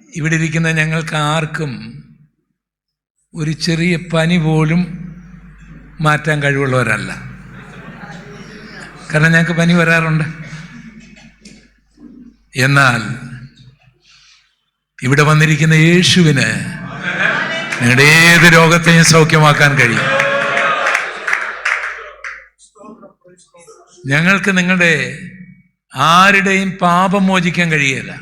ഇവിടെ ഇരിക്കുന്ന ഞങ്ങൾക്ക് ആർക്കും ഒരു ചെറിയ പനി പോലും മാറ്റാൻ കഴിവുള്ളവരല്ല. കാരണം ഞങ്ങൾക്ക് പനി വരാറുണ്ട്. എന്നാൽ ഇവിടെ വന്നിരിക്കുന്ന യേശുവിന് നിങ്ങളുടെ ഏത് രോഗത്തെയും സൗഖ്യമാക്കാൻ കഴിയും. ഞങ്ങൾക്ക് നിങ്ങളുടെ ആരുടെയും പാപം മോചിക്കാൻ കഴിയില്ല.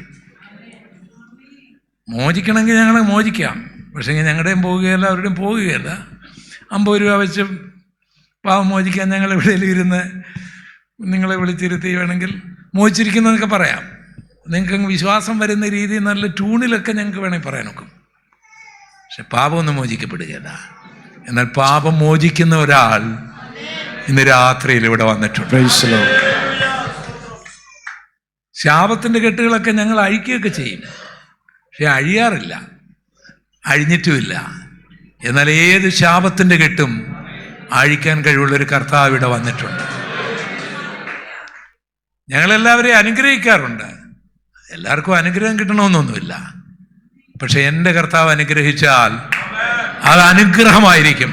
മോചിക്കണമെങ്കിൽ ഞങ്ങൾ മോചിക്കാം, പക്ഷേ ഞങ്ങളുടെയും പോവുകയില്ല, അവരുടെയും പോവുകയില്ല. 50 രൂപ വെച്ച് പാപം മോചിക്കാൻ ഞങ്ങൾ എവിടെയെങ്കിലും ഇരുന്ന് നിങ്ങളെ വിളിച്ചിരുത്തി വേണമെങ്കിൽ മോചിച്ചിരിക്കുന്നതൊക്കെ പറയാം. നിങ്ങൾക്ക് വിശ്വാസം വരുന്ന രീതിയിൽ നല്ല ട്യൂണിലൊക്കെ ഞങ്ങൾക്ക് വേണമെങ്കിൽ പറയാൻ നോക്കും. പക്ഷെ പാപമൊന്നും മോചിക്കപ്പെടുകയില്ല. എന്നാൽ പാപം മോചിക്കുന്ന ഒരാൾ ഇന്ന് രാത്രിയിൽ ഇവിടെ വന്നിട്ടുണ്ട്. ശാപത്തിൻ്റെ കെട്ടുകളൊക്കെ ഞങ്ങൾ അഴിക്കുകയൊക്കെ ചെയ്യും, പക്ഷെ അഴിയാറില്ല, അഴിഞ്ഞിട്ടുമില്ല. എന്നാൽ ഏത് ശാപത്തിൻ്റെ കെട്ടും അഴിക്കാൻ കഴിവുള്ളൊരു കർത്താവ് ഇവിടെ വന്നിട്ടുണ്ട്. ഞങ്ങളെല്ലാവരെയും അനുഗ്രഹിക്കാറുണ്ട്. എല്ലാവർക്കും അനുഗ്രഹം കിട്ടണമെന്നൊന്നുമില്ല. പക്ഷെ എൻ്റെ കർത്താവ് അനുഗ്രഹിച്ചാൽ അത് അനുഗ്രഹമായിരിക്കും.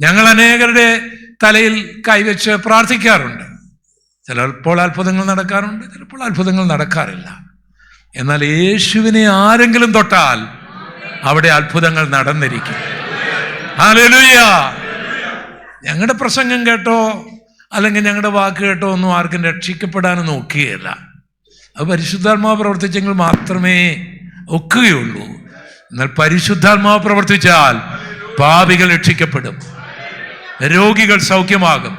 ഞങ്ങൾ അനേകരുടെ തലയിൽ കൈവച്ച് പ്രാർത്ഥിക്കാറുണ്ട്. ചിലപ്പോൾ അത്ഭുതങ്ങൾ നടക്കാറുണ്ട്, ചിലപ്പോൾ അത്ഭുതങ്ങൾ നടക്കാറില്ല. എന്നാൽ യേശുവിനെ ആരെങ്കിലും തൊട്ടാൽ അവിടെ അത്ഭുതങ്ങൾ നടന്നിരിക്കും. ഹല്ലേലൂയ. ഞങ്ങളുടെ പ്രസംഗം കേട്ടോ അല്ലെങ്കിൽ ഞങ്ങളുടെ വാക്ക് കേട്ടോ ഒന്നും ആർക്കും രക്ഷിക്കപ്പെടാനും നോക്കുകയില്ല. അത് പരിശുദ്ധാത്മാവ് പ്രവർത്തിച്ചെങ്കിൽ മാത്രമേ ഒക്കുകയുള്ളൂ. എന്നാൽ പരിശുദ്ധാത്മാവ് പ്രവർത്തിച്ചാൽ പാപികൾ രക്ഷിക്കപ്പെടും, രോഗികൾ സൗഖ്യമാകും,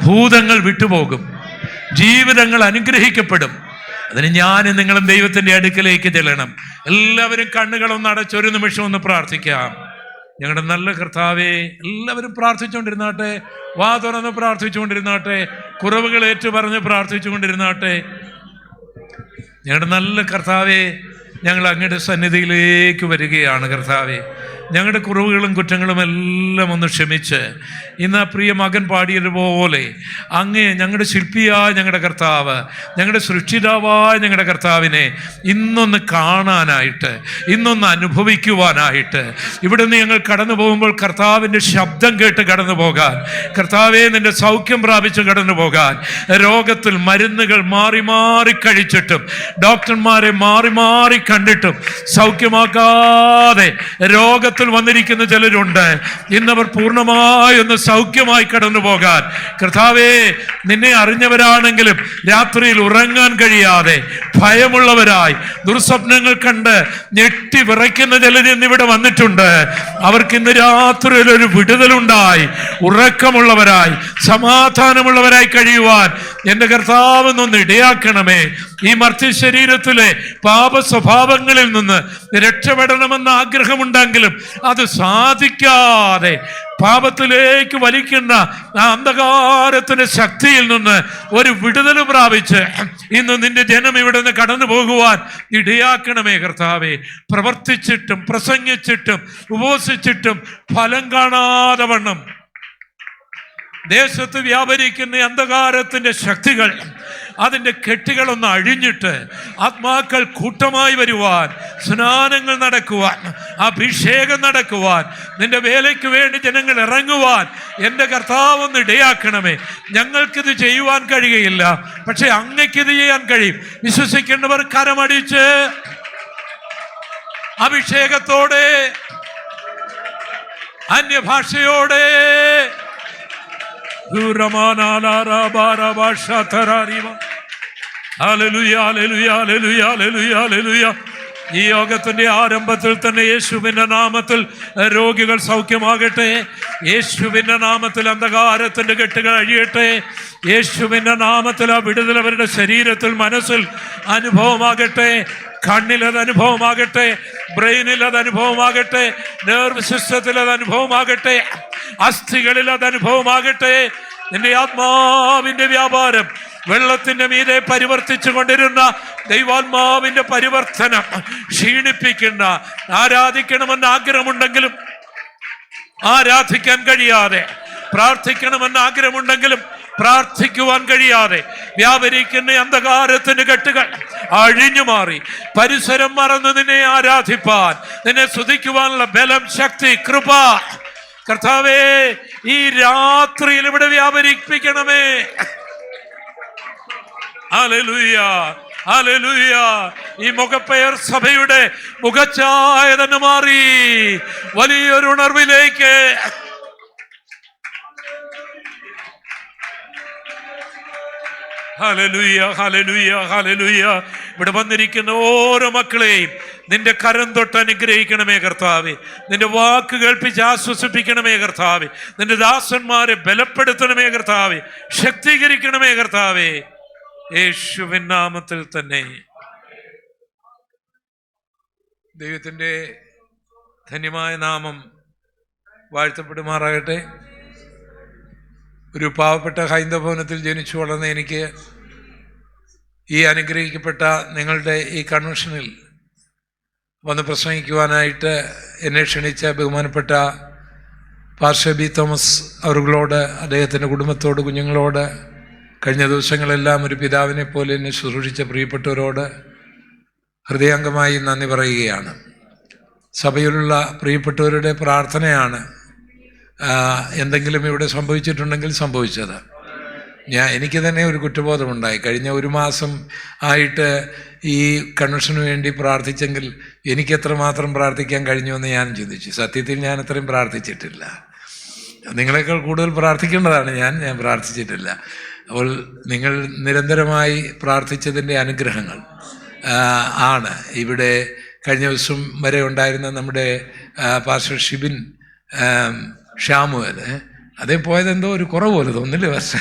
ഭൂതങ്ങൾ വിട്ടുപോകും, ജീവിതങ്ങൾ അനുഗ്രഹിക്കപ്പെടും. അതിന് ഞാനും നിങ്ങളും ദൈവത്തിൻ്റെ അടുക്കലേക്ക് ചെല്ലണം. എല്ലാവരും കണ്ണുകളൊന്ന് അടച്ചൊരു നിമിഷം ഒന്ന് പ്രാർത്ഥിക്കാം. ഞങ്ങളുടെ നല്ല കർത്താവേ, എല്ലാവരും പ്രാർത്ഥിച്ചുകൊണ്ടിരുന്നാട്ടെ, വാ തുറന്ന് പ്രാർത്ഥിച്ചുകൊണ്ടിരുന്നാട്ടെ, കുറവുകൾ ഏറ്റുപറഞ്ഞ് പ്രാർത്ഥിച്ചുകൊണ്ടിരുന്നാട്ടെ. ഞങ്ങളുടെ നല്ല കർത്താവേ, ഞങ്ങൾ അങ്ങയുടെ സന്നിധിയിലേക്ക് വരികയാണ്. കർത്താവേ, ഞങ്ങളുടെ കുറവുകളും കുറ്റങ്ങളും എല്ലാം ഒന്ന് ക്ഷമിച്ച് ഇന്ന് പ്രിയ മകൻ പാടിയതുപോലെ അങ്ങേ ഞങ്ങളുടെ ശില്പിയായ ഞങ്ങളുടെ കർത്താവ്, ഞങ്ങളുടെ സൃഷ്ടിതാവായ ഞങ്ങളുടെ കർത്താവിനെ ഇന്നൊന്ന് കാണാനായിട്ട്, ഇന്നൊന്ന് അനുഭവിക്കുവാനായിട്ട്, ഇവിടെ നിന്ന് ഞങ്ങൾ കടന്നു പോകുമ്പോൾ കർത്താവിൻ്റെ ശബ്ദം കേട്ട് കടന്നു പോകാൻ, കർത്താവെ നിൻ്റെ സൗഖ്യം പ്രാപിച്ച് കടന്നു പോകാൻ, രോഗത്തിൽ മരുന്നുകൾ മാറി മാറി കഴിച്ചിട്ടും ഡോക്ടർമാരെ മാറി മാറി കണ്ടിട്ടും സൗഖ്യമാക്കാതെ രോഗത്തിൽ വന്നിരിക്കുന്ന ചിലരുണ്ട്. ഇന്നവർ പൂർണ്ണമായി ഒന്ന് സൗഖ്യമായി കടന്നു പോകാൻ കർത്താവേ, നിന്നെ അറിഞ്ഞവരാണെങ്കിലും രാത്രിയിൽ ഉറങ്ങാൻ കഴിയാതെ ഭയമുള്ളവരായി ദുർസ്വപ്നങ്ങൾ കണ്ട് ഞെട്ടി വിറയ്ക്കുന്ന ചിലർ ഇന്നിവിടെ വന്നിട്ടുണ്ട്. അവർക്ക് ഇന്ന് രാത്രിയിൽ ഒരു വിടുതലുണ്ടായി ഉറക്കമുള്ളവരായി സമാധാനമുള്ളവരായി കഴിയുവാൻ എൻ്റെ കർത്താവ് ഒന്ന് ഇടയാക്കണമേ. ഈ മർത്യ ശരീരത്തിലെ പാപ സ്വഭാവങ്ങളിൽ നിന്ന് രക്ഷപ്പെടണമെന്ന് ആഗ്രഹമുണ്ടെങ്കിലും അത് സാധിക്കാതെ പാപത്തിലേക്ക് വലിക്കുന്ന ആ അന്ധകാരത്തിന്റെ ശക്തിയിൽ നിന്ന് ഒരു വിടുതൽ പ്രാപിച്ച് ഇന്ന് നിന്റെ ജനം ഇവിടെ നിന്ന് കടന്നു പോകുവാൻ ഇടയാക്കണമേ കർത്താവേ. പ്രവർത്തിച്ചിട്ടും പ്രസംഗിച്ചിട്ടും ഉപവസിച്ചിട്ടും ഫലം കാണാതെ വണ്ണം ദേശത്ത് വ്യാപരിക്കുന്ന അന്ധകാരത്തിന്റെ ശക്തികൾ, അതിൻ്റെ കെട്ടുകളൊന്ന് അഴിഞ്ഞിട്ട് ആത്മാക്കൾ കൂട്ടമായി വരുവാൻ, സ്നാനങ്ങൾ നടക്കുവാൻ, അഭിഷേകം നടക്കുവാൻ, നിന്റെ വേലയ്ക്ക് വേണ്ടി ജനങ്ങൾ ഇറങ്ങുവാൻ എൻ്റെ കർത്താവ് ഒന്ന് ഇടയാക്കണമേ. ഞങ്ങൾക്കിത് ചെയ്യുവാൻ കഴിയുകയില്ല, പക്ഷെ അങ്ങയ്ക്കിത് ചെയ്യാൻ കഴിയും. വിശ്വസിക്കേണ്ടവർ കരമടിച്ച് അഭിഷേകത്തോടെ അന്യഭാഷയോടെ ഈ യോഗത്തിന്റെ ആരംഭത്തിൽ തന്നെ യേശുവിന്റെ നാമത്തിൽ രോഗികൾ സൗഖ്യമാകട്ടെ. യേശുവിന്റെ നാമത്തിൽ അന്ധകാരത്തിന്റെ കെട്ടുകൾ അഴിയട്ടെ. യേശുവിന്റെ നാമത്തിൽ ആ വിടുതൽ അവരുടെ ശരീരത്തിൽ മനസ്സിൽ അനുഭവമാകട്ടെ. കണ്ണിലത് അനുഭവമാകട്ടെ, ബ്രെയിനിൽ അത് അനുഭവമാകട്ടെ, നെർവ് സിസ്റ്റത്തിൽ അത് അനുഭവമാകട്ടെ, അസ്ഥികളിൽ അത് അനുഭവമാകട്ടെ. നിന്റെ ആത്മാവിന്റെ വ്യാപാരം വെള്ളത്തിന്റെ മീതെ പരിവർത്തിച്ചു കൊണ്ടിരുന്ന ദൈവാത്മാവിന്റെ പരിവർത്തനം ക്ഷീണിപ്പിക്കുന്ന, ആരാധിക്കണമെന്ന് ആഗ്രഹമുണ്ടെങ്കിലും ആരാധിക്കാൻ കഴിയാതെ, പ്രാർത്ഥിക്കണമെന്ന് ആഗ്രഹമുണ്ടെങ്കിലും പ്രാർത്ഥിക്കുവാൻ കഴിയാതെ വ്യാപരിക്കുന്ന അന്ധകാരത്തിന്റെ കെട്ടുകൾ അഴിഞ്ഞു മാറി പരിസരം മറന്ന് നിന്നെ ആരാധിപ്പാൻ, നിന്നെ സ്തുതിക്കുവാനുള്ള ബലം, ശക്തി, കൃപ കർത്താവേ ഈ രാത്രിയിൽ ഇവിടെ വ്യാപരിപ്പിക്കണമേ. ഹല്ലേലൂയ, ഹല്ലേലൂയ. ഈ മുഖപ്പേർ സഭയുടെ മുഖച്ഛായ തന്നെ മാറി വലിയൊരു ഉണർവിലേക്ക്. ഹല്ലേലൂയ, ഹല്ലേലൂയ, ഹല്ലേലൂയ. ഇവിടെ വന്നിരിക്കുന്ന ഓരോ മക്കളെയും നിന്റെ കരം തൊട്ട് അനുഗ്രഹിക്കണമേ കർത്താവേ. നിന്റെ വാക്ക് കേൾപ്പിച്ച് ആശ്വസിപ്പിക്കണമേ കർത്താവേ. നിന്റെ ദാസന്മാരെ ബലപ്പെടുത്തണമേ കർത്താവേ. ശക്തീകരിക്കണമേ കർത്താവേ, യേശുവിൻ നാമത്തിൽ തന്നെ. ദൈവത്തിൻ്റെ ധന്യമായ നാമം വാഴ്ത്തപ്പെടുമാറാകട്ടെ. ഒരു പാവപ്പെട്ട ഹൈന്ദവ ഭവനത്തിൽ ജനിച്ചു വളർന്ന എനിക്ക് ഈ അനുഗ്രഹിക്കപ്പെട്ട നിങ്ങളുടെ ഈ കൺവെൻഷനിൽ വന്ന് പ്രസംഗിക്കുവാനായിട്ട് എന്നെ ക്ഷണിച്ച ബഹുമാനപ്പെട്ട പാസ്റ്റർ ബി തോമസ് അവരുകളോട്, അദ്ദേഹത്തിൻ്റെ കുടുംബത്തോട്, കുഞ്ഞുങ്ങളോട്, കഴിഞ്ഞ ദിവസങ്ങളെല്ലാം ഒരു പിതാവിനെ പോലെ എന്നെ ശുശ്രൂഷിച്ച പ്രിയപ്പെട്ടവരോട് ഹൃദയാംഗമായി നന്ദി പറയുകയാണ്. സഭയിലുള്ള പ്രിയപ്പെട്ടവരുടെ പ്രാർത്ഥനയാണ് എന്തെങ്കിലും ഇവിടെ സംഭവിച്ചിട്ടുണ്ടെങ്കിൽ സംഭവിച്ചത്. എനിക്ക് തന്നെ ഒരു കുറ്റബോധമുണ്ടായി. കഴിഞ്ഞ ഒരു മാസം ആയിട്ട് ഈ കൺവെൻഷന് വേണ്ടി പ്രാർത്ഥിച്ചെങ്കിൽ എനിക്ക് എത്രമാത്രം പ്രാർത്ഥിക്കാൻ കഴിഞ്ഞുവെന്ന് ഞാൻ ചിന്തിച്ചു. സത്യത്തിൽ ഞാൻ അത്രയും പ്രാർത്ഥിച്ചിട്ടില്ല. നിങ്ങളെക്കാൾ കൂടുതൽ പ്രാർത്ഥിക്കേണ്ടതാണ് ഞാൻ പ്രാർത്ഥിച്ചിട്ടില്ല. അപ്പോൾ നിങ്ങൾ നിരന്തരമായി പ്രാർത്ഥിച്ചതിൻ്റെ അനുഗ്രഹങ്ങൾ ആണ് ഇവിടെ. കഴിഞ്ഞ ദിവസം വരെ ഉണ്ടായിരുന്ന നമ്മുടെ പാസ്റ്റർ ഷിബിൻ ഷാമുവൽ, അതേ പോയതെന്തോ ഒരു കുറവ് പോലെ തോന്നില്ലേ പക്ഷേ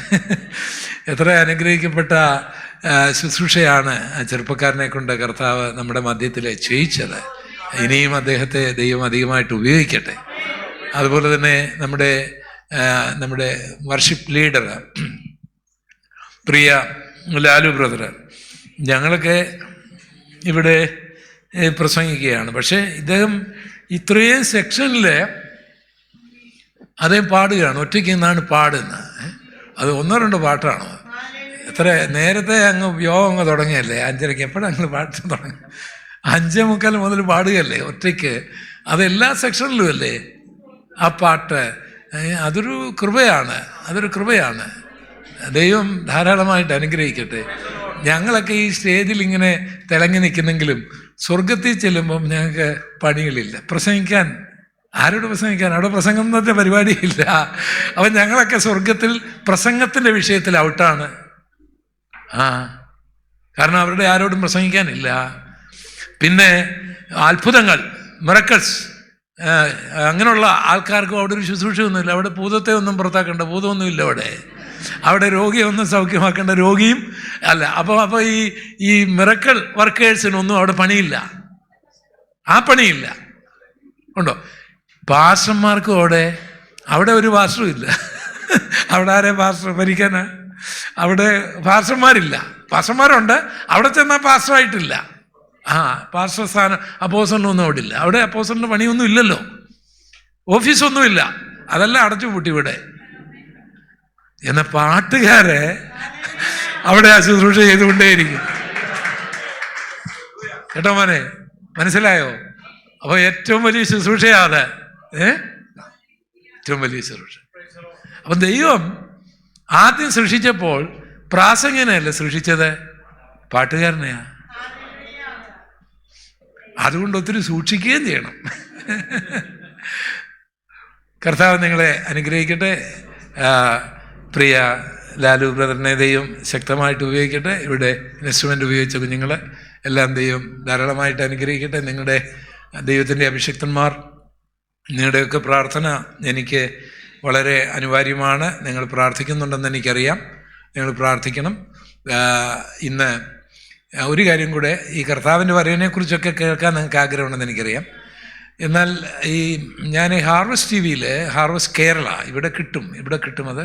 എത്ര അനുഗ്രഹിക്കപ്പെട്ട ശുശ്രൂഷയാണ് ചെറുപ്പക്കാരനെ കൊണ്ട് കർത്താവ് നമ്മുടെ മധ്യത്തിൽ ചെയ്യിച്ചത്. ഇനിയും അദ്ദേഹത്തെ ദൈവം അധികമായിട്ട് ഉപയോഗിക്കട്ടെ. അതുപോലെ തന്നെ നമ്മുടെ വർഷിപ്പ് ലീഡർ പ്രിയ ലാലു ബ്രദർ, ഞങ്ങളൊക്കെ ഇവിടെ പ്രസംഗിക്കുകയാണ്. പക്ഷേ ഇദ്ദേഹം ഇത്രയും സെക്ഷനിൽ അദ്ദേഹം പാടുകയാണ്. ഒറ്റയ്ക്ക് നിന്നാണ് പാടുന്നത്. അത് 1-2 പാട്ടാണോ? എത്ര നേരത്തെ യോഗം തുടങ്ങിയല്ലേ? 5:30. എപ്പോഴാണ് പാട്ട് തുടങ്ങി? 5:45 മുതൽ പാടുകയല്ലേ ഒറ്റയ്ക്ക്. അതെല്ലാ സെക്ഷനിലും അല്ലേ ആ പാട്ട്. അതൊരു കൃപയാണ്. ദൈവം ധാരാളമായിട്ട് അനുഗ്രഹിക്കട്ടെ. ഞങ്ങളൊക്കെ ഈ സ്റ്റേജിൽ ഇങ്ങനെ തിളങ്ങി നിൽക്കുന്നെങ്കിലും സ്വർഗത്തിൽ ചെല്ലുമ്പം ഞങ്ങൾക്ക് പണികളില്ല. ആരോട് പ്രസംഗിക്കാൻ? അവിടെ പ്രസംഗത്തിൻ്റെ പരിപാടിയില്ല. അപ്പം ഞങ്ങളൊക്കെ സ്വർഗത്തിൽ പ്രസംഗത്തിൻ്റെ വിഷയത്തിൽ ഔട്ടാണ്. കാരണം അവരുടെ ആരോടും പ്രസംഗിക്കാനില്ല. പിന്നെ അത്ഭുതങ്ങൾ, മിറക്കിൾസ്, അങ്ങനെയുള്ള ആൾക്കാർക്കും അവിടെ ഒരു ശുശ്രൂഷയൊന്നുമില്ല. അവിടെ ഭൂതത്തെ ഒന്നും പുറത്താക്കേണ്ട ഭൂതമൊന്നുമില്ല. അവിടെ രോഗിയെ ഒന്നും സൗഖ്യമാക്കേണ്ട രോഗിയും അല്ല. അപ്പോൾ ഈ മിറക്കിൾ വർക്കേഴ്സിനൊന്നും അവിടെ പണിയില്ല. പണിയില്ല ഉണ്ടോ? പാസ്റ്റർമാർക്കും അവിടെ ഒരു പാസ്റ്ററും ഇല്ല. അവിടെ ആരെ പാസ്റ്റർ ഭരിക്കാനാ? അവിടെ പാസ്റ്റർമാരില്ല. പാസ്റ്റർമാരുണ്ട്, അവിടെ ചെന്നാൽ പാസ്റ്ററായിട്ടില്ല. പാസ്റ്റർ സ്ഥാനം അപ്പോസ്റ്റലിനൊന്നും അവിടെ ഇല്ല. അവിടെ അപ്പോസ്റ്റലിൻ്റെ പണിയൊന്നും ഇല്ലല്ലോ, ഓഫീസൊന്നുമില്ല. അതെല്ലാം അടച്ചുപൂട്ടി ഇവിടെ. എന്ന പാട്ടുകാരെ അവിടെ ശുശ്രൂഷ ചെയ്തുകൊണ്ടേയിരിക്കും. കേട്ടോ മോനെ, മനസ്സിലായോ? അപ്പോൾ ഏറ്റവും വലിയ ശുശ്രൂഷയാണ് ഏറ്റവും വലിയ ശുശ്രൂഷ. അപ്പം ദൈവം ആദ്യം സൃഷ്ടിച്ചപ്പോൾ പ്രാസംഗികനെയല്ല സൃഷ്ടിച്ചത്, പാട്ടുകാരനെയാ. അതുകൊണ്ട് ഒത്തിരി സൂക്ഷിക്കുകയും ചെയ്യണം. കർത്താവ് നിങ്ങളെ അനുഗ്രഹിക്കട്ടെ. പ്രിയ ലാലു ബ്രദറിനെ ദൈവം ശക്തമായിട്ട് ഉപയോഗിക്കട്ടെ. ഇവിടെ ഇൻസ്ട്രുമെൻ്റ് ഉപയോഗിച്ച കുഞ്ഞുങ്ങൾ എല്ലാം ദൈവം ധാരാളമായിട്ട് അനുഗ്രഹിക്കട്ടെ. നിങ്ങളുടെ ദൈവത്തിൻ്റെ അഭിഷിക്തന്മാർ, നിങ്ങളുടെയൊക്കെ പ്രാർത്ഥന എനിക്ക് വളരെ അനിവാര്യമാണ്. നിങ്ങൾ പ്രാർത്ഥിക്കുന്നുണ്ടെന്ന് എനിക്കറിയാം. നിങ്ങൾ പ്രാർത്ഥിക്കണം. ഇന്ന് ഒരു കാര്യം കൂടെ, ഈ കർത്താവിൻ്റെ വരവിനെക്കുറിച്ചൊക്കെ കേൾക്കാൻ നിങ്ങൾക്ക് ആഗ്രഹമുണ്ടെന്ന് എനിക്കറിയാം. എന്നാൽ ഞാൻ ഹാർവസ്റ്റ് TV ഹാർവസ്റ്റ് കേരള ഇവിടെ കിട്ടും അത്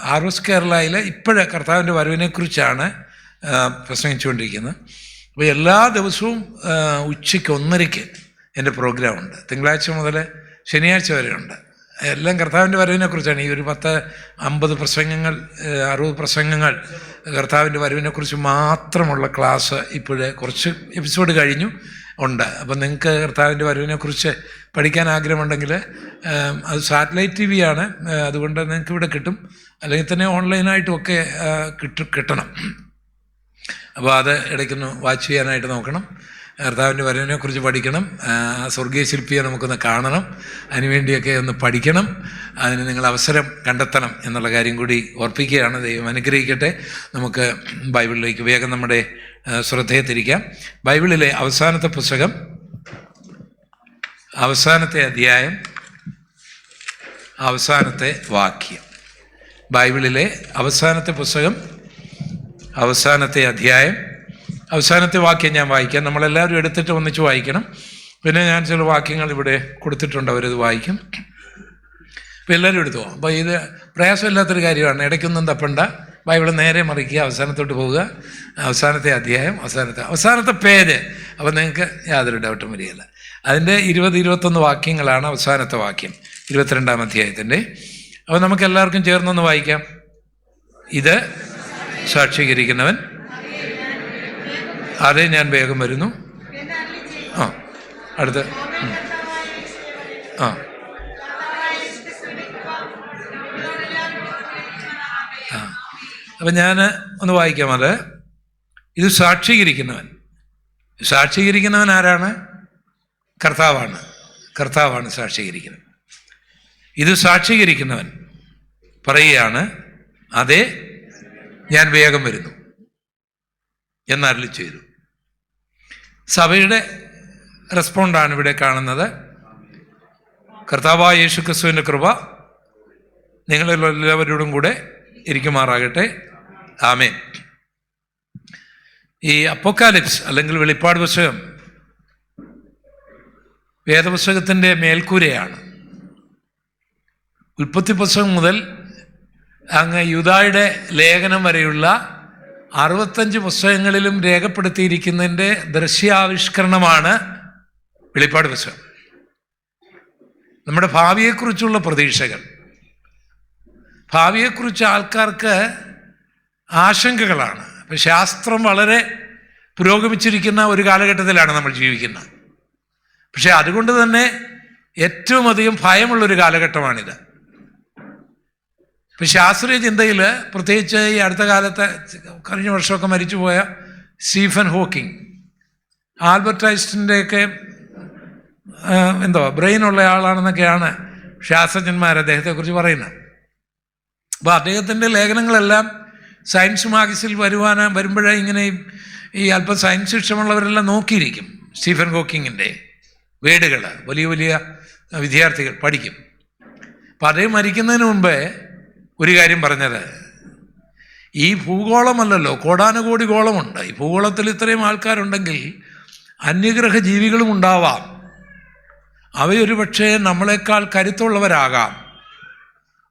ഹാർവസ്റ്റ് കേരളയിൽ ഇപ്പോഴേ കർത്താവിൻ്റെ വരവിനെക്കുറിച്ചാണ് പ്രസംഗിച്ചുകൊണ്ടിരിക്കുന്നത്. അപ്പോൾ എല്ലാ ദിവസവും ഉച്ചയ്ക്ക് 1:30 എൻ്റെ പ്രോഗ്രാമുണ്ട്. തിങ്കളാഴ്ച മുതൽ ശനിയാഴ്ച വരെ ഉണ്ട്. എല്ലാം കർത്താവിൻ്റെ വരവിനെ കുറിച്ചാണ്. ഈ ഒരു 50 പ്രസംഗങ്ങൾ 60 പ്രസംഗങ്ങൾ കർത്താവിൻ്റെ വരവിനെക്കുറിച്ച് മാത്രമുള്ള ക്ലാസ് ഇപ്പോഴേ കുറച്ച് എപ്പിസോഡ് കഴിഞ്ഞു ഉണ്ട്. അപ്പം നിങ്ങൾക്ക് കർത്താവിൻ്റെ വരവിനെക്കുറിച്ച് പഠിക്കാൻ ആഗ്രഹമുണ്ടെങ്കിൽ അത് സാറ്റലൈറ്റ് TV ആണ്, അതുകൊണ്ട് നിങ്ങൾക്ക് ഇവിടെ കിട്ടും, അല്ലെങ്കിൽ തന്നെ ഓൺലൈനായിട്ടുമൊക്കെ കിട്ടണം. അപ്പോൾ അത് ഇടയ്ക്കൊന്ന് വാച്ച് ചെയ്യാനായിട്ട് നോക്കണം. കർത്താവിൻ്റെ വരവിനെക്കുറിച്ച് പഠിക്കണം. സ്വർഗീയ ശില്പിയെ നമുക്കൊന്ന് കാണണം, അതിനുവേണ്ടിയൊക്കെ ഒന്ന് പഠിക്കണം. അതിന് നിങ്ങൾ അവസരം കണ്ടെത്തണം എന്നുള്ള കാര്യം കൂടി ഓർപ്പിക്കുകയാണ്. ദൈവം അനുഗ്രഹിക്കട്ടെ. നമുക്ക് ബൈബിളിലേക്ക് വേഗം നമ്മുടെ ശ്രദ്ധയെ തിരിക്കാം. ബൈബിളിലെ അവസാനത്തെ പുസ്തകം, അവസാനത്തെ അധ്യായം, അവസാനത്തെ വാക്യം. ബൈബിളിലെ അവസാനത്തെ പുസ്തകം, അവസാനത്തെ അധ്യായം, അവസാനത്തെ വാക്യം ഞാൻ വായിക്കാം. നമ്മളെല്ലാവരും എടുത്തിട്ട് ഒന്നിച്ച് വായിക്കണം. പിന്നെ ഞാൻ ചില വാക്യങ്ങൾ ഇവിടെ കൊടുത്തിട്ടുണ്ട്, അവരത് വായിക്കും. അപ്പോൾ എല്ലാവരും എടുത്തു പോകും. അപ്പോൾ ഇത് പ്രയാസമില്ലാത്തൊരു കാര്യമാണ്. ഇടയ്ക്കൊന്നും തപ്പണ്ട, ബൈബിൾ നേരെ മറിക്കുക, അവസാനത്തോട്ട് പോവുക. അവസാനത്തെ അധ്യായം, അവസാനത്തെ പേജ്. അപ്പോൾ നിങ്ങൾക്ക് യാതൊരു ഡൗട്ടും വരികയില്ല. അതിൻ്റെ 20-21 വാക്യങ്ങളാണ് അവസാനത്തെ വാക്യം 22-ാം അധ്യായത്തിൻ്റെ. അപ്പോൾ നമുക്ക് എല്ലാവർക്കും ചേർന്നൊന്ന് വായിക്കാം. ഇത് സാക്ഷീകരിക്കുന്നവൻ, അതെ ഞാൻ വേഗം വരുന്നു. അടുത്ത് അപ്പം ഞാൻ ഒന്ന് വായിക്കാം. അത് ഇത് സാക്ഷീകരിക്കുന്നവൻ ആരാണ്? കർത്താവാണ് സാക്ഷീകരിക്കുന്നത്. ഇത് സാക്ഷീകരിക്കുന്നവൻ പറയുകയാണ്, അതെ ഞാൻ വേഗം വരുന്നു എന്നരുളി ചെയ്തു. സഭയുടെ റെസ്പോണ്ടാണ് ഇവിടെ കാണുന്നത്. കർത്താവായ യേശു ക്രിസ്തുവിൻ്റെ കൃപ നിങ്ങളെല്ലാവരോടും കൂടെ ഇരിക്കുമാറാകട്ടെ. ആമേൻ. ഈ അപ്പോക്കാലിപ്സ് അല്ലെങ്കിൽ വെളിപ്പാട് പുസ്തകം വേദപുസ്തകത്തിൻ്റെ മേൽക്കൂരയാണ്. ഉൽപ്പത്തി പുസ്തകം മുതൽ അങ്ങ് യൂദായുടെ ലേഖനം വരെയുള്ള 65 പുസ്തകങ്ങളിലും രേഖപ്പെടുത്തിയിരിക്കുന്നതിൻ്റെ ദൃശ്യാവിഷ്കരണമാണ് വെളിപ്പാട് പുസ്തകം. നമ്മുടെ ഭാവിയെക്കുറിച്ചുള്ള പ്രതീക്ഷകൾ, ഭാവിയെക്കുറിച്ച് ആൾക്കാർക്ക് ആശങ്കകളാണ്. അപ്പം ശാസ്ത്രം വളരെ പുരോഗമിച്ചിരിക്കുന്ന ഒരു കാലഘട്ടത്തിലാണ് നമ്മൾ ജീവിക്കുന്നത്. പക്ഷെ അതുകൊണ്ട് തന്നെ ഏറ്റവും അധികം ഭയമുള്ളൊരു കാലഘട്ടമാണിത്. ഇപ്പം ശാസ്ത്രീയ ചിന്തയിൽ, പ്രത്യേകിച്ച് ഈ അടുത്ത കാലത്ത് കഴിഞ്ഞ വർഷമൊക്കെ മരിച്ചുപോയ സ്റ്റീഫൻ ഹോക്കിംഗ്, ആൽബർട്ട് ഐൻസ്റ്റീൻ്റെയൊക്കെ ബ്രെയിനുള്ള ആളാണെന്നൊക്കെയാണ് ശാസ്ത്രജ്ഞന്മാർ അദ്ദേഹത്തെക്കുറിച്ച് പറയുന്നത്. അപ്പോൾ അദ്ദേഹത്തിൻ്റെ ലേഖനങ്ങളെല്ലാം സയൻസ് മാഗസിനിൽ വരുമ്പോഴേ ഇങ്ങനെ ഈ അല്പം സയൻസ് ഇഷ്ടമുള്ളവരെല്ലാം നോക്കിയിരിക്കും. സ്റ്റീഫൻ ഹോക്കിങ്ങിൻ്റെ വീടുകൾ വലിയ വലിയ വിദ്യാർത്ഥികൾ പഠിക്കും. അപ്പം അദ്ദേഹം മരിക്കുന്നതിന് മുമ്പേ ഒരു കാര്യം പറഞ്ഞത്, ഈ ഭൂഗോളമല്ലല്ലോ, കോടാനുകോടി ഗോളമുണ്ട്. ഈ ഭൂഗോളത്തിൽ ഇത്രയും ആൾക്കാരുണ്ടെങ്കിൽ അന്യഗ്രഹ ജീവികളും ഉണ്ടാവാം. അവയൊരു പക്ഷേ നമ്മളെക്കാൾ കരുത്തുള്ളവരാകാം.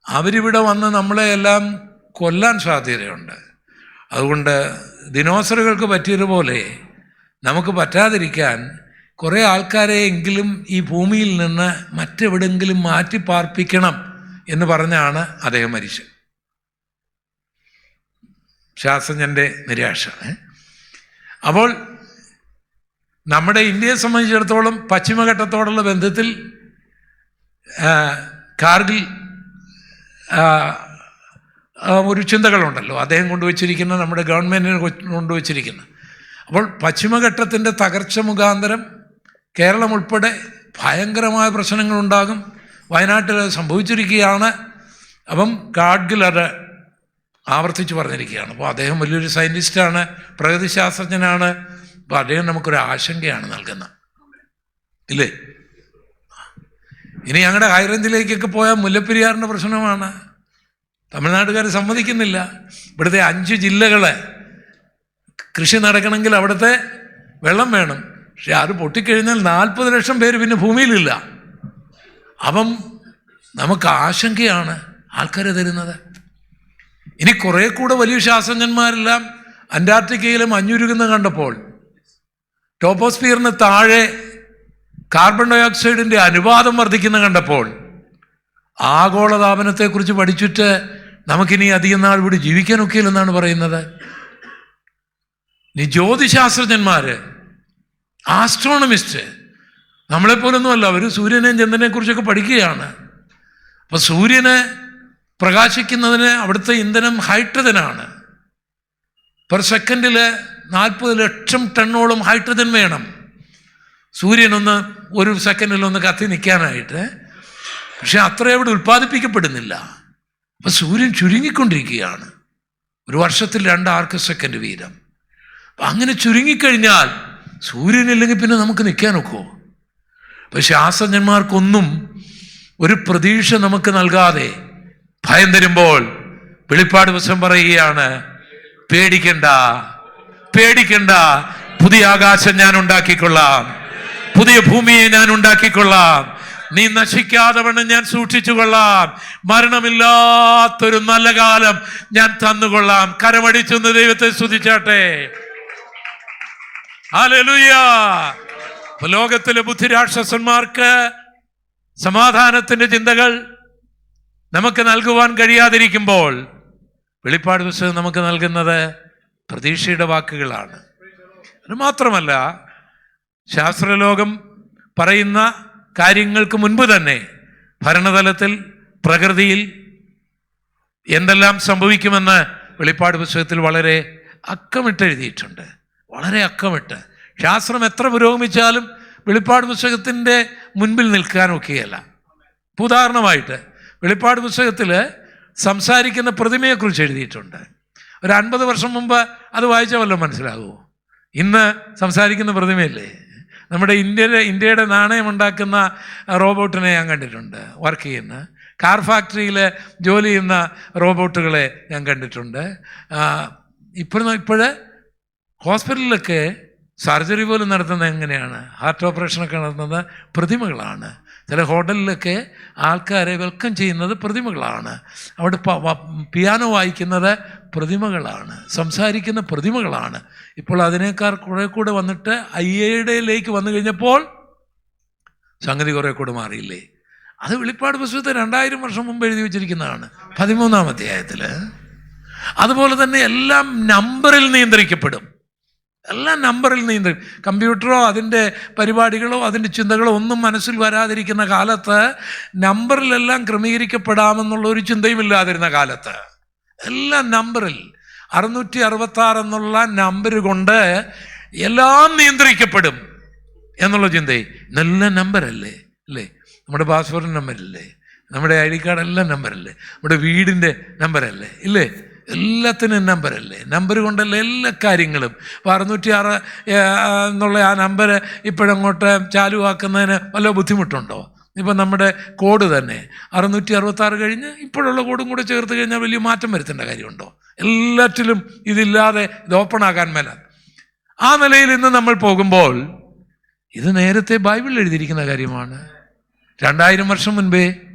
അവരിവിടെ വന്ന് നമ്മളെ എല്ലാം കൊല്ലാൻ സാധ്യതയുണ്ട്. അതുകൊണ്ട് ദിനോസറുകൾക്ക് പറ്റിയതുപോലെ നമുക്ക് പറ്റാതിരിക്കാൻ കുറേ ആൾക്കാരെ എങ്കിലും ഈ ഭൂമിയിൽ നിന്ന് മറ്റെവിടെങ്കിലും മാറ്റി പാർപ്പിക്കണം എന്ന് പറഞ്ഞാണ് അദ്ദേഹം മരിച്ചത്. ശാസ്ത്രജ്ഞൻ്റെ നിരാശ. അപ്പോൾ നമ്മുടെ ഇന്ത്യയെ സംബന്ധിച്ചിടത്തോളം പശ്ചിമഘട്ടത്തോടുള്ള ബന്ധത്തിൽ കാർഗിൽ ഒരു ചിന്തകളുണ്ടല്ലോ, അദ്ദേഹം കൊണ്ടുവച്ചിരിക്കുന്ന, നമ്മുടെ ഗവൺമെൻറ്റിന് കൊണ്ടുവച്ചിരിക്കുന്ന. അപ്പോൾ പശ്ചിമഘട്ടത്തിൻ്റെ തകർച്ച മുഖാന്തരം കേരളം ഉൾപ്പെടെ ഭയങ്കരമായ പ്രശ്നങ്ങളുണ്ടാകും. വയനാട്ടിൽ സംഭവിച്ചിരിക്കുകയാണ്. അപ്പം കാർഗിൽ അത് ആവർത്തിച്ച് പറഞ്ഞിരിക്കുകയാണ്. അപ്പോൾ അദ്ദേഹം വലിയൊരു സയൻറ്റിസ്റ്റാണ്, പ്രകൃതിശാസ്ത്രജ്ഞനാണ്. അപ്പോൾ അദ്ദേഹം നമുക്കൊരു ആശങ്കയാണ് നൽകുന്നത്, ഇല്ലേ? ഇനി ഞങ്ങളുടെ ഹൈറേഞ്ചിലേക്കൊക്കെ പോയാൽ മുല്ലപ്പെരിയാറിൻ്റെ പ്രശ്നമാണ്. തമിഴ്നാട്ടുകാർ സമ്മതിക്കുന്നില്ല. ഇവിടുത്തെ 5 ജില്ലകൾ കൃഷി നടക്കണമെങ്കിൽ അവിടുത്തെ വെള്ളം വേണം. പക്ഷെ അത് പൊട്ടിക്കഴിഞ്ഞാൽ 40 ലക്ഷം പേര് പിന്നെ ഭൂമിയിലില്ല. അപ്പം നമുക്ക് ആശങ്കയാണ് ആൾക്കാരെ തരുന്നത്. ഇനി കുറേ കൂടെ വലിയ ശാസ്ത്രജ്ഞന്മാരെല്ലാം അന്റാർട്ടിക്കയിലും മഞ്ഞുരുകുന്ന കണ്ടപ്പോൾ, ടോപ്പോസ്ഫിയറിന് താഴെ കാർബൺ ഡൈ ഓക്സൈഡിൻ്റെ അനുപാതം വർദ്ധിക്കുന്ന കണ്ടപ്പോൾ ആഗോളതാപനത്തെക്കുറിച്ച് പഠിച്ചിട്ട് നമുക്കിനി അധികം നാൾ ഇവിടെ ജീവിക്കാനൊക്കെയില്ലെന്നാണ് പറയുന്നത്. നീ ജ്യോതിശാസ്ത്രജ്ഞന്മാര്, ആസ്ട്രോണമിസ്റ്റ് നമ്മളെപ്പോലൊന്നുമല്ല, അവർ സൂര്യനെയും ചന്ദ്രനെ കുറിച്ചൊക്കെ പഠിക്കുകയാണ്. അപ്പൊ സൂര്യന് പ്രകാശിക്കുന്നതിന് അവിടുത്തെ ഇന്ധനം ഹൈഡ്രജനാണ്. പെർ സെക്കൻഡിൽ 40 ലക്ഷം ടണ്ണോളം ഹൈഡ്രജൻ വേണം സൂര്യനൊന്ന് ഒരു സെക്കൻഡിലൊന്ന് കത്തി നിൽക്കാനായിട്ട്. പക്ഷെ അത്ര അവിടെ ഉൽപ്പാദിപ്പിക്കപ്പെടുന്നില്ല. അപ്പൊ സൂര്യൻ ചുരുങ്ങിക്കൊണ്ടിരിക്കുകയാണ്. ഒരു വർഷത്തിൽ 2 ആർക്ക് സെക്കൻഡ് വീതം. അപ്പം അങ്ങനെ ചുരുങ്ങിക്കഴിഞ്ഞാൽ സൂര്യനില്ലെങ്കിൽ പിന്നെ നമുക്ക് നിൽക്കാനൊക്കുമോ? അപ്പം ശാസ്ത്രജ്ഞന്മാർക്കൊന്നും ഒരു പ്രതീക്ഷ നമുക്ക് നൽകാതെ ഭയം തരുമ്പോൾ വെളിപ്പാട് പുസ്തകം പറയുകയാണ്, പേടിക്കണ്ട, പേടിക്കണ്ട, പുതിയ ആകാശം ഞാൻ ഉണ്ടാക്കിക്കൊള്ളാം, പുതിയ ഭൂമിയെ ഞാൻ ഉണ്ടാക്കിക്കൊള്ളാം, നീ നശിക്കാതെ വണ്ണം ഞാൻ സൂക്ഷിച്ചു കൊള്ളാം, മരണമില്ലാത്തൊരു നല്ല കാലം ഞാൻ തന്നുകൊള്ളാം. കരമടിച്ചൊന്ന് ദൈവത്തെ സ്തുതിച്ചാട്ടെ. ഹല്ലേലൂയ. ലോകത്തിലെ ബുദ്ധിരാക്ഷസന്മാർക്ക് സമാധാനത്തിന്റെ ചിന്തകൾ നമുക്ക് നൽകുവാൻ കഴിയാതിരിക്കുമ്പോൾ വെളിപ്പാട് പുസ്തകം നമുക്ക് നൽകുന്നത് പ്രതീക്ഷയുടെ വാക്കുകളാണ്. അത് മാത്രമല്ല, ശാസ്ത്രലോകം പറയുന്ന കാര്യങ്ങൾക്ക് മുൻപ് തന്നെ ഭരണതലത്തിൽ പ്രകൃതിയിൽ എന്തെല്ലാം സംഭവിക്കുമെന്ന് വെളിപ്പാട് പുസ്തകത്തിൽ വളരെ അക്കമിട്ട് എഴുതിയിട്ടുണ്ട്. വളരെ അക്കമിട്ട്. ശാസ്ത്രം എത്ര പുരോഗമിച്ചാലും വെളിപ്പാട് പുസ്തകത്തിൻ്റെ മുൻപിൽ നിൽക്കാനൊക്കെയല്ല. ഉദാഹരണമായിട്ട് വെളിപ്പാട് പുസ്തകത്തിൽ സംസാരിക്കുന്ന പ്രതിമയെക്കുറിച്ച് എഴുതിയിട്ടുണ്ട്. ഒരു 50 വർഷം മുമ്പ് അത് വായിച്ചാൽ വല്ലതും മനസ്സിലാകുമോ? ഇന്ന് സംസാരിക്കുന്ന പ്രതിമയല്ലേ. നമ്മുടെ ഇന്ത്യയുടെ നാണയം ഉണ്ടാക്കുന്ന റോബോട്ടിനെ ഞാൻ കണ്ടിട്ടുണ്ട് വർക്ക് ചെയ്യുന്ന. കാർ ഫാക്ടറിയിൽ ജോലി ചെയ്യുന്ന റോബോട്ടുകളെ ഞാൻ കണ്ടിട്ടുണ്ട്. ഇപ്പോഴ് ഹോസ്പിറ്റലിലൊക്കെ സർജറി പോലും നടത്തുന്നത് എങ്ങനെയാണ്? ഹാർട്ട് ഓപ്പറേഷനൊക്കെ നടത്തുന്നത് പ്രതിമകളാണ്. ചില ഹോട്ടലിലൊക്കെ ആൾക്കാരെ വെൽക്കം ചെയ്യുന്നത് പ്രതിമകളാണ്. അവിടെ പിയാനോ വായിക്കുന്നത് പ്രതിമകളാണ്, സംസാരിക്കുന്ന പ്രതിമകളാണ്. ഇപ്പോൾ അതിനേക്കാൾ കുറെ കൂടെ വന്നിട്ട് AI വന്നു കഴിഞ്ഞപ്പോൾ സംഗതി കുറെ കൂടെ മാറിയില്ലേ? അത് വെളിപ്പാട് പുസ്തകത്തെ 2000 വർഷം മുമ്പ് എഴുതി വെച്ചിരിക്കുന്നതാണ് 13-ാം അധ്യായത്തിൽ. അതുപോലെ തന്നെ എല്ലാം നമ്പറിൽ നിയന്ത്രിക്കപ്പെടും. എല്ലാം നമ്പറിൽ കമ്പ്യൂട്ടറോ അതിൻ്റെ പരിപാടികളോ അതിൻ്റെ ചിന്തകളോ ഒന്നും മനസ്സിൽ വരാതിരിക്കുന്ന കാലത്ത്, നമ്പറിലെല്ലാം ക്രമീകരിക്കപ്പെടാമെന്നുള്ള ഒരു ചിന്തയും ഇല്ലാതിരുന്ന കാലത്ത് എല്ലാം നമ്പറിൽ 666 എന്നുള്ള നമ്പർ കൊണ്ട് എല്ലാം നിയന്ത്രിക്കപ്പെടും എന്നുള്ള ചിന്തയും. നല്ല നമ്പറല്ലേ അല്ലേ? നമ്മുടെ പാസ്പോർട്ടിൻ്റെ നമ്പരല്ലേ? നമ്മുടെ ID കാർഡ് എല്ലാം നമ്പറല്ലേ? നമ്മുടെ വീടിൻ്റെ നമ്പറല്ലേ? ഇല്ലേ? എല്ലാത്തിനും നമ്പറല്ലേ? നമ്പർ കൊണ്ടല്ലേ എല്ലാ കാര്യങ്ങളും. അപ്പോൾ 606 എന്നുള്ള ആ നമ്പർ ഇപ്പോഴങ്ങോട്ട് ചാലുവാക്കുന്നതിന് വല്ല ബുദ്ധിമുട്ടുണ്ടോ? ഇപ്പം നമ്മുടെ കോഡ് തന്നെ 666 കഴിഞ്ഞ് ഇപ്പോഴുള്ള കോഡും കൂടെ ചേർത്ത് കഴിഞ്ഞാൽ വലിയ മാറ്റം വരുത്തേണ്ട കാര്യമുണ്ടോ? എല്ലാറ്റിലും ഇതില്ലാതെ ഇത് ഓപ്പണാക്കാൻ മേല. ആ നിലയിൽ ഇന്ന് നമ്മൾ പോകുമ്പോൾ ഇത് നേരത്തെ ബൈബിളിൽ എഴുതിയിരിക്കുന്ന കാര്യമാണ്. 2000 വർഷം മുൻപേ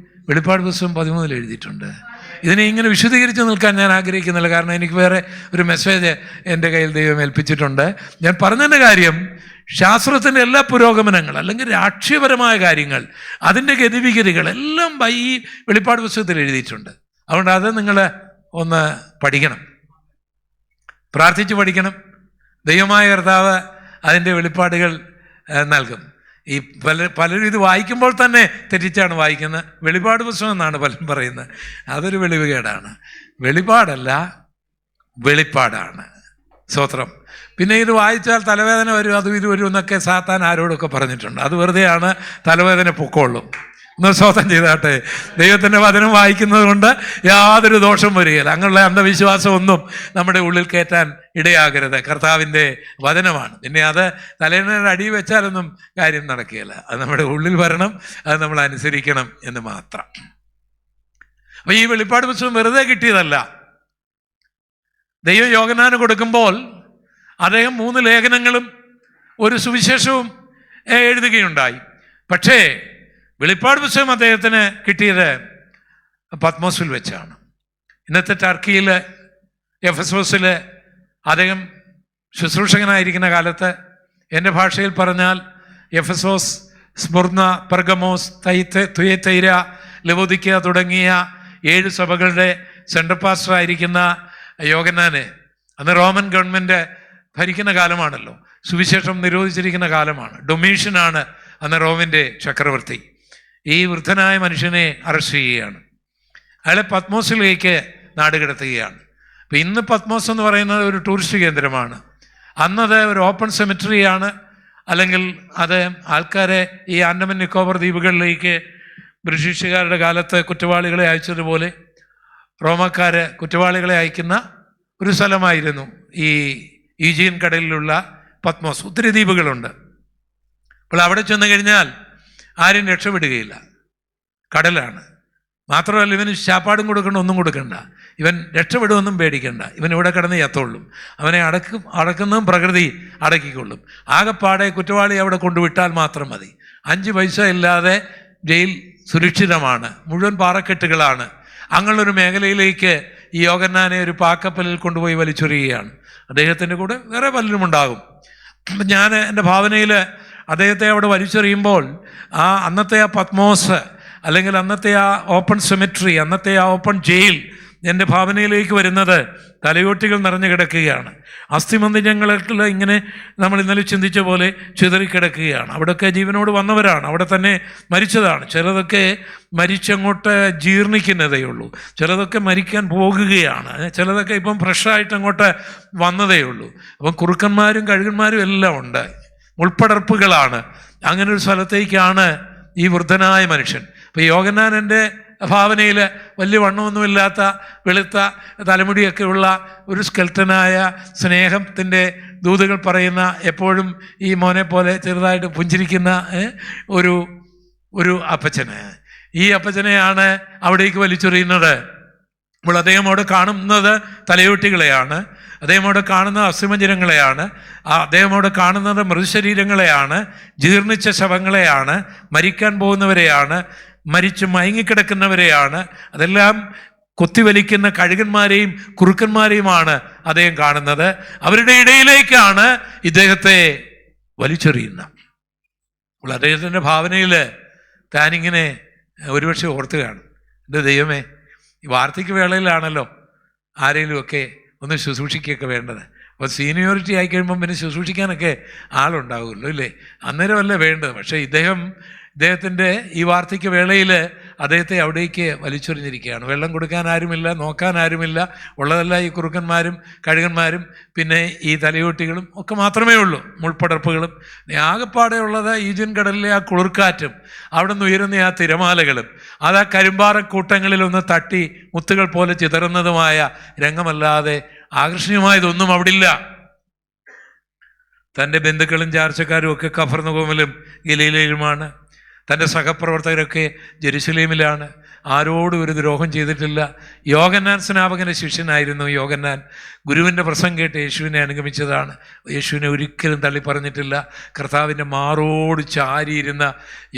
വെളിപ്പാട് പുസ്തകം 13 എഴുതിയിട്ടുണ്ട്. ഇതിനെ ഇങ്ങനെ വിശദീകരിച്ച് നിൽക്കാൻ ഞാൻ ആഗ്രഹിക്കുന്നില്ല, കാരണം എനിക്ക് വേറെ ഒരു മെസ്സേജ് എൻ്റെ കയ്യിൽ ദൈവം ഏൽപ്പിച്ചിട്ടുണ്ട്. ഞാൻ പറഞ്ഞതിൻ്റെ കാര്യം, ശാസ്ത്രത്തിൻ്റെ എല്ലാ പുരോഗമനങ്ങൾ അല്ലെങ്കിൽ രാഷ്ട്രീയപരമായ കാര്യങ്ങൾ, അതിൻ്റെ ഗതിവിഗതികൾ എല്ലാം ഈ വെളിപ്പാട് പുസ്തകത്തിൽ എഴുതിയിട്ടുണ്ട്. അതുകൊണ്ട് അത് നിങ്ങൾ ഒന്ന് പഠിക്കണം, പ്രാർത്ഥിച്ച് പഠിക്കണം. ദൈവമായ കർത്താവ് അതിൻ്റെ വെളിപ്പാടുകൾ നൽകും. ഈ പലരും ഇത് വായിക്കുമ്പോൾ തന്നെ തെറ്റിച്ചാണ് വായിക്കുന്നത്. വെളിപ്പാട് പുസ്തകം എന്നാണ് പലരും പറയുന്നത്. അതൊരു വെളിവുകേടാണ്. വെളിപ്പാടല്ല, വെളിപ്പാടാണ്. സ്തോത്രം. പിന്നെ ഇത് വായിച്ചാൽ തലവേദന വരും, അതും ഇത് വരും എന്നൊക്കെ സാത്താൻ ആരോടൊക്കെ പറഞ്ഞിട്ടുണ്ട്. അത് വെറുതെയാണ്, തലവേദന പൊക്കോളും. ഒന്ന് സ്തോത്രം ചെയ്താട്ടെ. ദൈവത്തിൻ്റെ വചനം വായിക്കുന്നത് കൊണ്ട് യാതൊരു ദോഷം വരികയില്ല. അങ്ങനെയുള്ള അന്ധവിശ്വാസം ഒന്നും നമ്മുടെ ഉള്ളിൽ കയറ്റാൻ ഇടയാകരുത്. കർത്താവിൻ്റെ വചനമാണ്. പിന്നെ അത് തലേണയുടെ അടി വെച്ചാലൊന്നും കാര്യം നടക്കുകയില്ല. അത് നമ്മുടെ ഉള്ളിൽ വരണം, അത് നമ്മൾ അനുസരിക്കണം എന്ന് മാത്രം. അപ്പം ഈ വെളിപ്പാട് പുസ്തകം വെറുതെ കിട്ടിയതല്ല. ദൈവം യോഹന്നാന് കൊടുക്കുമ്പോൾ അദ്ദേഹം 3 ലേഖനങ്ങളും ഒരു സുവിശേഷവും എഴുതുകയുണ്ടായി. പക്ഷേ വെളിപ്പാട് പുസ്തകം അദ്ദേഹത്തിന് കിട്ടിയത് പത്മോസിൽ വെച്ചാണ്. ഇന്നത്തെ ടർക്കിയിൽ എഫെസോസിൽ അദ്ദേഹം ശുശ്രൂഷകനായിരിക്കുന്ന കാലത്ത്, എൻ്റെ ഭാഷയിൽ പറഞ്ഞാൽ എഫെസോസ്, സ്മുർന, പെർഗമോസ്, തുയത്തൈര ലവോദിക്ക തുടങ്ങിയ 7 സഭകളുടെ സെൻട്രൽ പാസ്റ്റർ ആയിരിക്കുന്ന യോഹന്നാനെ, അന്ന് റോമൻ ഗവൺമെൻറ് ഭരിക്കുന്ന കാലമാണല്ലോ, സുവിശേഷം നിരോധിച്ചിരിക്കുന്ന കാലമാണ്. ഡൊമീഷ്യനാണ് അന്ന് റോമിൻ്റെ ചക്രവർത്തി. ഈ വൃദ്ധനായ മനുഷ്യനെ അറസ്റ്റ് ചെയ്യുകയാണ്. അയാളെ പത്മോസിലേക്ക് നാടുകടത്തുകയാണ്. അപ്പം ഇന്ന് പത്മോസ് എന്ന് പറയുന്നത് ഒരു ടൂറിസ്റ്റ് കേന്ദ്രമാണ്. അന്നത് ഒരു ഓപ്പൺ സെമിറ്ററിയാണ്. അല്ലെങ്കിൽ അത് ആൾക്കാരെ ഈ ആൻഡമാൻ നിക്കോബർ ദ്വീപുകളിലേക്ക് ബ്രിട്ടീഷുകാരുടെ കാലത്ത് കുറ്റവാളികളെ അയച്ചതുപോലെ റോമക്കാർ കുറ്റവാളികളെ അയക്കുന്ന ഒരു സ്ഥലമായിരുന്നു ഈ ഈജിയൻ കടലിലുള്ള പത്മോസ്. ഒത്തിരി ദ്വീപുകളുണ്ട്. അപ്പോൾ അവിടെ ചെന്ന് കഴിഞ്ഞാൽ ആരും രക്ഷപ്പെടുകയില്ല, കടലാണ്. മാത്രമല്ല ഇവന് ശാപ്പാടും കൊടുക്കണ്ട, ഒന്നും കൊടുക്കണ്ട, ഇവൻ രക്ഷപ്പെടുമെന്നും പേടിക്കണ്ട, ഇവൻ ഇവിടെ കിടന്ന് ചത്തോളും. അവനെ അടക്കുന്നതും പ്രകൃതി അടക്കിക്കൊള്ളും. ആകെപ്പാടെ കുറ്റവാളി അവിടെ കൊണ്ടുവിട്ടാൽ മാത്രം മതി. 5 പൈസ ഇല്ലാതെ ജയിൽ സുരക്ഷിതമാണ്. മുഴുവൻ പാറക്കെട്ടുകളാണ്. അങ്ങനെയൊരു മേഖലയിലേക്ക് ഈ യോഹന്നാനെ ഒരു പാക്കപ്പലിൽ കൊണ്ടുപോയി വലിച്ചെറിയുകയാണ്. അദ്ദേഹത്തിൻ്റെ കൂടെ വേറെ പലരും ഉണ്ടാകും. ഞാൻ എൻ്റെ ഭാവനയിൽ അദ്ദേഹത്തെ അവിടെ വലിച്ചെറിയുമ്പോൾ അന്നത്തെ ആ പത്മോസ്, അല്ലെങ്കിൽ അന്നത്തെ ആ ഓപ്പൺ സെമിട്രി, അന്നത്തെ ആ ഓപ്പൺ ജയിൽ എൻ്റെ ഭാവനയിലേക്ക് വരുന്നത് തലയോട്ടികൾ നിറഞ്ഞു കിടക്കുകയാണ്. അസ്ഥിമന്ദിരങ്ങളിൽ ഇങ്ങനെ നമ്മൾ ഇന്നലെ ചിന്തിച്ച പോലെ ചിതറിക്കിടക്കുകയാണ്. അവിടെയൊക്കെ ജീവനോട് വന്നവരാണ്, അവിടെ തന്നെ മരിച്ചതാണ്. ചിലതൊക്കെ മരിച്ചങ്ങോട്ട് ജീർണിക്കുന്നതേ ഉള്ളൂ, ചിലതൊക്കെ മരിക്കാൻ പോകുകയാണ്, ചിലതൊക്കെ ഇപ്പം ഫ്രഷായിട്ട് അങ്ങോട്ട് വന്നതേ ഉള്ളൂ. അപ്പം കുറുക്കന്മാരും കഴുകന്മാരും എല്ലാം ഉണ്ട്, ഉൾപ്പടർപ്പുകളാണ്. അങ്ങനെ ഒരു സ്ഥലത്തേക്കാണ് ഈ വൃദ്ധനായ മനുഷ്യൻ. ഇപ്പം യോഹന്നാനൻ്റെ ഭാവനയിൽ വലിയ വണ്ണമൊന്നുമില്ലാത്ത വെളുത്ത തലമുടിയൊക്കെ ഉള്ള ഒരു സ്കെൽട്ടനായ സ്നേഹത്തിൻ്റെ ദൂതുകൾ പറയുന്ന, എപ്പോഴും ഈ മോനെ പോലെ ചെറുതായിട്ട് പുഞ്ചിരിക്കുന്ന ഒരു അപ്പച്ചന്, ഈ അപ്പച്ചനെയാണ് അവിടേക്ക് വലിച്ചെറിയുന്നത്. അപ്പോൾ അദ്ദേഹം അവിടെ കാണുന്നത് തലയോട്ടികളെയാണ്, അദ്ദേഹം അവിടെ കാണുന്നത് അസ്ഥിമഞ്ജരങ്ങളെയാണ്, അദ്ദേഹം അവിടെ കാണുന്നത് മൃതശരീരങ്ങളെയാണ്, ജീർണിച്ച ശവങ്ങളെയാണ്, മരിക്കാൻ പോകുന്നവരെയാണ്, മരിച്ച് മയങ്ങിക്കിടക്കുന്നവരെയാണ്. അതെല്ലാം കൊത്തിവലിക്കുന്ന കഴുകന്മാരെയും കുറുക്കന്മാരെയുമാണ് അദ്ദേഹം കാണുന്നത്. അവരുടെ ഇടയിലേക്കാണ് ഇദ്ദേഹത്തെ വലിച്ചെറിയുന്നത്. അപ്പോൾ അദ്ദേഹത്തിൻ്റെ ഭാവനയിൽ താനിങ്ങനെ ഒരുപക്ഷെ ഓർത്തുകയാണ്, എൻ്റെ ദൈവമേ, ഈ വാർദ്ധക്യ വേളയിലാണല്ലോ ആരെങ്കിലുമൊക്കെ ഒന്ന് ശുശ്രൂഷിക്കുകയൊക്കെ വേണ്ടത്. അപ്പോൾ സീനിയോറിറ്റി ആയിക്കഴിയുമ്പം പിന്നെ ശുശ്രൂഷിക്കാനൊക്കെ ആളുണ്ടാവുമല്ലോ, ഇല്ലേ? അന്നേരമല്ല വേണ്ടത്. പക്ഷേ ഇദ്ദേഹത്തിൻ്റെ ഈ വാർദ്ധക്യ വേളയിൽ അദ്ദേഹത്തെ അവിടേക്ക് വലിച്ചെറിഞ്ഞിരിക്കുകയാണ്. വെള്ളം കൊടുക്കാൻ ആരുമില്ല, നോക്കാൻ ആരുമില്ല, ഉള്ളതെല്ലാം ഈ കുറുക്കന്മാരും കഴുകന്മാരും പിന്നെ ഈ തലയോട്ടികളും ഒക്കെ മാത്രമേ ഉള്ളൂ, മുൾപ്പടർപ്പുകളും. ആകെപ്പാടെ ഉള്ളത് ഈജിയൻ കടലിലെ ആ കുളിർക്കാറ്റും അവിടെ നിന്ന് ഉയരുന്ന ആ തിരമാലകളും അത് ആ കരിമ്പാറക്കൂട്ടങ്ങളിലൊന്ന് തട്ടി മുത്തുകൾ പോലെ ചിതറുന്നതുമായ രംഗമല്ലാതെ ആകർഷണീയമായതൊന്നും അവിടെ ഇല്ല. തൻ്റെ ബന്ധുക്കളും ചാർച്ചക്കാരും ഒക്കെ കഫർന്നഹൂമിലും ഗലീലയിലുമാണ്. തൻ്റെ സഹപ്രവർത്തകരൊക്കെ ജെറുസലേമിലാണ്. ആരോടും ഒരു ദ്രോഹം ചെയ്തിട്ടില്ല. യോഹന്നാൻ സ്നാപകൻ്റെ ശിഷ്യനായിരുന്നു യോഹന്നാൻ. ഗുരുവിൻ്റെ പ്രസംഗം കേട്ട് യേശുവിനെ അനുഗമിച്ചതാണ്. യേശുവിനെ ഒരിക്കലും തള്ളി പറഞ്ഞിട്ടില്ല. കർത്താവിൻ്റെ മാറോട് ചാരിയിരുന്ന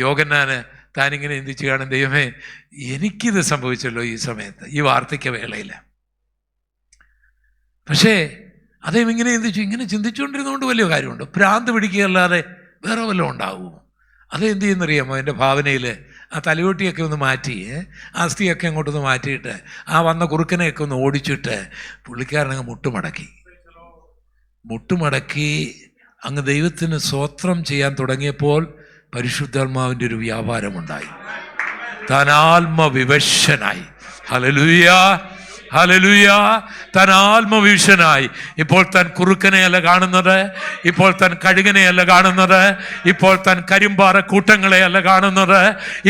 യോഹന്നാന് താനിങ്ങനെ ചിന്തിച്ച് കാണും, ദൈവമേ, എനിക്കിത് സംഭവിച്ചല്ലോ ഈ സമയത്ത്, ഈ വാർദ്ധക്യ വേളയിൽ. പക്ഷേ അദ്ദേഹം ഇങ്ങനെ ചിന്തിച്ചു. ഇങ്ങനെ ചിന്തിച്ചുകൊണ്ടിരുന്നുകൊണ്ട് വലിയ കാര്യമുണ്ട്? ഭ്രാന്ത് പിടിക്കുകയല്ലാതെ വേറെ വല്ലതും ഉണ്ടാവുമോ? അതെന്ത് ചെയ്യുന്നറിയാമോ? എൻ്റെ ഭാവനയിൽ ആ തലയോട്ടിയൊക്കെ ഒന്ന് മാറ്റി, അസ്ഥിയൊക്കെ അങ്ങോട്ടൊന്ന് മാറ്റിയിട്ട് ആ വന്ന കുറുക്കനെയൊക്കെ ഒന്ന് ഓടിച്ചിട്ട് പുള്ളിക്കാരനങ്ങ് മുട്ടുമടക്കി അങ്ങ് ദൈവത്തിന് സ്തോത്രം ചെയ്യാൻ തുടങ്ങിയപ്പോൾ പരിശുദ്ധാത്മാവിൻ്റെ ഒരു വ്യാപാരമുണ്ടായി. താൻ ആത്മവിവശനായി. Hallelujah, hallelujah. താൻ ആത്മവിവശനായി. ഇപ്പോൾ താൻ കുറുക്കനെയല്ല കാണുന്നത്, ഇപ്പോൾ താൻ കഴുകനെയല്ല കാണുന്നത്, ഇപ്പോൾ താൻ കരിമ്പാറ കൂട്ടങ്ങളെയല്ല കാണുന്നത്,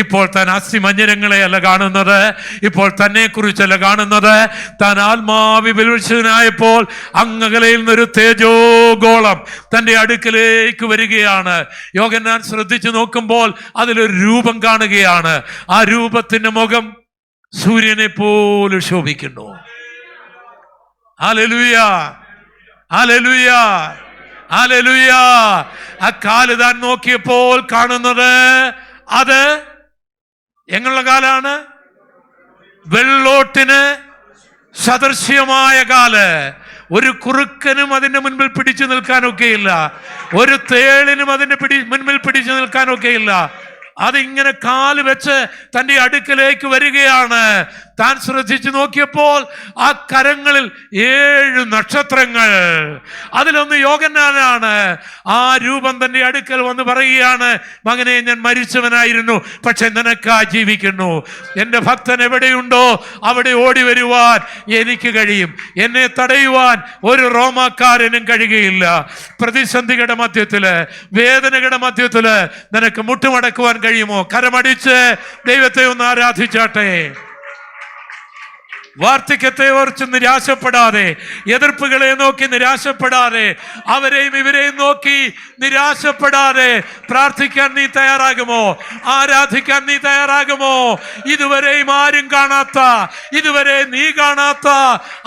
ഇപ്പോൾ താൻ അസ്ഥിമഞ്ജരങ്ങളെയല്ല കാണുന്നത്, ഇപ്പോൾ തന്നെ കുറിച്ചല്ല കാണുന്നത്. താൻ ആത്മാവിവശനായപ്പോൾ അങ്ങകലയിൽ നിന്നൊരു തേജോഗോളം തൻ്റെ അടുക്കലേക്ക് വരികയാണ്. യോഹന്നാൻ ശ്രദ്ധിച്ചു നോക്കുമ്പോൾ അതിലൊരു രൂപം കാണുകയാണ്. ആ രൂപത്തിൻ്റെ മുഖം സൂര്യനെ പോലെ ശോഭിക്കുന്നു. ഹല്ലേലൂയ, ഹല്ലേലൂയ, ഹല്ലേലൂയ. ആ കാല് താൻ നോക്കിയപ്പോൾ കാണുന്നത് അത് എങ്ങനെയുള്ള കാലാണ്? വെള്ളോട്ടിന് സദൃശ്യമായ കാല്. ഒരു കുറുക്കനും അതിൻ്റെ മുൻപിൽ പിടിച്ചു നിൽക്കാനൊക്കെയില്ല, ഒരു തേളിനും അതിൻ്റെ മുൻപിൽ പിടിച്ചു നിൽക്കാനൊക്കെയില്ല. അതിങ്ങനെ കാല് വെച്ച് തൻ്റെ അടുക്കലേക്ക് വരികയാണ്. താൻ ശ്രദ്ധിച്ചു നോക്കിയപ്പോൾ ആ കരങ്ങളിൽ 7 നക്ഷത്രങ്ങൾ, അതിലൊന്ന് യോഹന്നാനാണ്. ആ രൂപം തൻ്റെ അടുക്കൽ വന്ന് പറയുകയാണ്, മകനെ, ഞാൻ മരിച്ചവനായിരുന്നു, പക്ഷെ നിനക്കാ ജീവിക്കുന്നു. എൻ്റെ ഭക്തൻ എവിടെയുണ്ടോ അവിടെ ഓടി വരുവാൻ എനിക്ക് കഴിയും. എന്നെ തടയുവാൻ ഒരു റോമാക്കാരനും കഴിയുകയില്ല. പ്രതിസന്ധികളുടെ മധ്യത്തില്, വേദനകളുടെ മധ്യത്തില് നിനക്ക് മുട്ടുമടക്കുവാൻ കഴിയുമോ? കരമടിച്ച് ദൈവത്തെ ഒന്ന് ആരാധിച്ചാട്ടെ. വാർദ്ധക്യത്തെ ഓർത്ത് നിരാശപ്പെടാതെ, എതിർപ്പുകളെ നോക്കി നിരാശപ്പെടാതെ, അവരെയും ഇവരെയും നോക്കി നിരാശപ്പെടാതെ പ്രാർത്ഥിക്കാൻ നീ തയ്യാറാകുമോ? ആരാധിക്കാൻ നീ തയ്യാറാകുമോ? ഇതുവരെയും ആരും കാണാത്ത, ഇതുവരെ നീ കാണാത്ത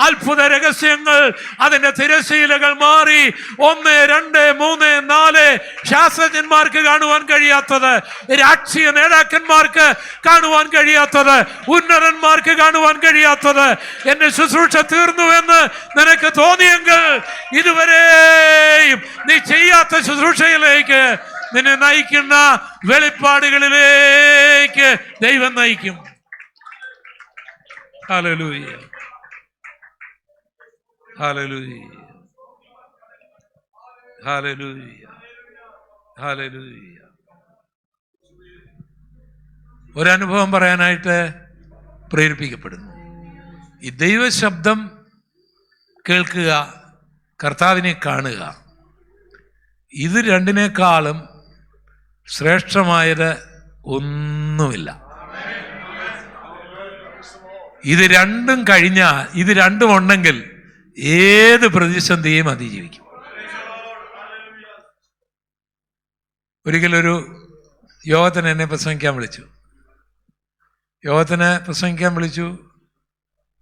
അത്ഭുത രഹസ്യങ്ങൾ, അതിന്റെ തിരശീലകൾ മാറി 1, 2, 3, 4 ശാസ്ത്രജ്ഞന്മാർക്ക് കാണുവാൻ കഴിയാത്തത്, രാഷ്ട്രീയ നേതാക്കന്മാർക്ക് കാണുവാൻ കഴിയാത്തത്, ഉന്നതന്മാർക്ക് കാണുവാൻ കഴിയാത്തത്, എന്റെ ശുശ്രൂഷ തീർന്നുവെന്ന് നിനക്ക് തോന്നിയെങ്കിൽ ഇതുവരെയും നീ ചെയ്യാത്ത ശുശ്രൂഷയിലേക്ക് നിന്നെ നയിക്കുന്ന വെളിപ്പാടുകളിലേക്ക് ദൈവം നയിക്കും. ഹല്ലേലൂയ, ഹല്ലേലൂയ, ഹല്ലേലൂയ, ഹല്ലേലൂയ. ഒരനുഭവം പറയാനായിട്ട് പ്രേരിപ്പിക്കപ്പെടുന്നു. ഈ ദൈവശബ്ദം കേൾക്കുക, കർത്താവിനെ കാണുക, ഇത് രണ്ടിനേക്കാളും ശ്രേഷ്ഠമായത് ഒന്നുമില്ല. ഇത് രണ്ടും കഴിഞ്ഞാൽ, ഇത് രണ്ടും ഉണ്ടെങ്കിൽ ഏത് പ്രതിസന്ധിയും അതിജീവിക്കും. ഒരിക്കലൊരു യോഗത്തിന് എന്നെ പ്രസംഗിക്കാൻ വിളിച്ചു.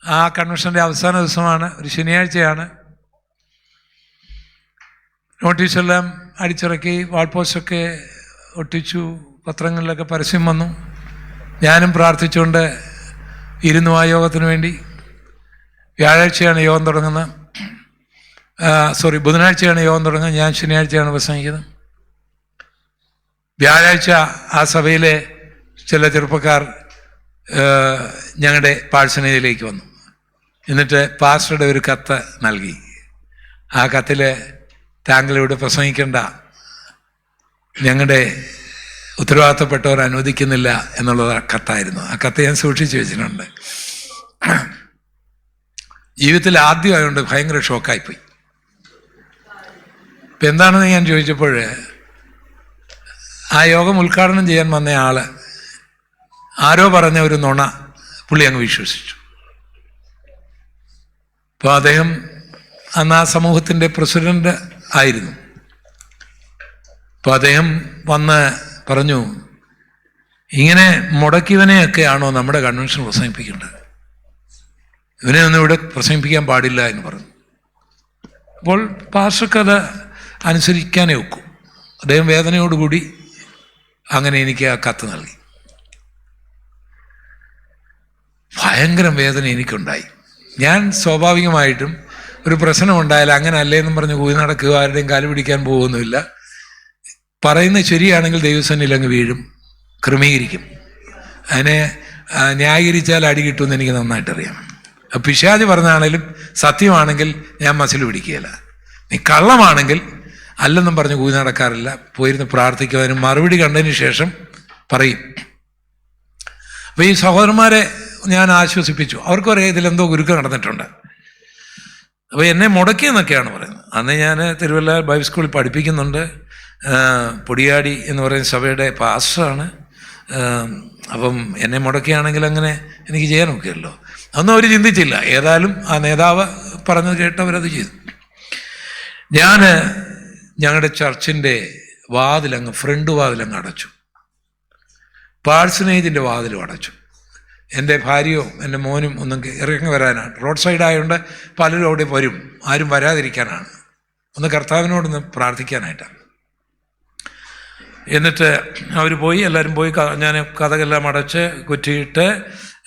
ആ കൺവെൻഷൻ്റെ അവസാന ദിവസമാണ്, ഒരു ശനിയാഴ്ചയാണ്. നോട്ടീസെല്ലാം അടിച്ചിറക്കി, വാൾ പോസ്റ്റൊക്കെ ഒട്ടിച്ചു, പത്രങ്ങളിലൊക്കെ പരസ്യം വന്നു. ഞാനും പ്രാർത്ഥിച്ചുകൊണ്ട് ഇരുന്നു ആ യോഗത്തിന് വേണ്ടി. വ്യാഴാഴ്ചയാണ് യോഗം തുടങ്ങുന്നത്, ബുധനാഴ്ചയാണ് യോഗം തുടങ്ങുന്നത്. ഞാൻ ശനിയാഴ്ചയാണ് പ്രസംഗിക്കുന്നത്. വ്യാഴാഴ്ച ആ സഭയിലെ ചില ചെറുപ്പക്കാർ ഞങ്ങളുടെ പാഴ്സനയിലേക്ക് വന്നു. എന്നിട്ട് പാസ്റ്ററുടെ ഒരു കത്ത് നൽകി. ആ കത്തിൽ താങ്കളിവിടെ പ്രസംഗിക്കേണ്ട, ഞങ്ങളുടെ ഉത്തരവാദിത്തപ്പെട്ടവർ അനുവദിക്കുന്നില്ല എന്നുള്ളത് കത്തായിരുന്നു. ആ കത്ത് ഞാൻ സൂക്ഷിച്ചു വെച്ചിട്ടുണ്ട്. ജീവിതത്തിൽ ആദ്യമായതുകൊണ്ട് ഭയങ്കര ഷോക്കായിപ്പോയി. ഇപ്പം എന്താണെന്ന് ഞാൻ ചോദിച്ചപ്പോൾ, ആ യോഗം ഉദ്ഘാടനം ചെയ്യാൻ വന്ന ആള് ആരോ പറഞ്ഞ ഒരു നുണ പുള്ളി അങ്ങ് വിശ്വസിച്ചു. അപ്പോൾ അദ്ദേഹം അന്ന് ആ സമൂഹത്തിൻ്റെ പ്രസിഡന്റ് ആയിരുന്നു. അപ്പോൾ അദ്ദേഹം വന്ന് പറഞ്ഞു, ഇങ്ങനെ മുടക്കിയവനെയൊക്കെയാണോ നമ്മുടെ കൺവെൻഷൻ പ്രസംഗിപ്പിക്കേണ്ടത്? ഇവനെ ഒന്നും ഇവിടെ പ്രസംഗിപ്പിക്കാൻ പാടില്ല എന്ന് പറഞ്ഞു. അപ്പോൾ പാസ്റ്റർക്കത് അനുസരിക്കാനേ ഒക്കൂ. അദ്ദേഹം വേദനയോടുകൂടി അങ്ങനെ എനിക്ക് ആ കത്ത് നൽകി. ഭയങ്കര വേദന എനിക്കുണ്ടായി. ഞാൻ സ്വാഭാവികമായിട്ടും ഒരു പ്രശ്നം ഉണ്ടായാലും അങ്ങനെ അല്ലേന്നും പറഞ്ഞ് കൂടി നടക്കുക, ആരുടെയും കാല് പിടിക്കാൻ പോകുന്നുമില്ല. പറയുന്നത് ശരിയാണെങ്കിൽ ദൈവസന്നിധിയിൽ അങ്ങ് വീഴും, ക്രമീകരിക്കും. അതിനെ ന്യായീകരിച്ചാൽ അടി കിട്ടുമെന്ന് എനിക്ക് നന്നായിട്ടറിയാം. പിശാച് പറഞ്ഞാണേലും സത്യമാണെങ്കിൽ ഞാൻ മസിൽ പിടിക്കുകയില്ല. നീ കള്ളമാണെങ്കിൽ അല്ലെന്നും പറഞ്ഞ് കൂടി നടക്കാറില്ല. പോയിരുന്ന് പ്രാർത്ഥിക്കുവാനും മറുപടി കണ്ടതിന് ശേഷം പറയും. അപ്പോൾ ഈ സഹോദരന്മാരെ ഞാൻ ആശ്വസിപ്പിച്ചു. അവർക്കറിയാം ഇതിലെന്തോ ഗുരുക്കം നടന്നിട്ടുണ്ട്. അപ്പോൾ എന്നെ മുടക്കിയെന്നൊക്കെയാണ് പറയുന്നത്. അന്ന് ഞാൻ തിരുവല്ല ബൈബിൾ സ്കൂളിൽ പഠിപ്പിക്കുന്നുണ്ട്. പൊടിയാടി എന്ന് പറയുന്ന സഭയുടെ പാസ്റ്ററാണ്. അപ്പം എന്നെ മുടക്കിയാണെങ്കിൽ അങ്ങനെ എനിക്ക് ചെയ്യാനൊക്കെയല്ലോ. അതൊന്നും അവർ ചിന്തിച്ചില്ല. ഏതായാലും ആ നേതാവ് പറഞ്ഞത് കേട്ടവരത് ചെയ്തു. ഞാൻ ഞങ്ങളുടെ ചർച്ചിൻ്റെ വാതിലങ്ങ്, ഫ്രണ്ട് വാതിലങ്ങ് അടച്ചു. പാഴ്സനേജിൻ്റെ വാതിലും അടച്ചു. എൻ്റെ ഭാര്യയോ എൻ്റെ മോനും ഒന്നും ഇറങ്ങി വരാനാണ്. റോഡ് സൈഡായതുകൊണ്ട് പലരും അവിടെ വരും, ആരും വരാതിരിക്കാനാണ്. ഒന്ന് കർത്താവിനോടൊന്ന് പ്രാർത്ഥിക്കാനായിട്ടാണ്. എന്നിട്ട് അവർ പോയി, എല്ലാവരും പോയി. ഞാൻ കഥകളെല്ലാം അടച്ച് കുറ്റിയിട്ട്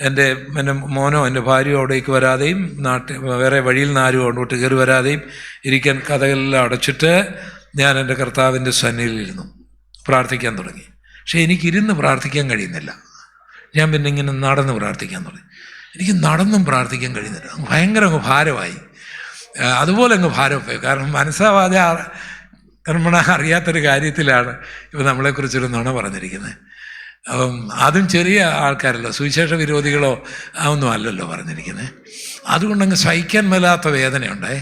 എൻ്റെ മോനോ എൻ്റെ ഭാര്യയോ അവിടേക്ക് വരാതെയും വേറെ വഴിയിൽ നിന്ന് ആരും അങ്ങോട്ട് കയറി വരാതെയും ഇരിക്കാൻ കഥകളെല്ലാം അടച്ചിട്ട് ഞാൻ എൻ്റെ കർത്താവിൻ്റെ സന്നിധിയിലിരുന്നു, പ്രാർത്ഥിക്കാൻ തുടങ്ങി. പക്ഷേ എനിക്കിരുന്ന് പ്രാർത്ഥിക്കാൻ കഴിയുന്നില്ല. ഞാൻ പിന്നെ ഇങ്ങനെ നടന്ന് പ്രാർത്ഥിക്കാൻ തുടങ്ങി. എനിക്ക് നടന്നും പ്രാർത്ഥിക്കാൻ കഴിയുന്നില്ല. ഭയങ്കര അങ്ങ് ഭാരമായി. അതുപോലെ അങ്ങ് ഭാരമായി. കാരണം മനസ്സാവാതെ കർമ്മണ അറിയാത്തൊരു കാര്യത്തിലാണ് ഇപ്പോൾ നമ്മളെക്കുറിച്ചൊരു നുണ പറഞ്ഞിരിക്കുന്നത്. അപ്പം അതും ചെറിയ ആൾക്കാരല്ലോ, സുവിശേഷ വിരോധികളോ ഒന്നും അല്ലല്ലോ പറഞ്ഞിരിക്കുന്നത്. അതുകൊണ്ടങ്ങ് സഹിക്കാൻ മേലാത്ത വേദനയുണ്ടേ.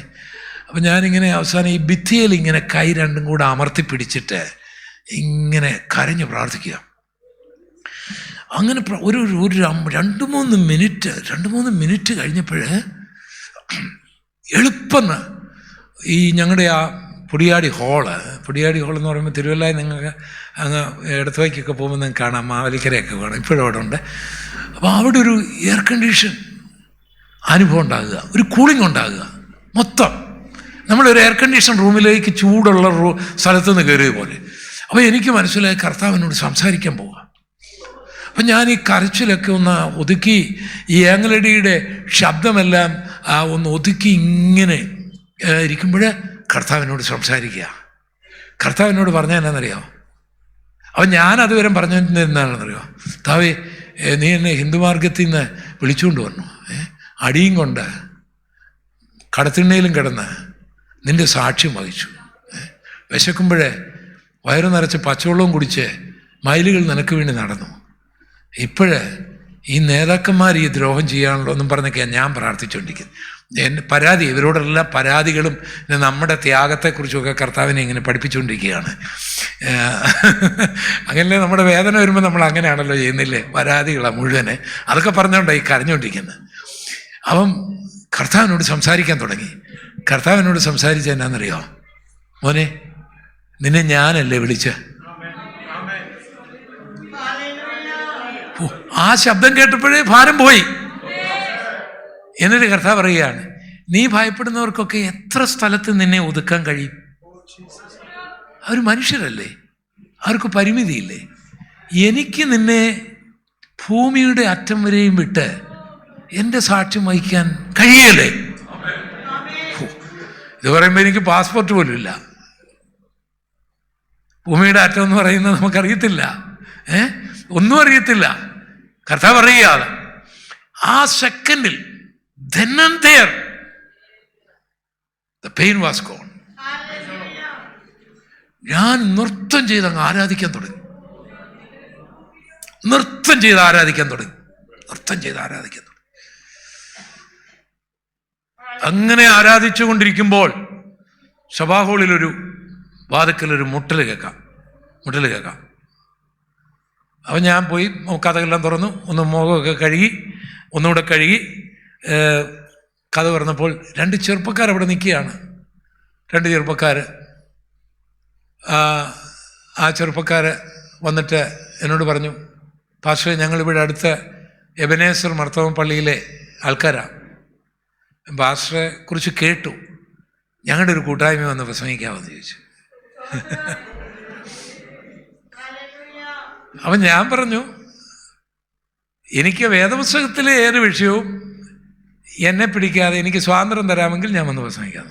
അപ്പം ഞാനിങ്ങനെ അവസാനം ഈ ഭിത്തിയിൽ ഇങ്ങനെ കൈ രണ്ടും കൂടെ അമർത്തി പിടിച്ചിട്ട് ഇങ്ങനെ കരഞ്ഞു പ്രാർത്ഥിക്കുക. അങ്ങനെ ഒരു 2-3 മിനിറ്റ് കഴിഞ്ഞപ്പോൾ എളുപ്പം ഈ ഞങ്ങളുടെ ആ പൊടിയാടി ഹോളെന്ന് പറയുമ്പോൾ തിരുവല്ലായി നിങ്ങൾക്ക് അങ്ങ് ഇടത്തുവയ്ക്കൊക്കെ പോകുമ്പോൾ നിങ്ങൾക്ക് കാണാം, മാവലിക്കരയൊക്കെ കാണാം, ഇപ്പോഴും അവിടെ ഉണ്ട്. അപ്പോൾ അവിടെ ഒരു എയർ കണ്ടീഷൻ അനുഭവം ഉണ്ടാകുക, ഒരു കൂളിംഗ് ഉണ്ടാകുക. മൊത്തം നമ്മളൊരു എയർ കണ്ടീഷൻ റൂമിലേക്ക് ചൂടുള്ള സ്ഥലത്ത് നിന്ന് കയറിയ പോലെ. അപ്പോൾ എനിക്ക് മനസ്സിലായി കർത്താവിനോട് സംസാരിക്കാൻ പോവുക. അപ്പം ഞാൻ ഈ കരച്ചിലൊക്കെ ഒന്ന് ഒതുക്കി, ഈ ഏങ്ങലടിയുടെ ശബ്ദമെല്ലാം ഒന്ന് ഒതുക്കി ഇങ്ങനെ ഇരിക്കുമ്പോൾ കർത്താവിനോട് സംസാരിക്കുക. കർത്താവിനോട് പറഞ്ഞാൽ എന്നാണെന്നറിയാമോ? അപ്പം ഞാൻ അതുവരെ പറഞ്ഞിരുന്നതാണെന്നറിയോ? താവേ, നീ എന്നെ ഹിന്ദുമാർഗത്തിൽ നിന്ന് വിളിച്ചുകൊണ്ട് വന്നു, അടിയും കൊണ്ട് കടത്തിണ്ണയിലും കിടന്ന് നിൻ്റെ സാക്ഷ്യം വഹിച്ചു, വിശക്കുമ്പോഴേ വയറു നിറച്ച് പച്ചവെള്ളവും കുടിച്ച് മൈലുകൾ നിനക്ക് വേണ്ടി നടന്നു. ഇപ്പോഴ് ഈ നേതാക്കന്മാർ ഈ ദ്രോഹം ചെയ്യാണല്ലോ എന്നും പറഞ്ഞൊക്കെയാണ് ഞാൻ പ്രാർത്ഥിച്ചുകൊണ്ടിരിക്കുന്നത്. എൻ്റെ പരാതി, ഇവരോടെല്ലാം പരാതികളും നമ്മുടെ ത്യാഗത്തെക്കുറിച്ചുമൊക്കെ കർത്താവിനെ ഇങ്ങനെ പഠിപ്പിച്ചുകൊണ്ടിരിക്കുകയാണ്. അങ്ങനെ നമ്മുടെ വേദന വരുമ്പോൾ നമ്മൾ അങ്ങനെയാണല്ലോ ചെയ്യുന്നില്ലേ, പരാതികളാണ് മുഴുവനെ. അതൊക്കെ പറഞ്ഞുകൊണ്ടാണ് ഈ കരഞ്ഞുകൊണ്ടിരിക്കുന്നത്. അപ്പം കർത്താവിനോട് സംസാരിക്കാൻ തുടങ്ങി. കർത്താവിനോട് സംസാരിച്ച എന്നാന്നറിയോ? മോനെ, നിന്നെ ഞാനല്ലേ വിളിച്ച? ആ ശബ്ദം കേട്ടപ്പോഴേ ഭാരം പോയി. എന്നിട്ട് കർത്താവ് പറയുകയാണ്, നീ ഭയപ്പെടുന്നവർക്കൊക്കെ എത്ര സ്ഥലത്ത് നിന്നെ ഒതുക്കാൻ കഴിയും? അവർ മനുഷ്യരല്ലേ, അവർക്ക് പരിമിതിയില്ലേ? എനിക്ക് നിന്നെ ഭൂമിയുടെ അറ്റം വരെയും വിട്ട് എൻ്റെ സാക്ഷ്യം വഹിക്കാൻ കഴിയല്ലേ? ഇത് പറയുമ്പോൾ എനിക്ക് പാസ്പോർട്ട് പോലും ഇല്ല. ഭൂമിയുടെ അറ്റം എന്ന് പറയുന്നത് നമുക്കറിയത്തില്ല, ഒന്നും അറിയത്തില്ല. കർത്താവ് പറയുകയാണ്, ആ സെക്കൻഡിൽ then and there the pain was gone. ഞാൻ നൃത്തം ചെയ്ത് അങ്ങ് ആരാധിക്കാൻ തുടങ്ങി. അങ്ങനെ ആരാധിച്ചു കൊണ്ടിരിക്കുമ്പോൾ സഭാഹോളിലൊരു വാതിക്കലൊരു മുട്ടൽ കേൾക്കാം. അപ്പം ഞാൻ പോയി കഥകളെല്ലാം തുറന്നു, ഒന്ന് മുഖമൊക്കെ കഴുകി, ഒന്നുകൂടെ കഴുകി കഥ തുറന്നപ്പോൾ 2 ചെറുപ്പക്കാർ അവിടെ നിൽക്കുകയാണ്. 2 ചെറുപ്പക്കാർ. ആ ചെറുപ്പക്കാർ വന്നിട്ട് എന്നോട് പറഞ്ഞു, പാസ്റ്ററെ, ഞങ്ങളിവിടെ അടുത്ത എബനേസർ മർത്തോമ പള്ളിയിലെ ആൾക്കാരാണ്. പാസ്റ്ററെ കുറിച്ച് കേട്ടു, ഞങ്ങളുടെ ഒരു കൂട്ടായ്മ വന്ന് പ്രസംഗിക്കാമെന്ന് ചോദിച്ചു. അപ്പം ഞാൻ പറഞ്ഞു, എനിക്ക് വേദപുസ്തകത്തിലെ ഏത് വിഷയവും എന്നെ പിടിക്കാതെ എനിക്ക് സ്വാതന്ത്ര്യം തരാമെങ്കിൽ ഞാൻ വന്ന് പ്രസംഗിക്കാം.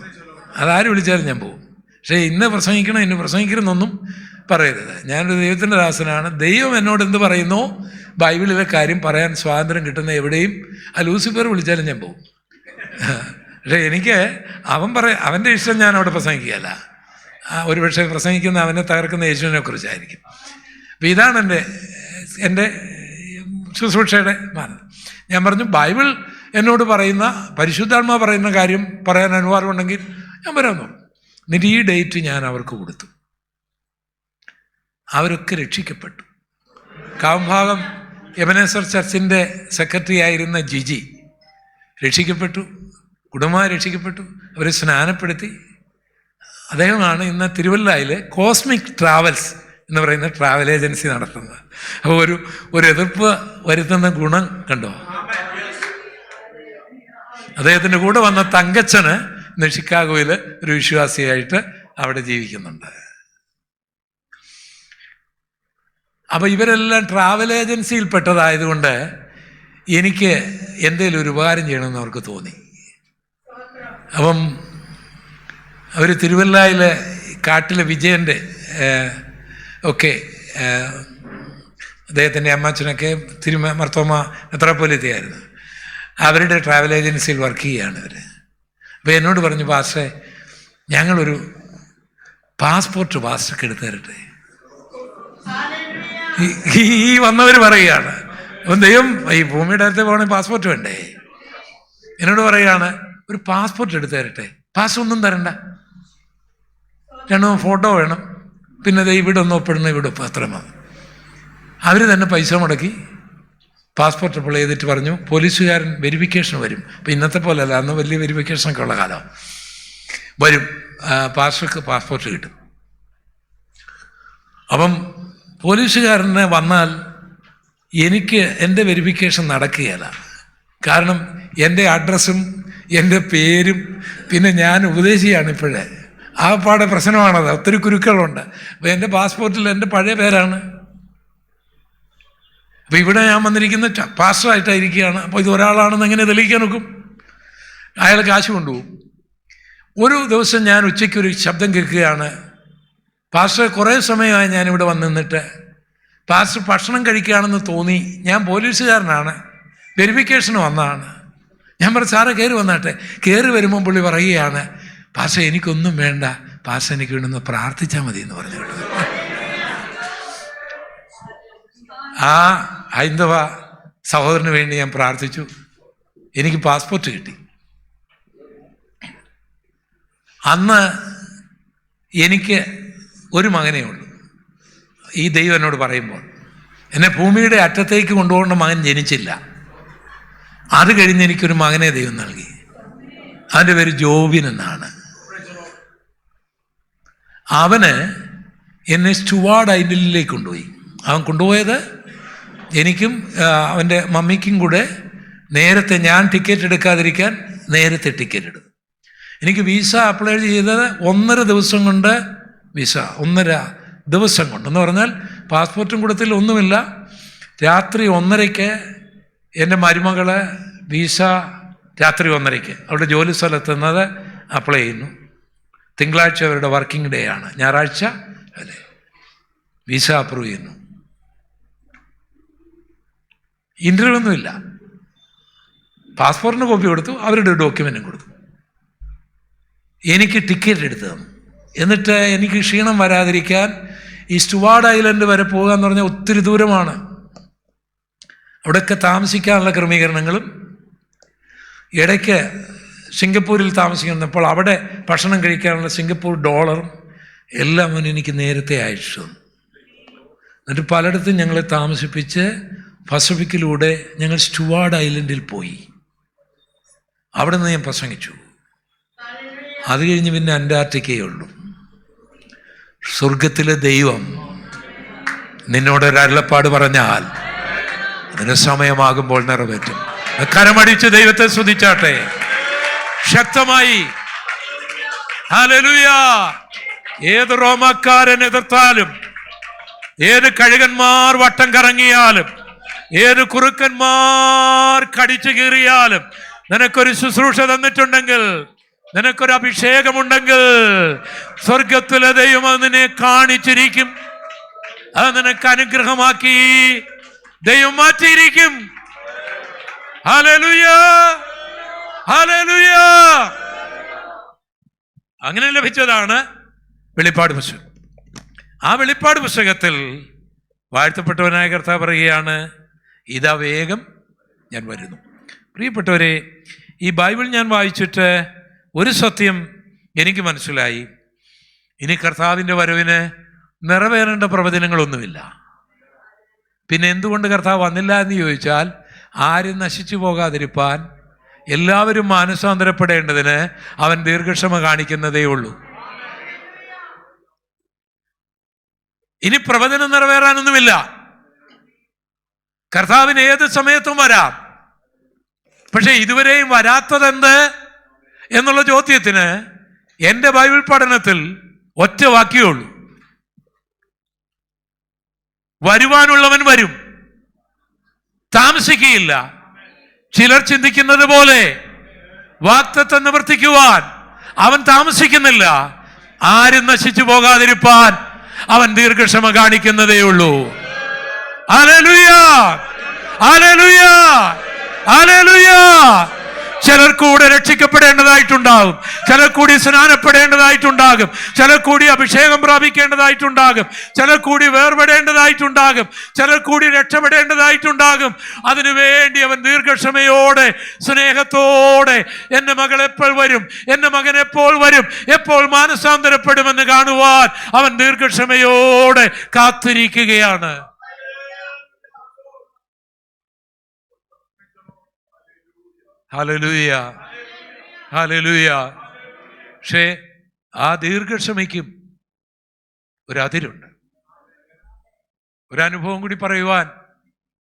അതാര് വിളിച്ചാലും ഞാൻ പോകും. പക്ഷേ ഇന്ന് പ്രസംഗിക്കണമെന്നൊന്നും പറയരുത്. ഞാനൊരു ദൈവത്തിൻ്റെ ദാസനാണ്. ദൈവം എന്നോട് എന്ത് പറയുന്നോ ബൈബിളിലെ കാര്യം പറയാൻ സ്വാതന്ത്ര്യം കിട്ടുന്ന എവിടെയും ലൂസിഫർ വിളിച്ചാലും ഞാൻ പോകും. പക്ഷേ എനിക്ക് അവൻ്റെ ഇഷ്ടം ഞാൻ അവിടെ പ്രസംഗിക്കുകയല്ല. ഒരുപക്ഷെ പ്രസംഗിക്കുന്ന അവനെ തകർക്കുന്ന യേശുവിനെ കുറിച്ചായിരിക്കും. അപ്പം ഇതാണ് എൻ്റെ ശുശ്രൂഷയുടെ മാനം. ഞാൻ പറഞ്ഞു, ബൈബിൾ എന്നോട് പറയുന്ന, പരിശുദ്ധാത്മാ പറയുന്ന കാര്യം പറയാൻ അനുവാദമുണ്ടെങ്കിൽ ഞാൻ വരാമെന്നു. എന്നിട്ട് ഈ ഡേറ്റ് ഞാൻ അവർക്ക് കൊടുത്തു. അവരൊക്കെ രക്ഷിക്കപ്പെട്ടു. കാവഭാഗം എബനേസർ ചർച്ചിൻ്റെ സെക്രട്ടറി ആയിരുന്ന ജിജി രക്ഷിക്കപ്പെട്ടു, കുടുംബമായി രക്ഷിക്കപ്പെട്ടു. അവരെ സ്നാനപ്പെടുത്തി. അദ്ദേഹമാണ് ഇന്ന് തിരുവല്ലയിൽ കോസ്മിക് ട്രാവൽസ് എന്ന് പറയുന്ന ട്രാവൽ ഏജൻസി നടത്തുന്നത്. അപ്പോൾ ഒരു എതിർപ്പ് വരുത്തുന്ന ഗുണം കണ്ടോ? അദ്ദേഹത്തിൻ്റെ കൂടെ വന്ന തങ്കച്ചന് ഇന്ന് ഷിക്കാഗോയിൽ ഒരു വിശ്വാസിയായിട്ട് അവിടെ ജീവിക്കുന്നുണ്ട്. അപ്പോൾ ഇവരെല്ലാം ട്രാവൽ ഏജൻസിയിൽപ്പെട്ടതായതുകൊണ്ട് എനിക്ക് എന്തെങ്കിലും ഒരു ഉപകാരം ചെയ്യണമെന്ന് അവർക്ക് തോന്നി. അപ്പം അവർ തിരുവല്ലയിലെ കാട്ടിലെ വിജയൻ്റെ ഒക്കെ അദ്ദേഹത്തിൻ്റെ അമ്മച്ചനൊക്കെ മർത്തോമ മെത്രാപ്പൊലീത്തയായിരുന്നു. അവരുടെ ട്രാവൽ ഏജൻസിയിൽ വർക്ക് ചെയ്യുകയാണ് ഇവർ. അപ്പോൾ എന്നോട് പറഞ്ഞു, പാസ്റ്ററെ ഞങ്ങളൊരു പാസ്പോർട്ട് എടുത്തു തരട്ടെ. ഈ വന്നവർ പറയുകയാണ്, അപ്പം ദൈവം ഈ ഭൂമിയുടെ അടുത്ത് പോകണമെങ്കിൽ പാസ്പോർട്ട് വേണ്ടേ? എന്നോട് പറയുകയാണ്, ഒരു പാസ്പോർട്ട് എടുത്തു തരട്ടെ. ഒന്നും തരണ്ട, 2 ഫോട്ടോ വേണം, പിന്നെ ഇവിടെ ഒന്ന് ഒപ്പിടണം, ഇവിടെ ഒപ്പം അത്ര മതി. അവർ തന്നെ പൈസ മുടക്കി പാസ്പോർട്ട് അപ്ലൈ ചെയ്തിട്ട് പറഞ്ഞു പോലീസുകാരൻ വെരിഫിക്കേഷൻ വരും. അപ്പം ഇന്നത്തെ പോലെയല്ല, അന്ന് വലിയ വെരിഫിക്കേഷനൊക്കെ ഉള്ള കാലം. വരും, പാസ്പോർട്ട് കിട്ടും. അപ്പം പോലീസുകാരനെ വന്നാൽ എനിക്ക് എൻ്റെ വെരിഫിക്കേഷൻ നടക്കുകയില്ല. കാരണം എൻ്റെ അഡ്രസ്സും എൻ്റെ പേരും പിന്നെ ഞാൻ ഉപദേശിയാണ് ഇപ്പോഴേ. ആ പാടെ പ്രശ്നമാണത്, ഒത്തിരി കുരുക്കളുണ്ട്. അപ്പോൾ എൻ്റെ പാസ്പോർട്ടിൽ എൻ്റെ പഴയ പേരാണ്. അപ്പോൾ ഇവിടെ ഞാൻ വന്നിരിക്കുന്ന പാസ്റ്ററായിട്ടായിരിക്കുകയാണ്. അപ്പോൾ ഇത് ഒരാളാണെന്ന് എങ്ങനെ തെളിയിക്കാൻ നോക്കും? അയാൾ കാശ് കൊണ്ടുപോകും. ഒരു ദിവസം ഞാൻ ഉച്ചയ്ക്കൊരു ശബ്ദം കേൾക്കുകയാണ്, പാസ്റ്റർ കുറേ സമയമായി ഞാനിവിടെ വന്ന് നിന്നിട്ട് പാസ്റ്റർ ഭക്ഷണം കഴിക്കുകയാണെന്ന് തോന്നി. ഞാൻ പോലീസുകാരനാണ്, വെരിഫിക്കേഷന് വന്നതാണ്. ഞാൻ പറഞ്ഞു, സാറേ കയറി വന്നാട്ടെ. കയറി വരുമ്പോൾ പുള്ളി പറയുകയാണ്, പാസ്റ്റർ എനിക്കൊന്നും വേണ്ട, പാസ്റ്റർ എനിക്ക് വേണമെന്ന് പ്രാർത്ഥിച്ചാൽ മതി എന്ന് പറഞ്ഞു. ആ ഹൈന്ദവ സഹോദരന് വേണ്ടി ഞാൻ പ്രാർത്ഥിച്ചു. എനിക്ക് പാസ്പോർട്ട് കിട്ടി. അന്ന് എനിക്ക് ഒരു മകനേ ഉള്ളൂ. ഈ ദൈവം എന്നോട് പറയുമ്പോൾ എന്നെ ഭൂമിയുടെ അറ്റത്തേക്ക് കൊണ്ടുപോകേണ്ട മകൻ ജനിച്ചില്ല. അത് കഴിഞ്ഞ് എനിക്കൊരു മകനെ ദൈവം നൽകി. അവൻ്റെ പേര് ജോബിൻ എന്നാണ്. അവന് എന്നെ സ്റ്റുവാർഡ് ഐലൻഡിലേക്ക് കൊണ്ടുപോയി. അവൻ കൊണ്ടുപോയത് എനിക്കും അവൻ്റെ മമ്മിക്കും കൂടെ നേരത്തെ, ഞാൻ ടിക്കറ്റ് എടുക്കാതിരിക്കാൻ നേരത്തെ ടിക്കറ്റ് എടുത്തു. എനിക്ക് വിസ അപ്ലൈ ചെയ്തത് 1.5 ദിവസം കൊണ്ട്, വിസ 1.5 ദിവസം കൊണ്ട് എന്ന് പറഞ്ഞാൽ പാസ്പോർട്ടും കൂടത്തിൽ ഒന്നുമില്ല. രാത്രി 1:30 എൻ്റെ മരുമകള് വിസ രാത്രി 1:30 അവരുടെ ജോലി സ്ഥലത്തുനിന്നത് അപ്ലൈ ചെയ്യുന്നു. തിങ്കളാഴ്ച അവരുടെ വർക്കിംഗ് ഡേ ആണ്, ഞായറാഴ്ച അല്ലേ വിസ അപ്രൂവ് ചെയ്യുന്നു. ഇൻ്റർവ്യൂ ഒന്നുമില്ല. പാസ്പോർട്ടിന് കോപ്പി കൊടുത്തു, അവരുടെ ഡോക്യുമെൻറ്റും കൊടുത്തു. എനിക്ക് ടിക്കറ്റ് എടുത്തു തന്നു. എന്നിട്ട് എനിക്ക് ക്ഷീണം വരാതിരിക്കാൻ ഈ സ്റ്റുവാർഡ് ഐലൻഡ് വരെ പോകുക എന്ന് പറഞ്ഞാൽ ഒത്തിരി ദൂരമാണ്. അവിടെയൊക്കെ താമസിക്കാനുള്ള ക്രമീകരണങ്ങളും, ഇടയ്ക്ക് സിംഗപ്പൂരിൽ താമസിക്കുന്നപ്പോൾ അവിടെ ഭക്ഷണം കഴിക്കാനുള്ള സിംഗപ്പൂർ ഡോളറും എല്ലാം അവൻ എനിക്ക് നേരത്തെ അയച്ചു തന്നു. എന്നിട്ട് പലയിടത്തും ഞങ്ങളെ താമസിപ്പിച്ച് പസഫിക്കിലൂടെ ഞങ്ങൾ സ്റ്റുവാർഡ് ഐലൻഡിൽ പോയി. അവിടെ നിന്ന് ഞാൻ പ്രസംഗിച്ചു. അത് കഴിഞ്ഞ് പിന്നെ അന്റാർട്ടിക്കയേ ഉള്ളൂ. സ്വർഗത്തിലെ ദൈവം നിന്നോടൊരു അരുളപ്പാട് പറഞ്ഞാൽ അതിന് സമയമാകുമ്പോൾ നിറവേറ്റും. കരമടിച്ച് ദൈവത്തെ സ്തുതിച്ചാട്ടെ ശക്തമായി. ഹല്ലേലൂയ. ഏത് റോമാക്കാരൻ എതിർത്താലും, ഏത് കഴുകന്മാർ വട്ടം കറങ്ങിയാലും, ഏത് കുറുക്കന്മാർ കടിച്ചു കീറിയാലും, നിനക്കൊരു ശുശ്രൂഷ തന്നിട്ടുണ്ടെങ്കിൽ, നിനക്കൊരു അഭിഷേകമുണ്ടെങ്കിൽ, സ്വർഗത്തിലെ ദൈവം അത് നിന്നെ കാണിച്ചിരിക്കും. അത് നിനക്ക് അനുഗ്രഹമാക്കി ദൈവം മാറ്റിയിരിക്കും. Hallelujah, hallelujah. അങ്ങനെ ലഭിച്ചതാണ് വെളിപ്പാട് പുസ്തകം. ആ വെളിപ്പാട് പുസ്തകത്തിൽ വാഴ്ത്തപ്പെട്ടവനായ കർത്താവ് പറയുകയാണ്, ഇതാ വേഗം ഞാൻ വരുന്നു. പ്രിയപ്പെട്ടവരെ, ഈ ബൈബിൾ ഞാൻ വായിച്ചിട്ട് ഒരു സത്യം എനിക്ക് മനസ്സിലായി. ഇനി കർത്താവിൻ്റെ വരവിന് നിറവേറേണ്ട പ്രവചനങ്ങളൊന്നുമില്ല. പിന്നെ എന്തുകൊണ്ട് കർത്താവ് വന്നില്ല എന്ന് ചോദിച്ചാൽ, ആരും നശിച്ചു പോകാതിരിപ്പാൻ, എല്ലാവരും മാനസാന്തരപ്പെടേണ്ടതിന് അവൻ ദീർഘക്ഷമ കാണിക്കുന്നതേ ഉള്ളൂ. ഇനി പ്രവചനം നിറവേറാനൊന്നുമില്ല. കർത്താവിന് ഏത് സമയത്തും വരാം. പക്ഷെ ഇതുവരെയും വരാത്തതെന്ത് എന്നുള്ള ചോദ്യത്തിന് എൻ്റെ ബൈബിൾ പഠനത്തിൽ ഒറ്റ വാക്യമേ ഉള്ളൂ: വരുവാനുള്ളവൻ വരും, താമസിക്കുകയില്ല. ചിലർ ചിന്തിക്കുന്നത് പോലെ വാഗ്ദത്തം നിവർത്തിക്കുവാൻ അവൻ താമസിക്കുന്നില്ല. ആരും നശിച്ചു പോകാതിരിപ്പാൻ അവൻ ദീർഘക്ഷമ കാണിക്കുന്നതേ ഉള്ളൂ. ഹല്ലേലൂയ, ഹല്ലേലൂയ, ഹല്ലേലൂയ. ചിലർ കൂടെ രക്ഷിക്കപ്പെടേണ്ടതായിട്ടുണ്ടാകും, ചിലർ കൂടി സ്നാനപ്പെടേണ്ടതായിട്ടുണ്ടാകും, ചിലർ കൂടി അഭിഷേകം പ്രാപിക്കേണ്ടതായിട്ടുണ്ടാകും, ചിലർ കൂടി വേർപെടേണ്ടതായിട്ടുണ്ടാകും, ചിലർ കൂടി രക്ഷപ്പെടേണ്ടതായിട്ടുണ്ടാകും. അതിനുവേണ്ടി അവൻ ദീർഘക്ഷമയോടെ സ്നേഹത്തോടെ എൻ്റെ മകൾ എപ്പോൾ വരും, എൻ്റെ മകൻ എപ്പോൾ വരും, എപ്പോൾ മാനസാന്തരപ്പെടുമെന്ന് കാണുവാൻ അവൻ ദീർഘക്ഷമയോടെ കാത്തിരിക്കുകയാണ്. Hallelujah, hallelujah. പക്ഷേ ആ ദീർഘക്ഷമയ്ക്കും ഒരതിരുണ്ട്. ഒരനുഭവം കൂടി പറയുവാൻ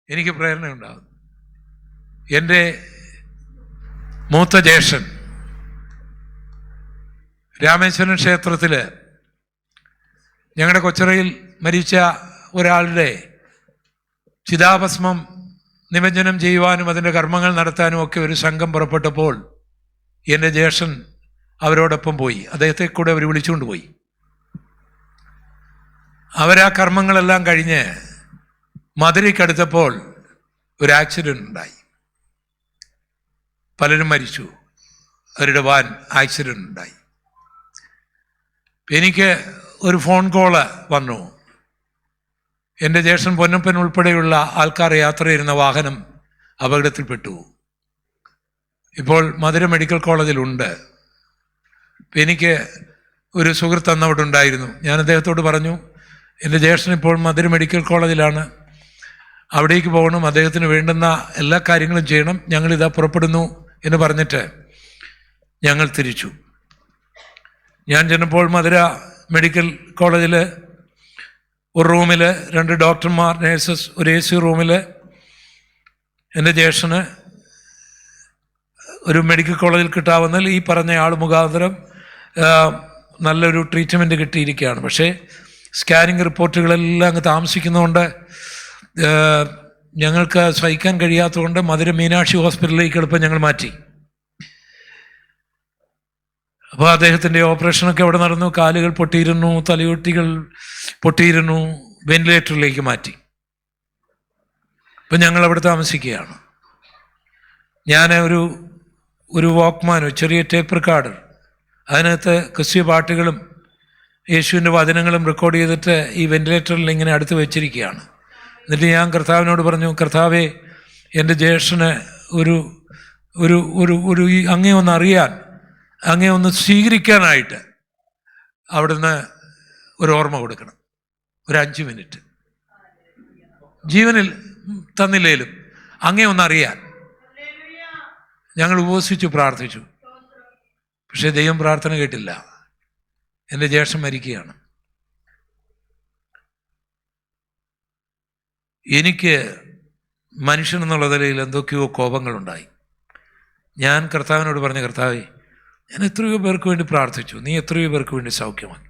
എനിക്ക് പ്രേരണയുണ്ടാകും. എൻ്റെ മൂത്ത ജ്യേഷ്ഠൻ രാമേശ്വരൻ ക്ഷേത്രത്തിൽ ഞങ്ങളുടെ കൊച്ചറയിൽ മരിച്ച ഒരാളുടെ ചിതാഭസ്മം നിമജ്ജനം ചെയ്യുവാനും അതിൻ്റെ കർമ്മങ്ങൾ നടത്താനും ഒക്കെ ഒരു സംഘം പുറപ്പെട്ടപ്പോൾ എൻ്റെ ജ്യേഷ്ഠൻ അവരോടൊപ്പം പോയി. അദ്ദേഹത്തെ കൂടെ അവർ വിളിച്ചുകൊണ്ട് പോയി. അവരാ കർമ്മങ്ങളെല്ലാം കഴിഞ്ഞ് മധുരയ്ക്കടുത്തപ്പോൾ ഒരു ആക്സിഡൻ്റ് ഉണ്ടായി. പലരും മരിച്ചു. അവരുടെ വാൻ ആക്സിഡൻ്റ് ഉണ്ടായി. എനിക്ക് ഒരു ഫോൺ കോള് വന്നു. എൻ്റെ ജ്യേഷ്ഠൻ പൊന്നപ്പൻ ഉൾപ്പെടെയുള്ള ആൾക്കാർ യാത്ര ചെയ്യുന്ന വാഹനം അപകടത്തിൽപ്പെട്ടു. ഇപ്പോൾ മധുര മെഡിക്കൽ കോളേജിലുണ്ട്. എനിക്ക് ഒരു സുഹൃത്ത് അന്നവിടെ ഉണ്ടായിരുന്നു. ഞാൻ അദ്ദേഹത്തോട് പറഞ്ഞു, എൻ്റെ ജ്യേഷ്ഠൻ ഇപ്പോൾ മധുര മെഡിക്കൽ കോളേജിലാണ്, അവിടേക്ക് പോകണം, അദ്ദേഹത്തിന് വേണ്ടുന്ന എല്ലാ കാര്യങ്ങളും ചെയ്യണം, ഞങ്ങളിതാ പുറപ്പെടുന്നു എന്ന് പറഞ്ഞിട്ട് ഞങ്ങൾ തിരിച്ചു. ഞാൻ ചെന്നപ്പോൾ മധുര മെഡിക്കൽ കോളേജിൽ ഒരു റൂമിൽ 2 ഡോക്ടർമാർ, നേഴ്സസ്, ഒരു AC റൂമിൽ എൻ്റെ ജ്യേഷ്ഠന് ഒരു മെഡിക്കൽ കോളേജിൽ കിട്ടാവുന്ന ഈ പറഞ്ഞ ആൾ മുഖാന്തരം നല്ലൊരു ട്രീറ്റ്മെൻറ്റ് കിട്ടിയിരിക്കുകയാണ്. പക്ഷേ സ്കാനിങ് റിപ്പോർട്ടുകളെല്ലാം അങ്ങ് താമസിക്കുന്നതുകൊണ്ട് ഞങ്ങൾക്ക് സഹിക്കാൻ കഴിയാത്തതുകൊണ്ട് മധുര മീനാക്ഷി ഹോസ്പിറ്റലിലേക്ക് എളുപ്പം ഞങ്ങൾ മാറ്റി. അപ്പോൾ അദ്ദേഹത്തിൻ്റെ ഓപ്പറേഷനൊക്കെ അവിടെ നടന്നു. കാലുകൾ പൊട്ടിയിരുന്നു, തലയൊട്ടികൾ പൊട്ടിയിരുന്നു. വെന്റിലേറ്ററിലേക്ക് മാറ്റി. ഇപ്പം ഞങ്ങൾ അവിടെ താമസിക്കുകയാണ്. ഞാൻ ഒരു വാക്ക്മാനോ ചെറിയ ടേപ്പ് റെക്കോർഡർ, അതിനകത്ത് ക്രിസ്തീയ പാട്ടുകളും യേശുവിൻ്റെ വചനങ്ങളും റെക്കോർഡ് ചെയ്തിട്ട് ഈ വെന്റിലേറ്ററിൽ ഇങ്ങനെ അടുത്ത് വെച്ചിരിക്കുകയാണ്. എന്നിട്ട് ഞാൻ കർത്താവിനോട് പറഞ്ഞു, കർത്താവേ, എൻ്റെ ജ്യേഷ്ഠന് ഒരു ഒരു ഒരു ഒരു ഈ അങ്ങേ ഒന്ന് അറിയാൻ, അങ്ങേ ഒന്ന് സ്വീകരിക്കാനായിട്ട് അവിടുന്ന് ഒരു ഓർമ്മ കൊടുക്കണം, ഒരു 5 മിനിറ്റ്. ജീവനിൽ തന്നില്ലേലും അങ്ങേ ഒന്നറിയാൻ ഞങ്ങൾ ഉപവസിച്ചു, പ്രാർത്ഥിച്ചു. പക്ഷെ ദൈവം പ്രാർത്ഥന കേട്ടില്ല. എൻ്റെ ജ്യേഷ്ഠൻ മരിക്കുകയാണ്. എനിക്ക് മനുഷ്യൻ എന്നുള്ള നിലയിൽ എന്തൊക്കെയോ കോപങ്ങളുണ്ടായി. ഞാൻ കർത്താവിനോട് പറഞ്ഞു, കർത്താവേ, ഞാൻ എത്രയോ പേർക്ക് വേണ്ടി പ്രാർത്ഥിച്ചു, നീ എത്രയോ പേർക്ക് വേണ്ടി സൗഖ്യമാക്കി.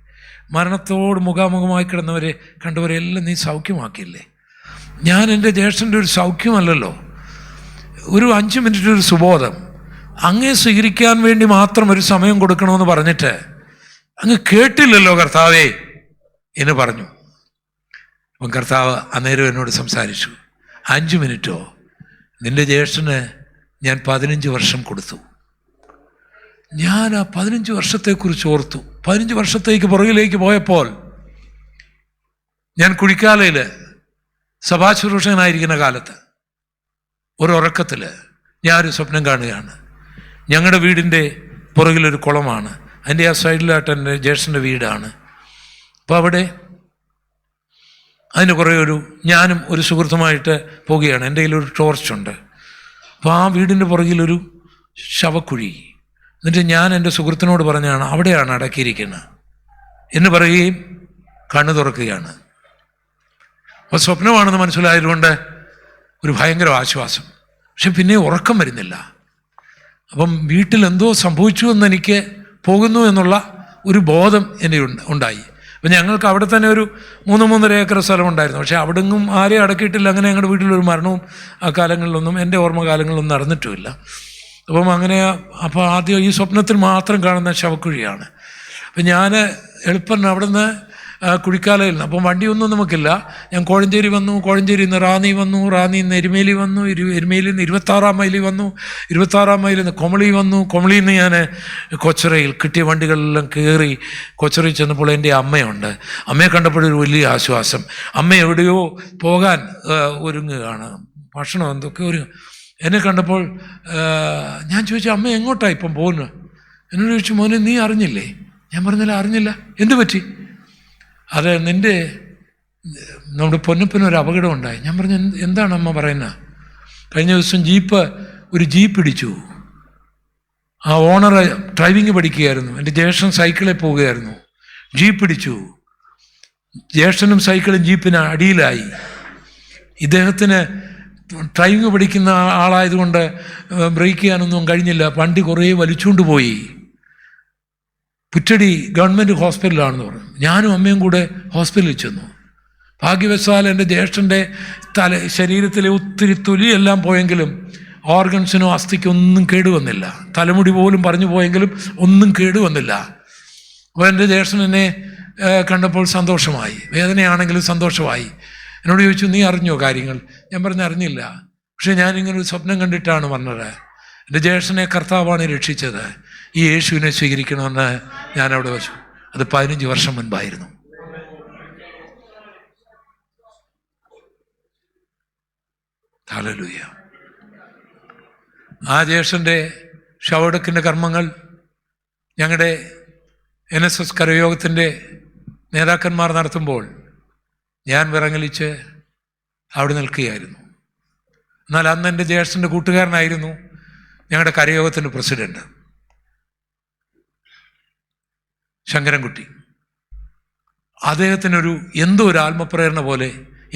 മരണത്തോട് മുഖാമുഖമായി കിടന്നവരെ കണ്ടവരെല്ലാം നീ സൗഖ്യമാക്കിയില്ലേ. ഞാൻ എൻ്റെ ജ്യേഷ്ഠൻ്റെ ഒരു സൗഖ്യമല്ലല്ലോ, ഒരു 5 മിനിറ്റ് ഒരു സുബോധം, അങ്ങേ സ്വീകരിക്കാൻ വേണ്ടി മാത്രം ഒരു സമയം കൊടുക്കണമെന്ന് പറഞ്ഞിട്ട് അങ്ങ് കേട്ടില്ലല്ലോ കർത്താവേ എന്ന് പറഞ്ഞു. അപ്പം കർത്താവ് അന്നേരം എന്നോട് സംസാരിച്ചു. 5 മിനിറ്റോ? നിൻ്റെ ജ്യേഷ്ഠന് ഞാൻ 15 വർഷം കൊടുത്തു. ഞാൻ ആ 15 വർഷത്തെക്കുറിച്ച് ഓർത്തു. 15 വർഷത്തേക്ക് പുറകിലേക്ക് പോയപ്പോൾ ഞാൻ കുഴിക്കാലയിൽ സഭാശുശ്രൂഷകനായിരിക്കുന്ന കാലത്ത് ഒരു ഉറക്കത്തിൽ ഞാനൊരു സ്വപ്നം കാണുകയാണ്. ഞങ്ങളുടെ വീടിൻ്റെ പുറകിലൊരു കുളമാണ്, അതിൻ്റെ ആ സൈഡിലായിട്ട് എൻ്റെ ജ്യേഷ്ഠൻ്റെ വീടാണ്. അപ്പോൾ അവിടെ അതിന് കുറേ ഞാനും ഒരു സുഹൃത്തുമായിട്ട് പോവുകയാണ്. എൻ്റെ കയ്യിലൊരു ടോർച്ചുണ്ട്. അപ്പോൾ ആ വീടിൻ്റെ പുറകിലൊരു ശവക്കുഴി. എന്നിട്ട് ഞാൻ എൻ്റെ സുഹൃത്തിനോട് പറഞ്ഞാണ്, അവിടെയാണ് അടക്കിയിരിക്കുന്നത് എന്ന് പറയുകയും കണ്ണു തുറക്കുകയാണ്. അപ്പോൾ സ്വപ്നമാണെന്ന് മനസ്സിലായതുകൊണ്ട് ഒരു ഭയങ്കര ആശ്വാസം. പക്ഷെ പിന്നെ ഉറക്കം വരുന്നില്ല. അപ്പം വീട്ടിൽ എന്തോ സംഭവിച്ചു എന്നെനിക്ക് പോകുന്നു എന്നുള്ള ഒരു ബോധം എൻ്റെ ഉണ്ടായി. അപ്പം ഞങ്ങൾക്ക് അവിടെ തന്നെ ഒരു 3-3.5 ഏക്കർ സ്ഥലമുണ്ടായിരുന്നു. പക്ഷേ അവിടെങ്ങും ആരെയും അടക്കിയിട്ടില്ല. അങ്ങനെ ഞങ്ങളുടെ വീട്ടിലൊരു മരണവും ആ കാലങ്ങളിലൊന്നും, എൻ്റെ ഓർമ്മകാലങ്ങളിലൊന്നും നടന്നിട്ടുമില്ല. അപ്പോൾ ആദ്യം ഈ സ്വപ്നത്തിൽ മാത്രം കാണുന്ന ശവക്കുഴിയാണ്. അപ്പം ഞാൻ എളുപ്പം അവിടെ നിന്ന് കുഴിക്കാലയിൽ നിന്ന്. അപ്പം വണ്ടിയൊന്നും നമുക്കില്ല. ഞാൻ കോഴഞ്ചേരി വന്നു, കോഴഞ്ചേരിയിൽ നിന്ന് റാന്നി വന്നു, റാന്നിയിൽ നിന്ന് എരുമേലി വന്നു, എരുമേലിയിൽ നിന്ന് 26-ാം മൈലിൽ വന്നു, 26-ാം മൈലിൽ നിന്ന് കൊമളി വന്നു, കൊമളിയിൽ നിന്ന് ഞാൻ കൊച്ചറയിൽ കിട്ടിയ വണ്ടികളെല്ലാം കയറി കൊച്ചറയിൽ ചെന്നപ്പോൾ എൻ്റെ അമ്മയുണ്ട്. അമ്മയെ കണ്ടപ്പോഴൊരു വലിയ ആശ്വാസം. അമ്മ എവിടെയോ പോകാൻ ഒരുങ്ങുകയാണ്, ഭക്ഷണം എന്തൊക്കെ എന്നെ കണ്ടപ്പോൾ ഞാൻ ചോദിച്ചു, അമ്മ എങ്ങോട്ടാണ് ഇപ്പം പോകുന്നത്? എന്നോട് ചോദിച്ചു, മോനെ നീ അറിഞ്ഞില്ലേ? ഞാൻ പറഞ്ഞില്ല, അറിഞ്ഞില്ല. എന്തു പറ്റി? അത് നമ്മുടെ പൊന്നപ്പനൊരു അപകടം ഉണ്ടായി. ഞാൻ പറഞ്ഞു, എന്താണ് അമ്മ പറയുന്നത്? കഴിഞ്ഞ ദിവസം ഒരു ജീപ്പ് ഇടിച്ചു. ആ ഓണർ ഡ്രൈവിങ് പഠിക്കുകയായിരുന്നു. എൻ്റെ ജ്യേഷ്ഠൻ സൈക്കിളിൽ പോവുകയായിരുന്നു. ജീപ്പ് ഇടിച്ചു. ജ്യേഷ്ഠനും സൈക്കിളും ജീപ്പിന് അടിയിലായി. ഇദ്ദേഹത്തിന് ഡ്രൈവിങ് പഠിക്കുന്ന ആളായതുകൊണ്ട് ബ്രേക്ക് ചെയ്യാനൊന്നും കഴിഞ്ഞില്ല. വണ്ടി കുറേ വലിച്ചുകൊണ്ട് പോയി. പുറ്റടി ഗവൺമെൻറ് ഹോസ്പിറ്റലാണെന്ന് പറഞ്ഞു. ഞാനും അമ്മയും കൂടെ ഹോസ്പിറ്റലിൽ ചെന്നു. ഭാഗ്യവശാൽ എൻ്റെ ജ്യേഷ്ഠൻ്റെ ശരീരത്തിലെ ഒത്തിരി തൊലിയെല്ലാം പോയെങ്കിലും ഓർഗൻസിനോ അസ്ഥിക്കോ ഒന്നും കേടുവന്നില്ല. തലമുടി പോലും പറഞ്ഞു പോയെങ്കിലും ഒന്നും കേടുവന്നില്ല. അപ്പോൾ എൻ്റെ ജ്യേഷ്ഠൻ എന്നെ കണ്ടപ്പോൾ സന്തോഷമായി, വേദനയാണെങ്കിലും സന്തോഷമായി. എന്നോട് ചോദിച്ചു, നീ അറിഞ്ഞോ കാര്യങ്ങൾ? ഞാൻ പറഞ്ഞു, അറിഞ്ഞില്ല. പക്ഷേ ഞാനിങ്ങനൊരു സ്വപ്നം കണ്ടിട്ടാണ് വന്നത്. എൻ്റെ ജ്യേഷ്ഠനെ കർത്താവാണ് രക്ഷിച്ചത്. ഈ യേശുവിനെ സ്വീകരിക്കണമെന്ന് ഞാൻ അവിടെ വെച്ചു. അത് 15 വർഷം മുൻപായിരുന്നു. ഹല്ലേലൂയ. ആ ജ്യേഷ്ഠൻ്റെ ശവടക്കിൻ്റെ കർമ്മങ്ങൾ ഞങ്ങളുടെ NSS കരയോഗത്തിൻ്റെ നേതാക്കന്മാർ നടത്തുമ്പോൾ ഞാൻ വിറങ്ങലിച്ച് അവിടെ നിൽക്കുകയായിരുന്നു. എന്നാൽ അന്ന് എൻ്റെ ജ്യേഷ്ഠൻ്റെ കൂട്ടുകാരനായിരുന്നു ഞങ്ങളുടെ കരയോഗത്തിൻ്റെ പ്രസിഡന്റ് ശങ്കരൻകുട്ടി. അദ്ദേഹത്തിനൊരു എന്തോ ഒരു ആത്മപ്രേരണ പോലെ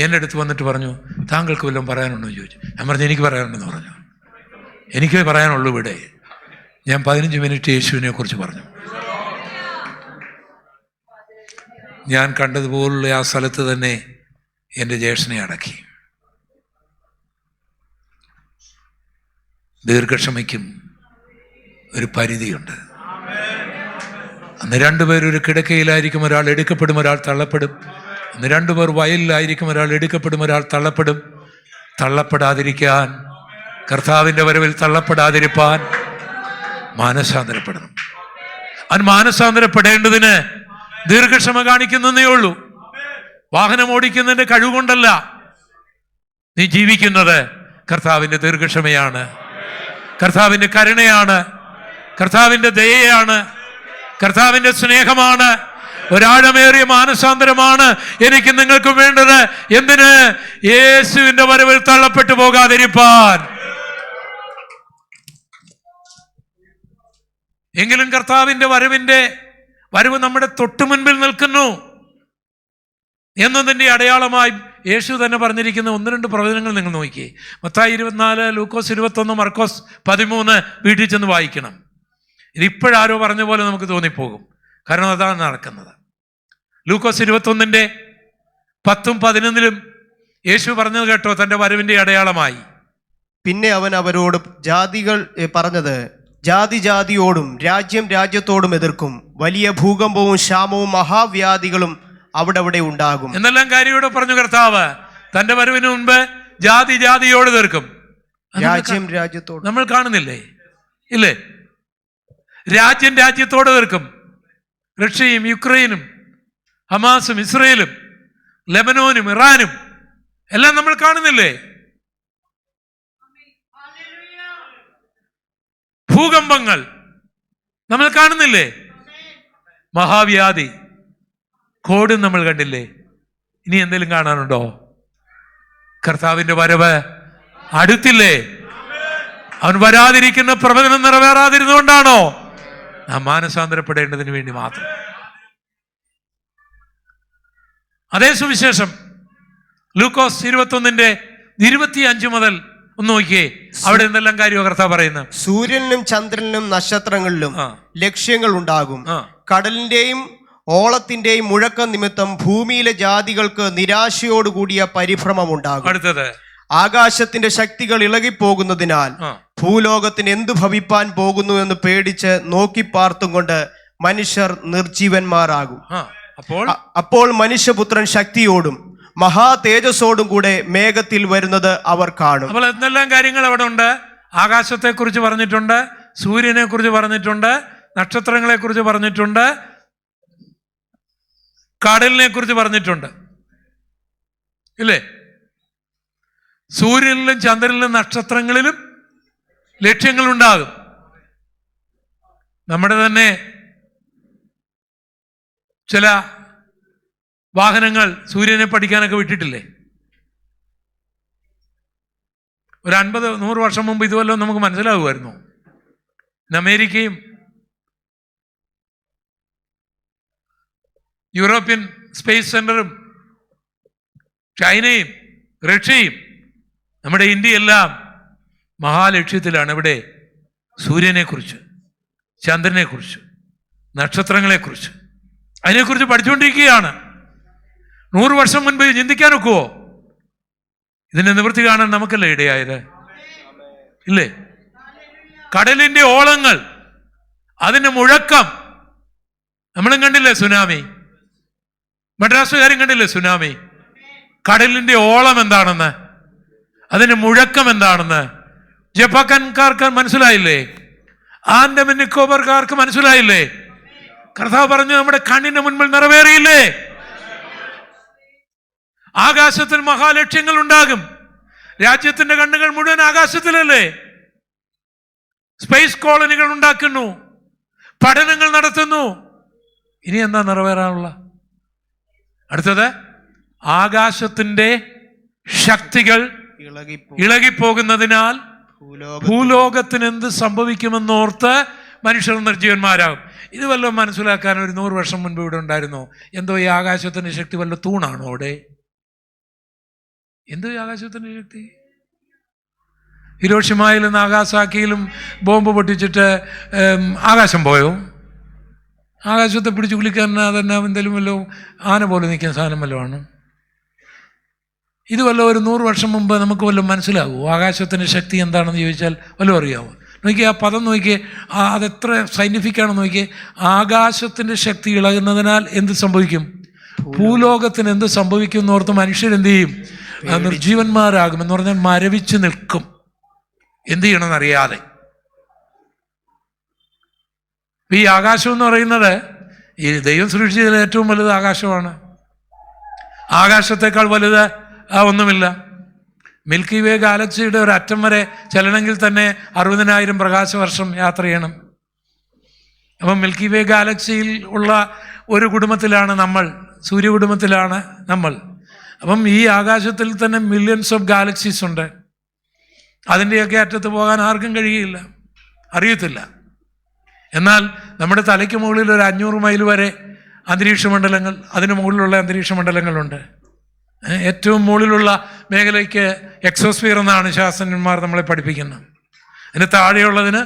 എൻ്റെ അടുത്ത് വന്നിട്ട് പറഞ്ഞു, താങ്കൾക്ക് വല്ലതും പറയാനുണ്ടോ എന്ന് ചോദിച്ചു. ഞാൻ പറഞ്ഞു, എനിക്ക് പറയാനുണ്ടെന്ന് പറഞ്ഞു. എനിക്കേ പറയാനുള്ളൂ ഇവിടെ. ഞാൻ 15 മിനിറ്റ് യേശുവിനെ കുറിച്ച് പറഞ്ഞു. ഞാൻ കണ്ടതുപോലുള്ള ആ സ്ഥലത്ത് തന്നെ എൻ്റെ ജ്യേഷ്ഠനെ അടക്കി. ദീർഘക്ഷമയ്ക്കും ഒരു പരിധിയുണ്ട്. അന്ന് 2 പേർ ഒരു കിടക്കയിലായിരിക്കും, ഒരാൾ എടുക്കപ്പെടും, ഒരാൾ തള്ളപ്പെടും. അന്ന് 2 പേർ വയലിലായിരിക്കും, ഒരാൾ എടുക്കപ്പെടും, ഒരാൾ തള്ളപ്പെടും. തള്ളപ്പെടാതിരിക്കാൻ, കർത്താവിൻ്റെ വരവിൽ തള്ളപ്പെടാതിരിപ്പാൻ മാനസാന്തരപ്പെടണം. അവൻ മാനസാന്തരപ്പെടേണ്ടതിന് ദീർഘക്ഷമ കാണിക്കുന്നതേ ഉള്ളൂ. വാഹനം ഓടിക്കുന്നതിൻ്റെ കഴിവുകൊണ്ടല്ല നീ ജീവിക്കുന്നത്. കർത്താവിൻ്റെ ദീർഘക്ഷമയാണ്, കർത്താവിൻ്റെ കരുണയാണ്, കർത്താവിൻ്റെ ദയയാണ്, കർത്താവിൻ്റെ സ്നേഹമാണ്, ഒരാഴമേറിയ മാനസാന്തരമാണ് എനിക്ക് നിങ്ങൾക്കും വേണ്ടത്. എന്തിന്? യേശുവിൻ്റെ വരവിൽ തള്ളപ്പെട്ടു പോകാതിരിപ്പാൻ. എങ്കിലും കർത്താവിൻ്റെ വരവ് നമ്മുടെ തൊട്ടു മുൻപിൽ നിൽക്കുന്നു എന്നതിൻ്റെ അടയാളമായി യേശു തന്നെ പറഞ്ഞിരിക്കുന്ന 1-2 പ്രവചനങ്ങൾ നിങ്ങൾ നോക്കിയേ. മത്തായി 24, ലൂക്കോസ് 21, മർക്കോസ് 13 വീട്ടിൽ ചെന്ന് വായിക്കണം. ഇതിപ്പോഴാരോ പറഞ്ഞ പോലെ നമുക്ക് തോന്നിപ്പോകും, കാരണം അതാണ് നടക്കുന്നത്. ലൂക്കോസ് 21-ന്റെ 10-ഉം 11-ലും യേശു പറഞ്ഞത് കേട്ടോ, തൻ്റെ വരവിൻ്റെ അടയാളമായി. പിന്നെ അവൻ അവരോട് പറഞ്ഞത്, ജാതി ജാതിയോടും രാജ്യം രാജ്യത്തോടും എതിർക്കും. വലിയ ഭൂകമ്പവും ക്ഷാമവും മഹാവ്യാധികളും അവിടെ ഉണ്ടാകും എന്നെല്ലാം കാര്യയോടെ പറഞ്ഞു കർത്താവ്. തൻ്റെ വരവിന് മുൻപ് ജാതി ജാതിയോട് എതിർക്കും, രാജ്യം രാജ്യത്തോട്. നമ്മൾ കാണുന്നില്ലേ? ഇല്ലേ? രാജ്യം രാജ്യത്തോട് എതിർക്കും. റഷ്യയും യുക്രൈനും ഹമാസും ഇസ്രയേലും ലെബനോനും ഇറാനും എല്ലാം നമ്മൾ കാണുന്നില്ലേ? ഭൂകമ്പങ്ങൾ നമ്മൾ കാണുന്നില്ലേ? മഹാവ്യാധി, കോവിഡ് നമ്മൾ കണ്ടില്ലേ? ഇനി എന്തെങ്കിലും കാണാനുണ്ടോ? കർത്താവിൻ്റെ വരവ് അടുത്തില്ലേ? അവൻ വരാതിരിക്കുന്ന പ്രവചനം നിറവേറാതിരുന്നുകൊണ്ടാണോ? നാം മാനസാന്തരപ്പെടേണ്ടതിന് വേണ്ടി മാത്രം. അതേ സുവിശേഷം ലൂക്കോസ് 21-ന്റെ 25 മുതൽ ഒന്ന് നോക്കിയേ. അവിടെ എന്തെല്ലാം കാര്യമോ കർത്താവ് പറയുന്നത്? സൂര്യനിലും ചന്ദ്രനിലും നക്ഷത്രങ്ങളിലും ലക്ഷ്യങ്ങൾ ഉണ്ടാകും. കടലിന്റെയും ഓളത്തിന്റെയും മുഴക്കം നിമിത്തം ഭൂമിയിലെ ജാതികൾക്ക് നിരാശയോടുകൂടിയ പരിഭ്രമം ഉണ്ടാകും. അടുത്തത്, ആകാശത്തിന്റെ ശക്തികൾ ഇളകിപ്പോകുന്നതിനാൽ ഭൂലോകത്തിന് എന്തു ഭവിപ്പാൻ പോകുന്നു എന്ന് പേടിച്ച് നോക്കി പാർത്തും കൊണ്ട് മനുഷ്യർ നിർജീവന്മാരാകും. അപ്പോൾ മനുഷ്യപുത്രൻ ശക്തിയോടും മഹാ തേജസ്സോടും കൂടെ മേഘത്തിൽ വരുന്നത് അവർ കാണും. അപ്പോൾ എന്തെല്ലാം കാര്യങ്ങൾ അവിടെ ഉണ്ട്? ആകാശത്തെക്കുറിച്ച് പറഞ്ഞിട്ടുണ്ട്, സൂര്യനെ കുറിച്ച് പറഞ്ഞിട്ടുണ്ട്, നക്ഷത്രങ്ങളെ കുറിച്ച് പറഞ്ഞിട്ടുണ്ട്, കടലിനെ കുറിച്ച് പറഞ്ഞിട്ടുണ്ട്, ഇല്ലേ? സൂര്യനിലും ചന്ദ്രനിലും നക്ഷത്രങ്ങളിലും ലക്ഷ്യങ്ങളുണ്ടാകും. നമ്മുടെ തന്നെ ചില വാഹനങ്ങൾ സൂര്യനെ പഠിക്കാനൊക്കെ വിട്ടിട്ടില്ലേ? ഒരു 50-100 വർഷം മുമ്പ് ഇതുവല്ലോ നമുക്ക് മനസ്സിലാകുമായിരുന്നു. അമേരിക്കയും യൂറോപ്യൻ സ്പേസ് സെന്ററും ചൈനയും റഷ്യയും നമ്മുടെ ഇന്ത്യയെല്ലാം മഹാലക്ഷ്യത്തിലാണ്. ഇവിടെ സൂര്യനെക്കുറിച്ച്, ചന്ദ്രനെക്കുറിച്ച്, നക്ഷത്രങ്ങളെക്കുറിച്ച്, അതിനെക്കുറിച്ച് പഠിച്ചുകൊണ്ടിരിക്കുകയാണ്. 100 വർഷം മുൻപ് ചിന്തിക്കാൻ ഒക്കുവോ? ഇതിന്റെ നിവൃത്തി കാണാൻ നമുക്കല്ലേ ഇടയായത്, ഇല്ലേ? കടലിന്റെ ഓളങ്ങൾ, അതിന്റെ മുഴക്കം നമ്മളും കണ്ടില്ലേ? സുനാമി, മദ്രാസുകാരും കണ്ടില്ലേ സുനാമി? കടലിന്റെ ഓളം എന്താണെന്ന്, അതിന്റെ മുഴക്കം എന്താണെന്ന് ജപ്പാൻകാർക്ക് മനസ്സിലായില്ലേ? ആൻഡമാൻ നിക്കോബാർക്കാർക്ക് മനസ്സിലായില്ലേ? കർത്താവ് പറഞ്ഞു നമ്മുടെ കണ്ണിന്റെ മുൻപിൽ നിറവേറിയില്ലേ? ആകാശത്തിൽ മഹാലക്ഷ്യങ്ങൾ ഉണ്ടാകും. രാജ്യത്തിന്റെ കണ്ണുകൾ മുഴുവൻ ആകാശത്തിലല്ലേ? സ്പേസ് കോളനികൾ ഉണ്ടാക്കുന്നു, പഠനങ്ങൾ നടത്തുന്നു. ഇനി എന്താ നിറവേറാനുള്ള? അടുത്തത്, ആകാശത്തിന്റെ ശക്തികൾ ഇളകിപ്പോകുന്നതിനാൽ ഭൂലോകത്തിന് എന്ത് സംഭവിക്കുമെന്നോർത്ത് മനുഷ്യർ നിർജീവന്മാരാകും. ഇത് വല്ലതും മനസ്സിലാക്കാൻ ഒരു 100 വർഷം മുൻപ് ഇവിടെ ഉണ്ടായിരുന്നോ? എന്തോ ഈ ആകാശത്തിന്റെ ശക്തി വല്ല തൂണാണോ അവിടെ? എന്തോ ഈ ആകാശത്തിന്റെ ശക്തി? ഹിരോഷിമയിലും നാഗാസാക്കിയിലും ബോംബ് പൊട്ടിച്ചിട്ട് ആകാശം പോയോ? ആകാശത്തെ പിടിച്ച് കുലിക്കാൻ അതന്നെ എന്തെങ്കിലും വല്ലോ ആന പോലെ നിൽക്കുന്ന സാധനം വല്ലതുമാണ്? ഇത് വല്ല ഒരു 100 വർഷം മുമ്പ് നമുക്ക് വല്ലതും മനസ്സിലാകുമോ? ആകാശത്തിൻ്റെ ശക്തി എന്താണെന്ന് ചോദിച്ചാൽ വല്ലതും അറിയാമോ? നോക്കിയേ, ആ പദം നോക്കിയേ, അതെത്ര സയൻറ്റിഫിക്കാണെന്ന് നോക്കിയേ. ആകാശത്തിൻ്റെ ശക്തി ഇളകുന്നതിനാൽ എന്ത് സംഭവിക്കും? ഭൂലോകത്തിന് എന്ത് സംഭവിക്കും എന്നോർത്ത് മനുഷ്യരെന്ത് ചെയ്യും? നിർജീവന്മാരാകും. എന്ന് പറഞ്ഞാൽ മരവിച്ച് നിൽക്കും, എന്ത് ചെയ്യണമെന്ന് അറിയാതെ. ഈ ആകാശം എന്ന് പറയുന്നത് ഈ ദൈവം സൃഷ്ടിച്ചതിൽ ഏറ്റവും വലുത് ആകാശമാണ്. ആകാശത്തേക്കാൾ വലുത് ഒന്നുമില്ല. മിൽക്കി വേ ഗാലക്സിയുടെ ഒരു അറ്റം വരെ ചെല്ലണമെങ്കിൽ തന്നെ 60,000 പ്രകാശവർഷം യാത്ര ചെയ്യണം. അപ്പം മിൽക്കി വേ ഗാലക്സിയിൽ ഉള്ള ഒരു കുടുംബത്തിലാണ് നമ്മൾ, സൂര്യകുടുംബത്തിലാണ് നമ്മൾ. അപ്പം ഈ ആകാശത്തിൽ തന്നെ മില്യൺസ് ഓഫ് ഗാലക്സീസ് ഉണ്ട്. അതിൻ്റെയൊക്കെ അറ്റത്ത് പോകാൻ ആർക്കും കഴിയില്ല, അറിയത്തില്ല. എന്നാൽ നമ്മുടെ തലയ്ക്ക് മുകളിൽ ഒരു 500 മൈൽ വരെ അന്തരീക്ഷ മണ്ഡലങ്ങൾ, അതിന് മുകളിലുള്ള അന്തരീക്ഷ മണ്ഡലങ്ങളുണ്ട്. ഏറ്റവും മുകളിലുള്ള മേഖലയ്ക്ക് എക്സോസ്ഫിയർ എന്നാണ് ശാസ്ത്രജ്ഞന്മാർ നമ്മളെ പഠിപ്പിക്കുന്നത്. അതിന് താഴെയുള്ളതിന്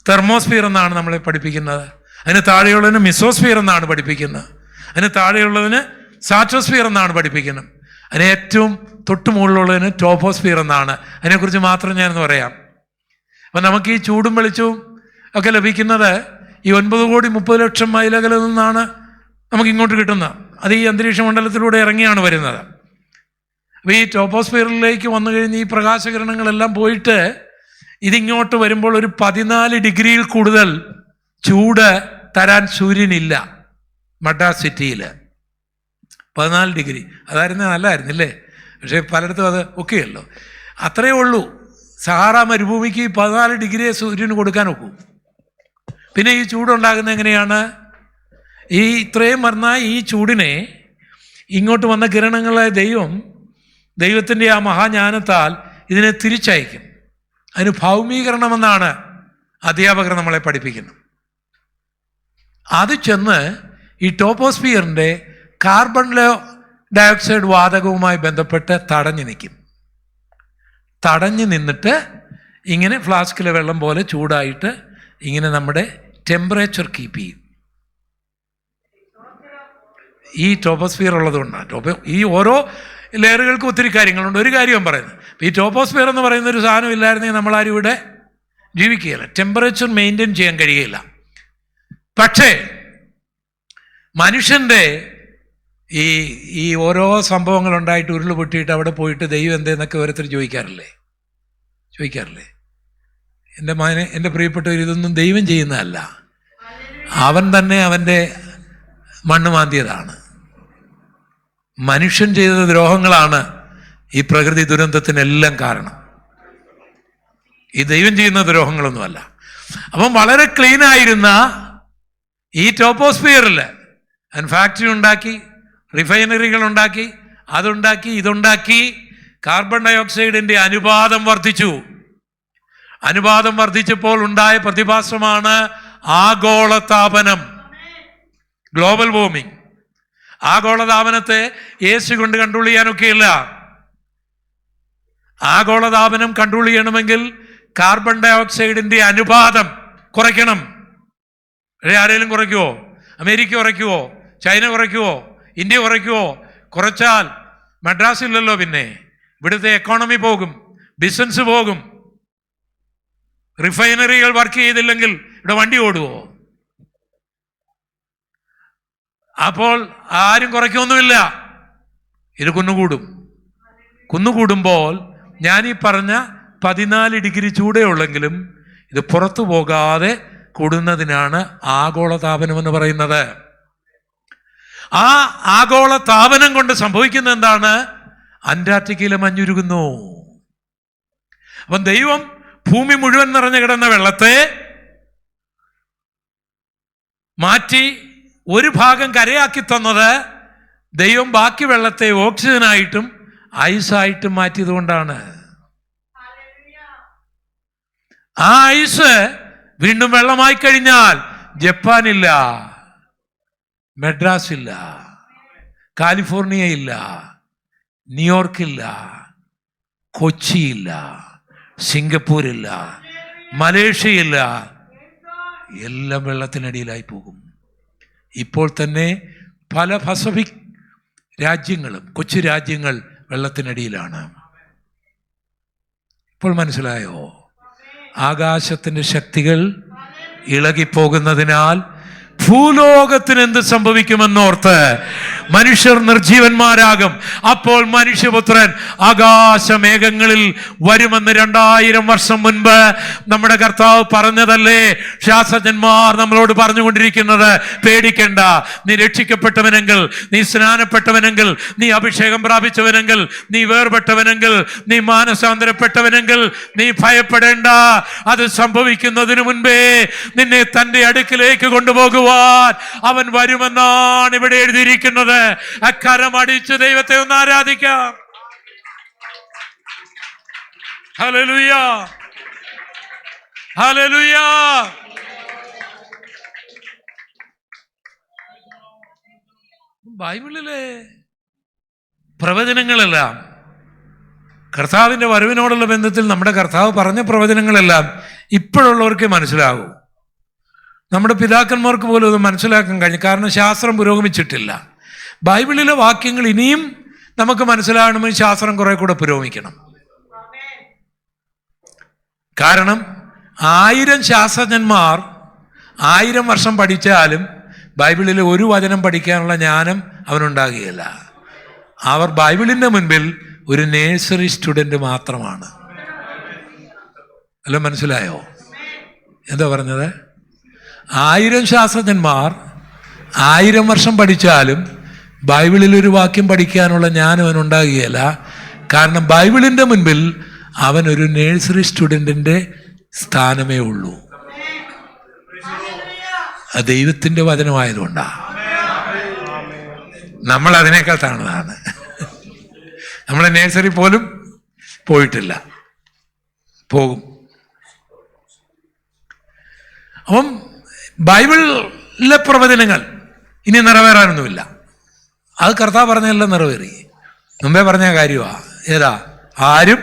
തെർമോസ്ഫിയർ എന്നാണ് നമ്മളെ പഠിപ്പിക്കുന്നത്. അതിന് താഴെയുള്ളതിന് മിസോസ്ഫിയർ എന്നാണ് പഠിപ്പിക്കുന്നത്. അതിന് താഴെയുള്ളതിന് സാറ്റോസ്ഫിയർ എന്നാണ് പഠിപ്പിക്കുന്നത്. അതിന് ഏറ്റവും തൊട്ട് മുകളിലുള്ളതിന് ടോപ്പോസ്ഫിയർ എന്നാണ്. അതിനെക്കുറിച്ച് മാത്രം ഞാനെന്ന് പറയാം. അപ്പം നമുക്ക് ഈ ചൂടും വെളിച്ചവും ഒക്കെ ലഭിക്കുന്നത് ഈ 9,30,00,000 മൈലകലിൽ നിന്നാണ് നമുക്ക് ഇങ്ങോട്ട് കിട്ടുന്നത്. അത് ഈ അന്തരീക്ഷ മണ്ഡലത്തിലൂടെ ഇറങ്ങിയാണ് വരുന്നത്. അപ്പോൾ ഈ ടോപ്പോസ്ഫിയറിലേക്ക് വന്നു കഴിഞ്ഞ് ഈ പ്രകാശകിരണങ്ങളെല്ലാം പോയിട്ട് ഇതിങ്ങോട്ട് വരുമ്പോൾ ഒരു 14 ഡിഗ്രിയിൽ കൂടുതൽ ചൂട് തരാൻ സൂര്യനില്ല. മദ്രാസ് സിറ്റിയിൽ 14 ഡിഗ്രി, അതായിരുന്നു നല്ലതായിരുന്നില്ലേ? പക്ഷേ പലയിടത്തും അത് ഒക്കെയല്ലോ. അത്രയേ ഉള്ളൂ. സഹാറ മരുഭൂമിക്ക് 14 ഡിഗ്രിയെ സൂര്യന് കൊടുക്കാൻ ഒക്കൂ. പിന്നെ ഈ ചൂടുണ്ടാകുന്നത് എങ്ങനെയാണ്? ഈ ഇത്രയും പറഞ്ഞാൽ ഈ ചൂടിനെ ഇങ്ങോട്ട് വന്ന കിരണങ്ങളെ ദൈവത്തിൻ്റെ ആ മഹാജ്ഞാനത്താൽ ഇതിനെ തിരിച്ചയക്കും. അതിന് ഭൗമീകരണമെന്നാണ് അധ്യാപകർ നമ്മളെ പഠിപ്പിക്കുന്നത്. അത് ചെന്ന് ഈ ടോപ്പോസ്ഫിയറിൻ്റെ കാർബൺ ഡയോക്സൈഡ് വാതകവുമായി ബന്ധപ്പെട്ട് തടഞ്ഞു നിൽക്കും. തടഞ്ഞു നിന്നിട്ട് ഇങ്ങനെ ഫ്ലാസ്കിലെ വെള്ളം പോലെ ചൂടായിട്ട് ഇങ്ങനെ നമ്മുടെ ടെമ്പറേച്ചർ കീപ്പ് ചെയ്യും. ഈ ടോപ്പോസ്ഫിയർ ഉള്ളതുകൊണ്ടാണ്. ഈ ഓരോ ലെയറുകൾക്കും ഒത്തിരി കാര്യങ്ങളുണ്ട്. ഒരു കാര്യം പറയുന്നത്, ഈ ടോപ്പോസ്ഫിയർ എന്ന് പറയുന്ന ഒരു സാധനം ഇല്ലായിരുന്നെങ്കിൽ നമ്മളാരും ഇവിടെ ജീവിക്കുകയില്ല. ടെമ്പറേച്ചർ മെയിൻറ്റെയിൻ ചെയ്യാൻ കഴിയില്ല. പക്ഷേ മനുഷ്യൻ്റെ ഈ ഓരോ സംഭവങ്ങളുണ്ടായിട്ട് ഉരുൾ പൊട്ടിയിട്ട് അവിടെ പോയിട്ട് ദൈവം എന്തേന്നൊക്കെ ഓരോരുത്തർ ചോദിക്കാറില്ലേ? എൻ്റെ മകനെ, എൻ്റെ പ്രിയപ്പെട്ടവർ, ഇതൊന്നും ദൈവം ചെയ്യുന്നതല്ല. അവൻ തന്നെ അവൻ്റെ മണ്ണ് മാന്തിയതാണ്. മനുഷ്യൻ ചെയ്ത ദ്രോഹങ്ങളാണ് ഈ പ്രകൃതി ദുരന്തത്തിനെല്ലാം കാരണം. ഈ ദൈവം ചെയ്യുന്ന ദ്രോഹങ്ങളൊന്നുമല്ല. അപ്പം വളരെ ക്ലീനായിരുന്ന ഈ ടോപ്പോസ്ഫിയറിൽ ഫാക്ടറി ഉണ്ടാക്കി, റിഫൈനറികൾ ഉണ്ടാക്കി, അതുണ്ടാക്കി, ഇതുണ്ടാക്കി. കാർബൺ ഡൈ ഓക്സൈഡിൻ്റെ അനുപാതം വർദ്ധിച്ചു. അനുപാതം വർദ്ധിച്ചപ്പോൾ ഉണ്ടായ പ്രതിഭാസമാണ് ആഗോളതാപനം, ഗ്ലോബൽ വാർമിംഗ്. ആഗോളതാപനത്തെ AC കൊണ്ട് കൺട്രോൾ ചെയ്യാനൊക്കെയില്ല. ആഗോളതാപനം കൺട്രോൾ ചെയ്യണമെങ്കിൽ കാർബൺ ഡൈ ഓക്സൈഡിൻ്റെ അനുപാതം കുറയ്ക്കണം. ആരെങ്കിലും കുറയ്ക്കുവോ? അമേരിക്ക കുറയ്ക്കുവോ? ചൈന കുറയ്ക്കുവോ? ഇന്ത്യ കുറയ്ക്കുവോ? കുറച്ചാൽ മദ്രാസില്ലല്ലോ, പിന്നെ ഇവിടുത്തെ എക്കോണമി പോകും, ബിസിനസ് പോകും. റിഫൈനറികൾ വർക്ക് ചെയ്തില്ലെങ്കിൽ ഇവിടെ വണ്ടി ഓടുവോ? അപ്പോൾ ആരും കുറയ്ക്കൊന്നുമില്ല. ഇത് കുന്നുകൂടുമ്പോൾ ഞാനീ പറഞ്ഞ 14 ഡിഗ്രി ചൂടേ ഉള്ളെങ്കിലും ഇത് പുറത്തു പോകാതെ കൂടുന്നതിനാണ് ആഗോളതാപനം എന്ന് പറയുന്നത്. ആ ആഗോളതാപനം കൊണ്ട് സംഭവിക്കുന്ന എന്താണ്? അന്റാർട്ടിക്കയിലെ മഞ്ഞുരുകുന്നു. അപ്പം ദൈവം ഭൂമി മുഴുവൻ നിറഞ്ഞു കിടന്ന വെള്ളത്തെ മാറ്റി ഒരു ഭാഗം കരയാക്കി തന്നത് ദൈവം ബാക്കി വെള്ളത്തെ ഓക്സിജനായിട്ടും ഐസായിട്ടും മാറ്റിയത് കൊണ്ടാണ്. ആ ഐസ് വീണ്ടും വെള്ളമായി കഴിഞ്ഞാൽ ജപ്പാനില്ല, മദ്രാസ് ഇല്ല, കാലിഫോർണിയ ഇല്ല, ന്യൂയോർക്കില്ല, കൊച്ചിയില്ല, സിംഗപ്പൂരില്ല, മലേഷ്യയില്ല, എല്ലാം വെള്ളത്തിനടിയിലായി പോകും. ഇപ്പോൾ തന്നെ പല പസഫിക് രാജ്യങ്ങളും കൊച്ചു രാജ്യങ്ങൾ വെള്ളത്തിനടിയിലാണ്. ഇപ്പോൾ മനസ്സിലായോ? ആകാശത്തിൻ്റെ ശക്തികൾ ഇളകിപ്പോകുന്നതിനാൽ ഭൂലോകത്തിന് എന്ത് സംഭവിക്കുമെന്നോർത്ത് മനുഷ്യർ നിർജീവന്മാരാകും. അപ്പോൾ മനുഷ്യപുത്രൻ ആകാശമേഘങ്ങളിൽ വരുമെന്ന് 2000 വർഷം മുൻപ് നമ്മുടെ കർത്താവ് പറഞ്ഞതല്ലേ ശാസ്ത്രജ്ഞന്മാർ നമ്മളോട് പറഞ്ഞുകൊണ്ടിരിക്കുന്നത്? പേടിക്കണ്ട, നീ രക്ഷിക്കപ്പെട്ടവനെങ്കിൽ, നീ സ്നാനപ്പെട്ടവനെങ്കിൽ, നീ അഭിഷേകം പ്രാപിച്ചവനെങ്കിൽ, നീ വേർപെട്ടവനെങ്കിൽ, നീ മാനസാന്തരപ്പെട്ടവനെങ്കിൽ നീ ഭയപ്പെടേണ്ട. അത് സംഭവിക്കുന്നതിന് മുൻപേ നിന്നെ തൻ്റെ അടുക്കിലേക്ക് കൊണ്ടുപോകുവാൻ അവൻ വരുമെന്നാണ് ഇവിടെ എഴുതിയിരിക്കുന്നത്. അക്കരമടിച്ച് ദൈവത്തെ ഒന്ന് ആരാധിക്കാം. Hallelujah, hallelujah. ബൈബിളിലെ പ്രവചനങ്ങളെല്ലാം കർത്താവിൻ്റെ വരവിനോടുള്ള ബന്ധത്തിൽ നമ്മുടെ കർത്താവ് പറഞ്ഞ പ്രവചനങ്ങളെല്ലാം ഇപ്പോഴുള്ളവർക്ക് മനസ്സിലാകൂ. നമ്മുടെ പിതാക്കന്മാർക്ക് പോലും അത് മനസ്സിലാക്കാൻ കഴിഞ്ഞു. കാരണം ശാസ്ത്രം പുരോഗമിച്ചിട്ടില്ല. ബൈബിളിലെ വാക്യങ്ങൾ ഇനിയും നമുക്ക് മനസ്സിലാകണമെങ്കിൽ ശാസ്ത്രം കുറെ കൂടെ പുരോഗമിക്കണം. കാരണം 1000 ശാസ്ത്രജ്ഞന്മാർ 1000 വർഷം പഠിച്ചാലും ബൈബിളിലെ ഒരു വചനം പഠിക്കാനുള്ള ജ്ഞാനം അവനുണ്ടാകുകയില്ല. അവർ ബൈബിളിൻ്റെ മുൻപിൽ ഒരു നേഴ്സറി സ്റ്റുഡൻറ് മാത്രമാണ്. അല്ല, മനസ്സിലായോ എന്താ പറഞ്ഞത്? 1000 ശാസ്ത്രജ്ഞന്മാർ 1000 വർഷം പഠിച്ചാലും ബൈബിളിൽ ഒരു വാക്യം പഠിക്കാനുള്ള ജ്ഞാനം അവനുണ്ടാകുകയില്ല. കാരണം ബൈബിളിൻ്റെ മുൻപിൽ അവൻ ഒരു നേഴ്സറി സ്റ്റുഡൻറ്റിൻ്റെ സ്ഥാനമേ ഉള്ളൂ. അത് ദൈവത്തിൻ്റെ വചനമായതുകൊണ്ടാണ്. നമ്മൾ അതിനേക്കാൾ താണതാണ്. നമ്മൾ നേഴ്സറി പോലും പോയിട്ടില്ല, പോകും. അപ്പം ബൈബിളിലെ പ്രവചനങ്ങൾ ഇനി നിറവേറാനൊന്നുമില്ല. അത് കർത്താവ് പറഞ്ഞതെല്ലാം നിറവേറി. മുമ്പേ പറഞ്ഞ കാര്യമാണ്. ഏതാ? ആരും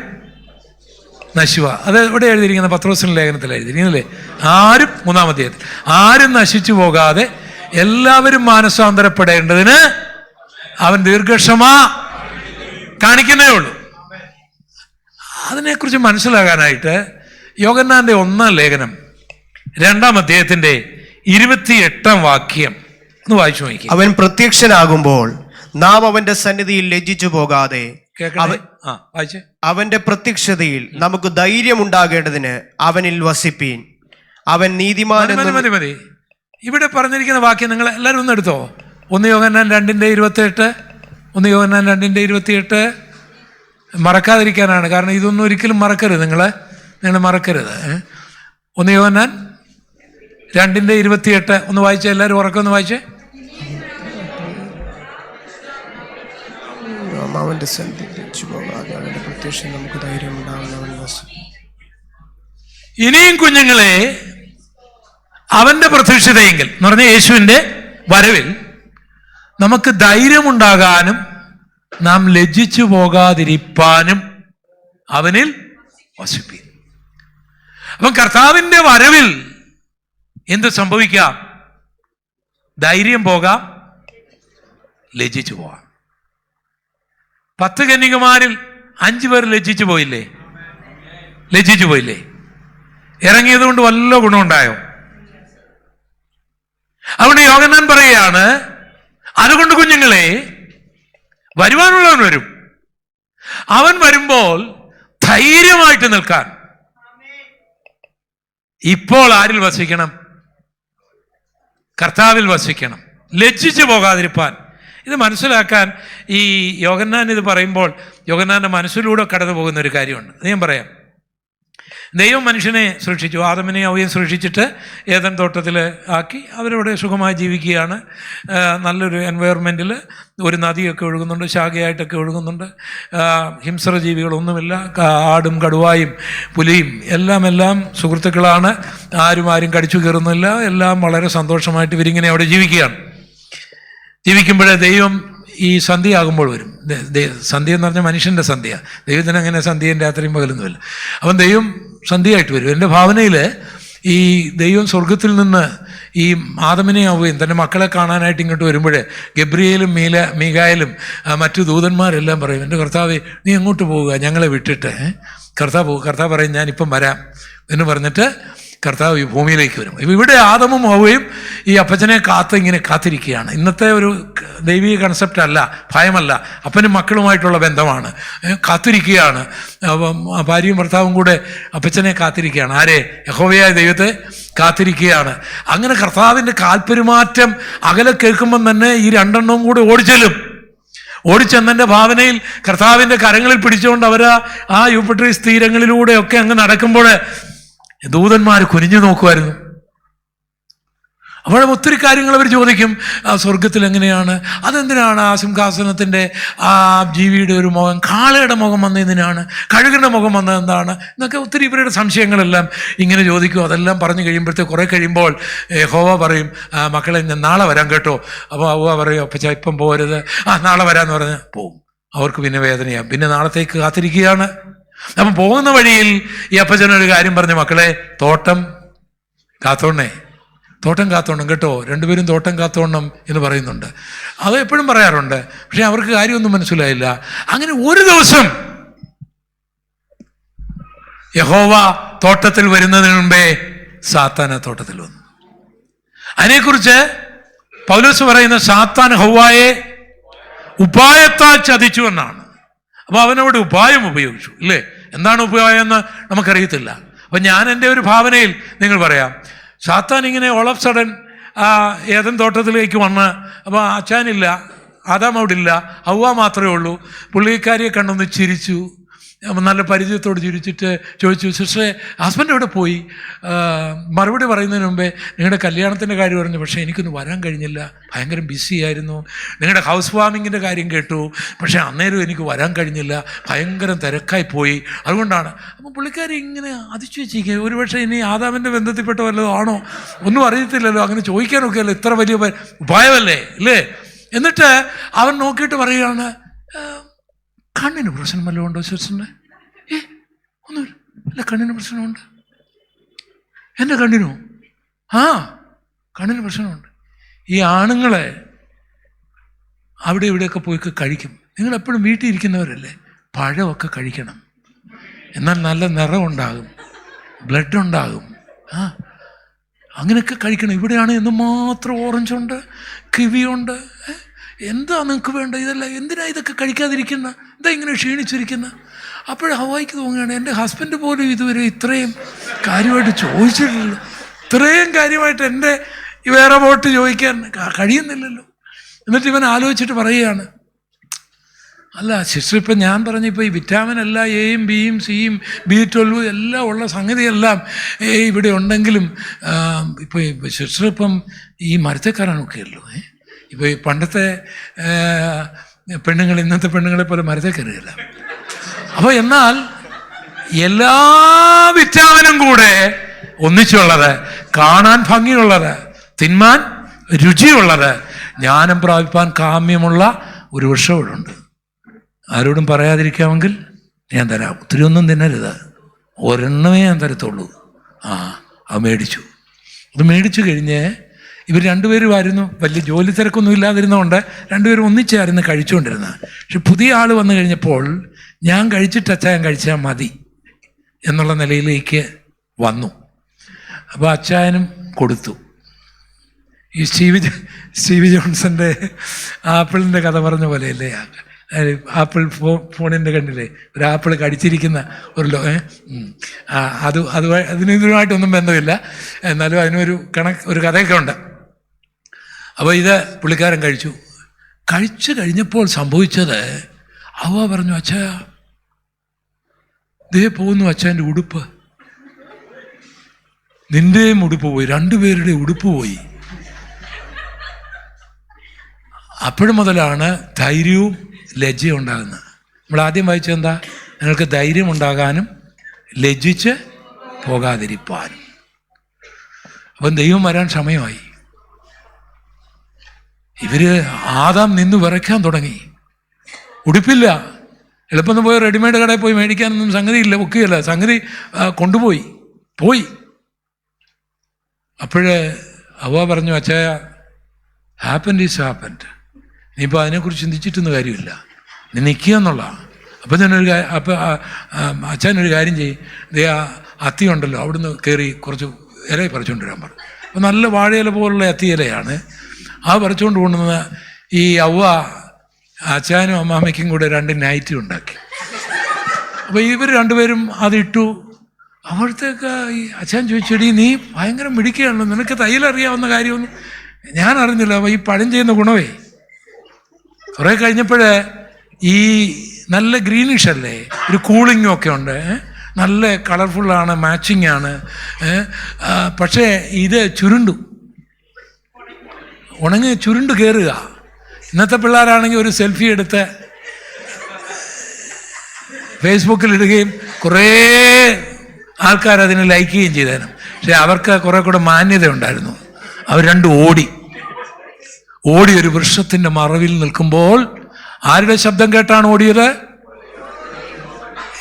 നശിവ. അത് ഇവിടെ എഴുതിയിരിക്കുന്ന പത്രോസിന്റെ ലേഖനത്തിൽ എഴുതിയിരിക്കുന്നല്ലേ? ആരും, 3-ാം അധ്യായത്തിൽ, ആരും നശിച്ചു പോകാതെ എല്ലാവരും മാനസാന്തരപ്പെടേണ്ടതിന് അവൻ ദീർഘക്ഷമ കാണിക്കുന്നേ ഉള്ളൂ. അതിനെക്കുറിച്ച് മനസ്സിലാകാനായിട്ട് യോഹന്നാന്റെ 1-ാം ലേഖനം 2-ാം അധ്യായത്തിന്റെ 28-ാം വാക്യം ഒന്ന് വായിച്ചു നോക്കി. അവൻ പ്രത്യക്ഷനാകുമ്പോൾ നാം അവന്റെ സന്നിധിയിൽ ലജ്ജിച്ചു പോകാതെ കേൾക്കണേ. വായിച്ചേ. അവന്റെ പ്രത്യക്ഷതയിൽ നമുക്ക് ധൈര്യമുണ്ടാകേണ്ടതിന് അവനിൽ വസിപ്പീൻ. അവൻ നീതിമാൻ. മതി. ഇവിടെ പറഞ്ഞിരിക്കുന്ന വാക്യം നിങ്ങൾ എല്ലാവരും ഒന്ന് എടുത്തോ. 1 യോഹന്നാൻ 2:28. 1 യോഹന്നാൻ 2:28 മറക്കാതിരിക്കാനാണ്. കാരണം ഇതൊന്നും ഒരിക്കലും മറക്കരുത്. നിങ്ങൾ മറക്കരുത്. 1 യോഹന്നാൻ 2:28 ഒന്ന് വായിച്ചേ. എല്ലാവരും ഉറക്കൊന്ന് വായിച്ചേ. അവന്റെ സന്നിധിയിൽ ലജ്ജിച്ചു പോകാതെ അവന്റെ പ്രത്യക്ഷതയിൽ നമുക്ക് ധൈര്യമുണ്ടാകുന്നവൻ. ഇനിയും കുഞ്ഞുങ്ങളെ, അവന്റെ പ്രത്യക്ഷതയെങ്കിൽ എന്ന് പറഞ്ഞ യേശുവിൻ്റെ വരവിൽ നമുക്ക് ധൈര്യമുണ്ടാകാനും നാം ലജ്ജിച്ചു പോകാതിരിപ്പാനും അവനിൽ വസിപ്പീൻ. അപ്പം കർത്താവിൻ്റെ വരവിൽ എന്ത് സംഭവിക്കാം? ധൈര്യം പോകാം, ലജ്ജിച്ചു പോകാം. 10 കന്യകമാരിൽ 5 പേർ ലജ്ജിച്ചു പോയില്ലേ? ഇറങ്ങിയത് കൊണ്ട് വല്ല ഗുണമുണ്ടായോ? അതുകൊണ്ട് യോഹന്നാൻ പറയുകയാണ്, അതുകൊണ്ട് കുഞ്ഞുങ്ങളെ, വരുവാനുള്ളവൻ വരും. അവൻ വരുമ്പോൾ ധൈര്യമായിട്ട് നിൽക്കാൻ ഇപ്പോൾ ആരിൽ വസിക്കണം? കർത്താവിൽ വസിക്കണം. ലജ്ജിച്ചു പോകാതിരിപ്പാൻ. ഇത് മനസ്സിലാക്കാൻ ഈ യോഹന്നാൻ ഇത് പറയുമ്പോൾ യോഹന്നാൻ്റെ മനസ്സിലൂടെ കടന്നു പോകുന്ന ഒരു കാര്യമുണ്ട്. അത് ഞാൻ പറയാം. ദൈവം മനുഷ്യനെ സൃഷ്ടിച്ചു, ആദമിനെയും ഹവ്വയെയും സൃഷ്ടിച്ചിട്ട് ഏദൻ തോട്ടത്തിൽ ആക്കി അവരവിടെ സുഖമായി ജീവിക്കുകയാണ്. നല്ലൊരു എൻവയറമെൻറ്റിൽ ഒരു നദിയൊക്കെ ഒഴുകുന്നുണ്ട്, ശാഖയായിട്ടൊക്കെ ഒഴുകുന്നുണ്ട്. ഹിംസ്ര ജീവികളൊന്നുമില്ല. ആടും കടുവായും പുലിയും എല്ലാം സുഹൃത്തുക്കളാണ്. ആരും കടിച്ചു കയറുന്നില്ല. എല്ലാം വളരെ സന്തോഷമായിട്ട് ഇവരിങ്ങനെ അവിടെ ജീവിക്കുമ്പോഴേ ദൈവം ഈ സന്ധ്യയാകുമ്പോൾ വരും. സന്ധ്യ എന്ന് പറഞ്ഞാൽ മനുഷ്യൻ്റെ സന്ധ്യ. ദൈവത്തിന് അങ്ങനെ സന്ധ്യയും രാത്രിയും പകലൊന്നുമില്ല. അവൻ ദൈവം സന്ധ്യയായിട്ട് വരും. എൻ്റെ ഭാവനയിൽ ഈ ദൈവം സ്വർഗത്തിൽ നിന്ന് ഈ ആദമിനെയും ഹവ്വയും തൻ്റെ മക്കളെ കാണാനായിട്ട് ഇങ്ങോട്ട് വരുമ്പോഴേ ഗബ്രിയേലും മീകായേലും മറ്റു ദൂതന്മാരെല്ലാം പറയും, എൻ്റെ കർത്താവേ, നീ എങ്ങോട്ട് പോവുക? ഞങ്ങളെ വിട്ടിട്ട്. കർത്താവ് പറയും, ഞാനിപ്പം വരാം എന്ന് പറഞ്ഞിട്ട് കർത്താവ് ഈ ഭൂമിയിലേക്ക് വരും. ഇവിടെ ആദമും ഹവ്വയും ഈ അപ്പച്ചനെ ഇങ്ങനെ കാത്തിരിക്കുകയാണ്. ഇന്നത്തെ ഒരു ദൈവിക കൺസെപ്റ്റ് അല്ല, ഭയമല്ല, അപ്പനും മക്കളുമായിട്ടുള്ള ബന്ധമാണ്. കാത്തിരിക്കുകയാണ്. ഭാര്യയും ഭർത്താവും കൂടെ അപ്പച്ചനെ കാത്തിരിക്കുകയാണ്. ആരെ? യഹോവയായ ദൈവത്തെ കാത്തിരിക്കുകയാണ്. അങ്ങനെ കർത്താവിൻ്റെ കാൽപ്പെരുമാറ്റം അകലെ കേൾക്കുമ്പം തന്നെ ഈ 2 കൂടെ ഓടിച്ചെന്നെ ഭാവനയിൽ കർത്താവിൻ്റെ കരങ്ങളിൽ പിടിച്ചുകൊണ്ട് അവർ ആ യൂഫ്രട്ടീസ് തീരങ്ങളിലൂടെയൊക്കെ അങ്ങ് നടക്കുമ്പോൾ ദൂതന്മാർ കുനിഞ്ഞു നോക്കുമായിരുന്നു. അവിടെ ഒത്തിരി കാര്യങ്ങൾ അവർ ചോദിക്കും. സ്വർഗത്തിൽ എങ്ങനെയാണ്? അതെന്തിനാണ് ആ സിംഹാസനത്തിൻ്റെ ആ ജീവിയുടെ ഒരു മുഖം, കാളയുടെ മുഖം വന്നതിനാണ്, കഴുകൻ്റെ മുഖം വന്നതെന്താണ് എന്നൊക്കെ ഒത്തിരി ഇവരുടെ സംശയങ്ങളെല്ലാം ഇങ്ങനെ ചോദിക്കും. അതെല്ലാം പറഞ്ഞു കഴിയുമ്പോഴത്തേക്ക് കുറേ കഴിയുമ്പോൾ യഹോവ പറയും, മക്കളെ ഞാൻ നാളെ വരാം കേട്ടോ. അപ്പോൾ ഹവ്വ പറയും, അപ്പച്ചാ ഇപ്പം പോരുത്, നാളെ വരാമെന്ന് പറഞ്ഞ് പോവും. അവർക്ക് പിന്നെ വേദനയാകും. പിന്നെ നാളത്തേക്ക് കാത്തിരിക്കുകയാണ്. അപ്പം പോകുന്ന വഴിയിൽ ഈ അപ്പച്ചനൊരു കാര്യം പറഞ്ഞു, മക്കളെ, തോട്ടം കാത്തോണം കേട്ടോ. 2 പേരും തോട്ടം കാത്തോണം എന്ന് പറയുന്നുണ്ട്. അത് എപ്പോഴും പറയാറുണ്ട്. പക്ഷെ അവർക്ക് കാര്യമൊന്നും മനസ്സിലായില്ല. അങ്ങനെ ഒരു ദിവസം യഹോവ തോട്ടത്തിൽ വരുന്നതിന് മുമ്പേ സാത്താൻ തോട്ടത്തിൽ വന്നു. അതിനെക്കുറിച്ച് പൗലോസ് പറയുന്ന, സാത്താൻ ഹവ്വായെ ഉപായത്താൽ ചതിച്ചു എന്നാണ്. അപ്പോൾ അവനവിടെ ഉപായം ഉപയോഗിച്ചു, ഇല്ലേ? എന്താണ് ഉപായം എന്ന് നമുക്കറിയത്തില്ല. അപ്പം ഞാൻ എൻ്റെ ഒരു ഭാവനയിൽ നിങ്ങൾ പറയാം, സാത്താൻ ഇങ്ങനെ ഓൾ ഓഫ് സഡൻ ഏദൻ തോട്ടത്തിലേക്ക് വന്ന്, അപ്പോൾ അച്ചാനില്ല, ആദാം അവിടെ ഇല്ല, ഹവ്വ മാത്രമേ ഉള്ളൂ. പുള്ളിക്കാരിയെ കണ്ടൊന്ന് ചിരിച്ചു, നല്ല പരിചയത്തോട് ചിരിച്ചിട്ട് ചോദിച്ചു, സിസ്റ്ററെ ഹസ്ബൻഡ് എവിടെ പോയി? മറുപടി പറയുന്നതിന് മുമ്പേ നിങ്ങളുടെ കല്യാണത്തിൻ്റെ കാര്യം പറഞ്ഞു, പക്ഷേ എനിക്കൊന്ന് വരാൻ കഴിഞ്ഞില്ല, ഭയങ്കര ബിസി ആയിരുന്നു. നിങ്ങളുടെ ഹൗസ് വാമിങ്ങിൻ്റെ കാര്യം കേട്ടു, പക്ഷേ അന്നേരം എനിക്ക് വരാൻ കഴിഞ്ഞില്ല, ഭയങ്കര തിരക്കായി പോയി, അതുകൊണ്ടാണ്. അപ്പോൾ പുള്ളിക്കാരി ഇങ്ങനെ അതിച്ചു വെച്ചിരിക്കുക. ഒരുപക്ഷെ ഇനി ആദാമിൻ്റെ ബന്ധത്തിൽപ്പെട്ട വല്ലതും ആണോ, ഒന്നും അറിയത്തില്ലല്ലോ, അങ്ങനെ ചോദിക്കാനൊക്കെ അല്ലോ, ഇത്ര വലിയ ഉപായമല്ലേ, ഇല്ലേ? എന്നിട്ട് അവൻ നോക്കിയിട്ട് പറയുകയാണ്, കണ്ണിന് പ്രശ്നം വല്ലതും ഉണ്ടോ സിസ്റ്ററിന്? ഒന്നുമില്ല. അല്ല, കണ്ണിന് പ്രശ്നമുണ്ട്. എൻ്റെ കണ്ണിനോ? കണ്ണിന് പ്രശ്നമുണ്ട്. ഈ ആണുങ്ങളെ അവിടെ ഇവിടെയൊക്കെ പോയി കഴിക്കും. നിങ്ങളെപ്പോഴും വീട്ടിൽ ഇരിക്കുന്നവരല്ലേ, പഴമൊക്കെ കഴിക്കണം. എന്നാൽ നല്ല നിറമുണ്ടാകും, ബ്ലഡ് ഉണ്ടാകും. അങ്ങനെയൊക്കെ കഴിക്കണം. ഇവിടെയാണ് എന്ന് മാത്രം ഓറഞ്ചുണ്ട്, കിവിയുണ്ട്, എന്താ നിങ്ങൾക്ക് വേണ്ട, ഇതല്ല എന്തിനാ ഇതൊക്കെ കഴിക്കാതിരിക്കുന്ന, എന്താ ഇങ്ങനെ ക്ഷീണിച്ചിരിക്കുന്ന? അപ്പോൾ ഹവ്വായ്ക്ക് തോന്നുകയാണ്, എൻ്റെ ഹസ്ബൻഡ് പോലും ഇതുവരെ ഇത്രയും കാര്യമായിട്ട് ചോദിച്ചിട്ടില്ലല്ലോ, ഇത്രയും കാര്യമായിട്ട് എൻ്റെ വേറെ വോട്ട് ചോദിക്കാൻ കഴിയുന്നില്ലല്ലോ. എന്നിട്ട് ഇവൻ ആലോചിച്ചിട്ട് പറയുകയാണ്, അല്ല സിസ്റ്റർ, ഇപ്പം ഞാൻ പറഞ്ഞിപ്പോൾ ഈ വിറ്റാമിൻ എല്ലാം എയും ബിയും സിയും B12 എല്ലാം ഉള്ള സംഗതിയെല്ലാം ഇവിടെ ഉണ്ടെങ്കിലും ഇപ്പോൾ സിസ്റ്റർ ഇപ്പം ഈ മരത്തേക്കാരാനൊക്കെയല്ലോ. ഇപ്പോൾ ഈ പണ്ടത്തെ പെണ്ണുങ്ങൾ ഇന്നത്തെ പെണ്ണുങ്ങളെ പോലെ മരത്തെ കയറുകയില്ല. അപ്പോൾ എന്നാൽ എല്ലാ വിറ്റാമിനും കൂടെ ഒന്നിച്ചുള്ളത്, കാണാൻ ഭംഗിയുള്ളത്, തിന്മാൻ രുചിയുള്ളത്, ജ്ഞാനം പ്രാപിപ്പാൻ കാമ്യമുള്ള ഒരു വൃക്ഷം ഇവിടെ ഉണ്ട്. ആരോടും പറയാതിരിക്കാമെങ്കിൽ ഞാൻ തരാം. ഒത്തിരി ഒന്നും തിന്നരുത്, ഒരെണ്ണമേ ഞാൻ തരത്തുള്ളൂ. അത് മേടിച്ചു. അത് മേടിച്ചു കഴിഞ്ഞ് ഇവർ രണ്ടുപേരുമായിരുന്നു, വലിയ ജോലി തിരക്കൊന്നും ഇല്ലാതിരുന്നതുകൊണ്ട് രണ്ടുപേരും ഒന്നിച്ചായിരുന്നു കഴിച്ചുകൊണ്ടിരുന്നത്. പക്ഷെ പുതിയ ആൾ വന്നു കഴിഞ്ഞപ്പോൾ ഞാൻ കഴിച്ചിട്ട് അച്ചായൻ കഴിച്ചാൽ മതി എന്നുള്ള നിലയിലേക്ക് വന്നു. അപ്പോൾ അച്ചായനും കൊടുത്തു. ഈ സ്റ്റീവി ജോൺസന്റെ ആപ്പിളിൻ്റെ കഥ പറഞ്ഞ പോലെയല്ലേ, ആപ്പിൾ ഫോണിൻ്റെ കണ്ടില്ലേ, ഒരു ആപ്പിൾ കടിച്ചിരിക്കുന്ന ഒരു അതിനുമായിട്ടൊന്നും ബന്ധമില്ല, എന്നാലും അതിനൊരു ഒരു കഥയൊക്കെ ഉണ്ട്. അപ്പോൾ ഇത് പുള്ളിക്കാരൻ കഴിച്ചു കഴിഞ്ഞപ്പോൾ സംഭവിച്ചത്, അവ പറഞ്ഞു, അച്ഛാ ദേ പോകുന്നു അച്ഛൻ്റെ ഉടുപ്പ്, നിന്റെയും ഉടുപ്പ് പോയി, രണ്ടുപേരുടെ ഉടുപ്പ് പോയി. അപ്പോഴും മുതലാണ് ധൈര്യവും ലജ്ജയും ഉണ്ടാകുന്നത്. നമ്മൾ ആദ്യം വായിച്ചത് എന്താ? നിങ്ങൾക്ക് ധൈര്യം ഉണ്ടാകാനും ലജ്ജിച്ച് പോകാതിരിപ്പാനും. അപ്പം ദൈവം വരാൻ സമയമായി. ഇവര് ആദാം നിന്ന് വിറയ്ക്കാൻ തുടങ്ങി. ഉടുപ്പില്ല, എളുപ്പം പോയി റെഡിമെയ്ഡ് കടയിൽ പോയി മേടിക്കാനൊന്നും സംഗതിയില്ല, ഒക്കെയല്ല, സംഗതി കൊണ്ടുപോയി. അപ്പോഴേ അവ പറഞ്ഞു, അച്ഛാ ഹാപ്പൻഡ് ഈസ് ഹാപ്പൻഡ്, ഇനിയിപ്പോൾ അതിനെക്കുറിച്ച് ചിന്തിച്ചിട്ടൊന്നും കാര്യമില്ല, നീ നിൽക്കുക എന്നുള്ളതാണ്. അപ്പം അച്ഛനൊരു കാര്യം ചെയ്യും, ദേ ആ അത്തി ഉണ്ടല്ലോ, അവിടുന്ന് കയറി കുറച്ച് ഇല പറിച്ചുകൊണ്ട് വരാൻ പറഞ്ഞു. അപ്പം നല്ല വാഴയില പോലുള്ള അത്തി ഇലയാണ്. ആ പറിച്ചുകൊണ്ട് കൊണ്ടുവന്ന് ഈ അവ അച്ഛനും അമ്മാമ്മയ്ക്കും കൂടെ 2 നൈറ്റി ഉണ്ടാക്കി. അപ്പോൾ ഇവർ രണ്ടുപേരും അതിട്ടു. അവിടത്തേക്ക് ഈ അച്ഛൻ ചോദിച്ചെടി, നീ ഭയങ്കര മിടിക്കുകയാണല്ലോ, നിനക്ക് തയ്യലറിയാവുന്ന കാര്യമൊന്നും ഞാൻ അറിഞ്ഞില്ല. അപ്പോൾ ഈ പഴം ചെയ്യുന്ന ഗുണമേ കുറേ കഴിഞ്ഞപ്പോഴേ ഈ നല്ല ഗ്രീനിഷ് അല്ലേ, ഒരു കൂളിങ്ങും ഒക്കെ ഉണ്ട്, നല്ല കളർഫുള്ളാണ്, മാച്ചിങ് ആണ്. പക്ഷേ ഇത് ഉണങ്ങി ചുരുണ്ട് കയറുക. ഇന്നത്തെ പിള്ളേരാണെങ്കിൽ ഒരു സെൽഫി എടുത്ത് ഫേസ്ബുക്കിൽ ഇടുകയും കുറേ ആൾക്കാർ അതിനെ ലൈക്ക് ചെയ്യുകയും ചെയ്തേനും. പക്ഷെ അവർക്ക് കുറെ കൂടെ മാന്യത ഉണ്ടായിരുന്നു. അവർ രണ്ടും ഓടി ഒരു വൃക്ഷത്തിൻ്റെ മറവിൽ നിൽക്കുമ്പോൾ ആരുടെ ശബ്ദം കേട്ടാണ് ഓടിയത്?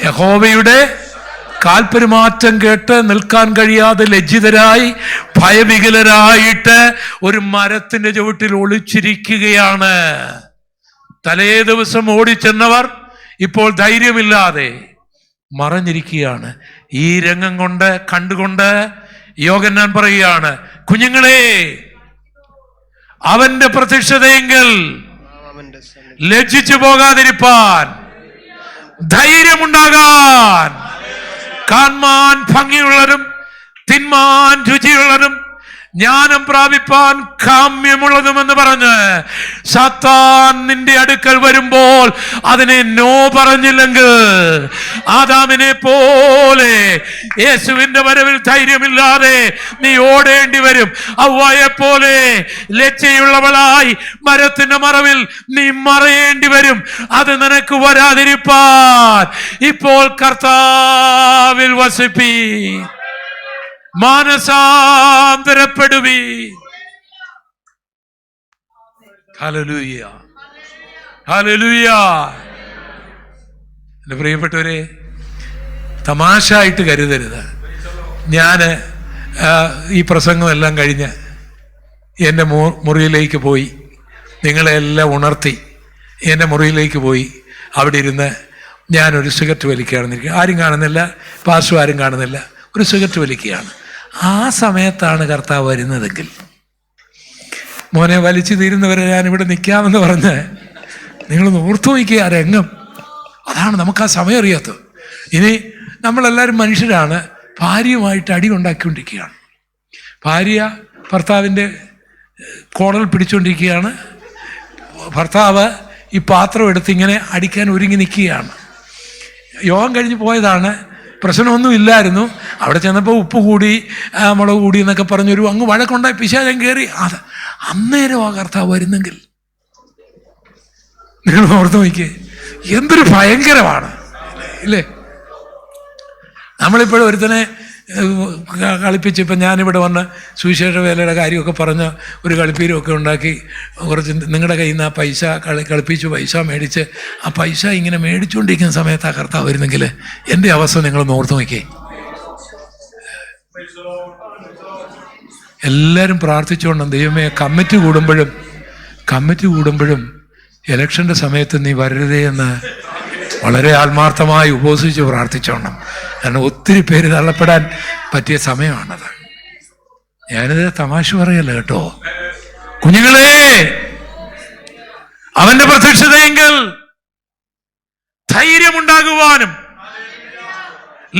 യഹോവയുടെ കാൽപെരുമാറ്റം കേട്ട് നിൽക്കാൻ കഴിയാതെ ലജ്ജിതരായി ഭയവികലരായിട്ട് ഒരു മരത്തിന്റെ ചുവട്ടിൽ ഒളിച്ചിരിക്കുകയാണ്. തലേ ദിവസം ഓടിച്ചെന്നവർ ഇപ്പോൾ ധൈര്യമില്ലാതെ മറഞ്ഞിരിക്കുകയാണ്. ഈ രംഗം കണ്ടുകൊണ്ട് യോഹന്നാൻ പറയുകയാണ്, കുഞ്ഞുങ്ങളെ, അവന്റെ പ്രത്യക്ഷതയെങ്കിൽ ലജ്ജിച്ചു പോകാതിരിപ്പാൻ, ധൈര്യമുണ്ടാകാൻ, കാൺമാൻ ഭംഗിയുള്ളതും തിന്മാൻ രുചിയുള്ളതും ജ്ഞാനം പ്രാപിപ്പാൻ കാമ്യമുള്ളതുമെന്ന് പറഞ്ഞ് സാത്താൻ നിന്റെ അടുക്കൽ വരുമ്പോൾ അതിനെ നോ പറഞ്ഞില്ലെങ്കിൽ ആദാമിനെ പോലെ യേശുവിന്റെ വരവിൽ ധൈര്യമില്ലാതെ നീ ഓടേണ്ടി വരും. ഹവ്വായെ പോലെ ലജ്ജയുള്ളവളായി മരത്തിന്റെ മറവിൽ നീ മറയേണ്ടി വരും. അത് നിനക്ക് വരാതിരിപ്പാൻ ഇപ്പോൾ കർത്താവിൽ വസിപ്പീ, മാനസാന്തരപ്പെടുവീ. Hallelujah, hallelujah. എൻ്റെ പ്രിയപ്പെട്ടവരെ, തമാശയായിട്ട് കരുതരുത്. ഞാൻ ഈ പ്രസംഗമെല്ലാം കഴിഞ്ഞ് എൻ്റെ മുറിയിലേക്ക് പോയി, നിങ്ങളെല്ലാം ഉണർത്തി എൻ്റെ മുറിയിലേക്ക് പോയി അവിടെ ഇരുന്ന് ഞാനൊരു സിഗരറ്റ് വലിക്കുകയാണെന്നിരിക്കും. ആരും കാണുന്നില്ല, പാർശ്വം ആരും കാണുന്നില്ല, ഒരു സിഗരറ്റ് വലിക്കുകയാണ്. ആ സമയത്താണ് കർത്താവ് വരുന്നതെങ്കിൽ മോനെ വലിച്ചു തീരുന്നവരെ ഞാനിവിടെ നിൽക്കാമെന്ന് പറഞ്ഞ് നിങ്ങളൊന്ന് ഓർത്തു നോക്കിയ ആ രംഗം. അതാണ് നമുക്ക് ആ സമയം അറിയാത്തത്. ഇനി നമ്മളെല്ലാവരും മനുഷ്യരാണ്. ഭാര്യയുമായിട്ട് അടി ഉണ്ടാക്കിക്കൊണ്ടിരിക്കുകയാണ്. ഭാര്യ ഭർത്താവിൻ്റെ കോടൽ പിടിച്ചുകൊണ്ടിരിക്കുകയാണ്. ഭർത്താവ് ഈ പാത്രം എടുത്ത് ഇങ്ങനെ അടിക്കാൻ ഒരുങ്ങി നിൽക്കുകയാണ്. യോഗം കഴിഞ്ഞ് പോയതാണ്, പ്രശ്നമൊന്നും ഇല്ലായിരുന്നു. അവിടെ ചെന്നപ്പോൾ ഉപ്പ് കൂടി മുളക് കൂടി എന്നൊക്കെ പറഞ്ഞൊരു അങ്ങ് വഴക്കുണ്ടായി. പിശാചൻ കയറി. അത് അന്നേരം ആ കർത്താവ് വരുന്നെങ്കിൽ നിങ്ങൾ ഓർത്ത് നോക്കിയേ, എന്തൊരു ഭയങ്കരമാണ് ഇല്ലേ? നമ്മളിപ്പോഴും ഒരുത്തനെ കളിപ്പിച്ച്, ഇപ്പം ഞാനിവിടെ വന്ന് സുവിശേഷ വേലയുടെ കാര്യമൊക്കെ പറഞ്ഞ് ഒരു കളിപ്പീരമൊക്കെ ഉണ്ടാക്കി കുറച്ച് നിങ്ങളുടെ കയ്യിൽ നിന്ന് ആ പൈസ കളിപ്പിച്ച് പൈസ മേടിച്ച് ആ പൈസ ഇങ്ങനെ മേടിച്ചുകൊണ്ടിരിക്കുന്ന സമയത്ത് ആ കർത്താവ് വരുന്നെങ്കിൽ എൻ്റെ അവസ്ഥ നിങ്ങളൊന്ന് ഓർത്ത് നോക്കിയേ. എല്ലാവരും പ്രാർത്ഥിച്ചുകൊണ്ടും ദൈവമേ കമ്മിറ്റി കൂടുമ്പോഴും ഇലക്ഷൻ്റെ സമയത്ത് നീ വരരുതേ എന്ന് വളരെ ആത്മാർത്ഥമായി ഉപവസിച്ച് പ്രാർത്ഥിച്ചോണം. കാരണം ഒത്തിരി പേര് തള്ളപ്പെടാൻ പറ്റിയ സമയമാണത്. ഞാനിത് തമാശ പറയല്ല കേട്ടോ. കുഞ്ഞുങ്ങളെ, അവന്റെ പ്രത്യക്ഷതയെങ്കിൽ ധൈര്യമുണ്ടാകുവാനും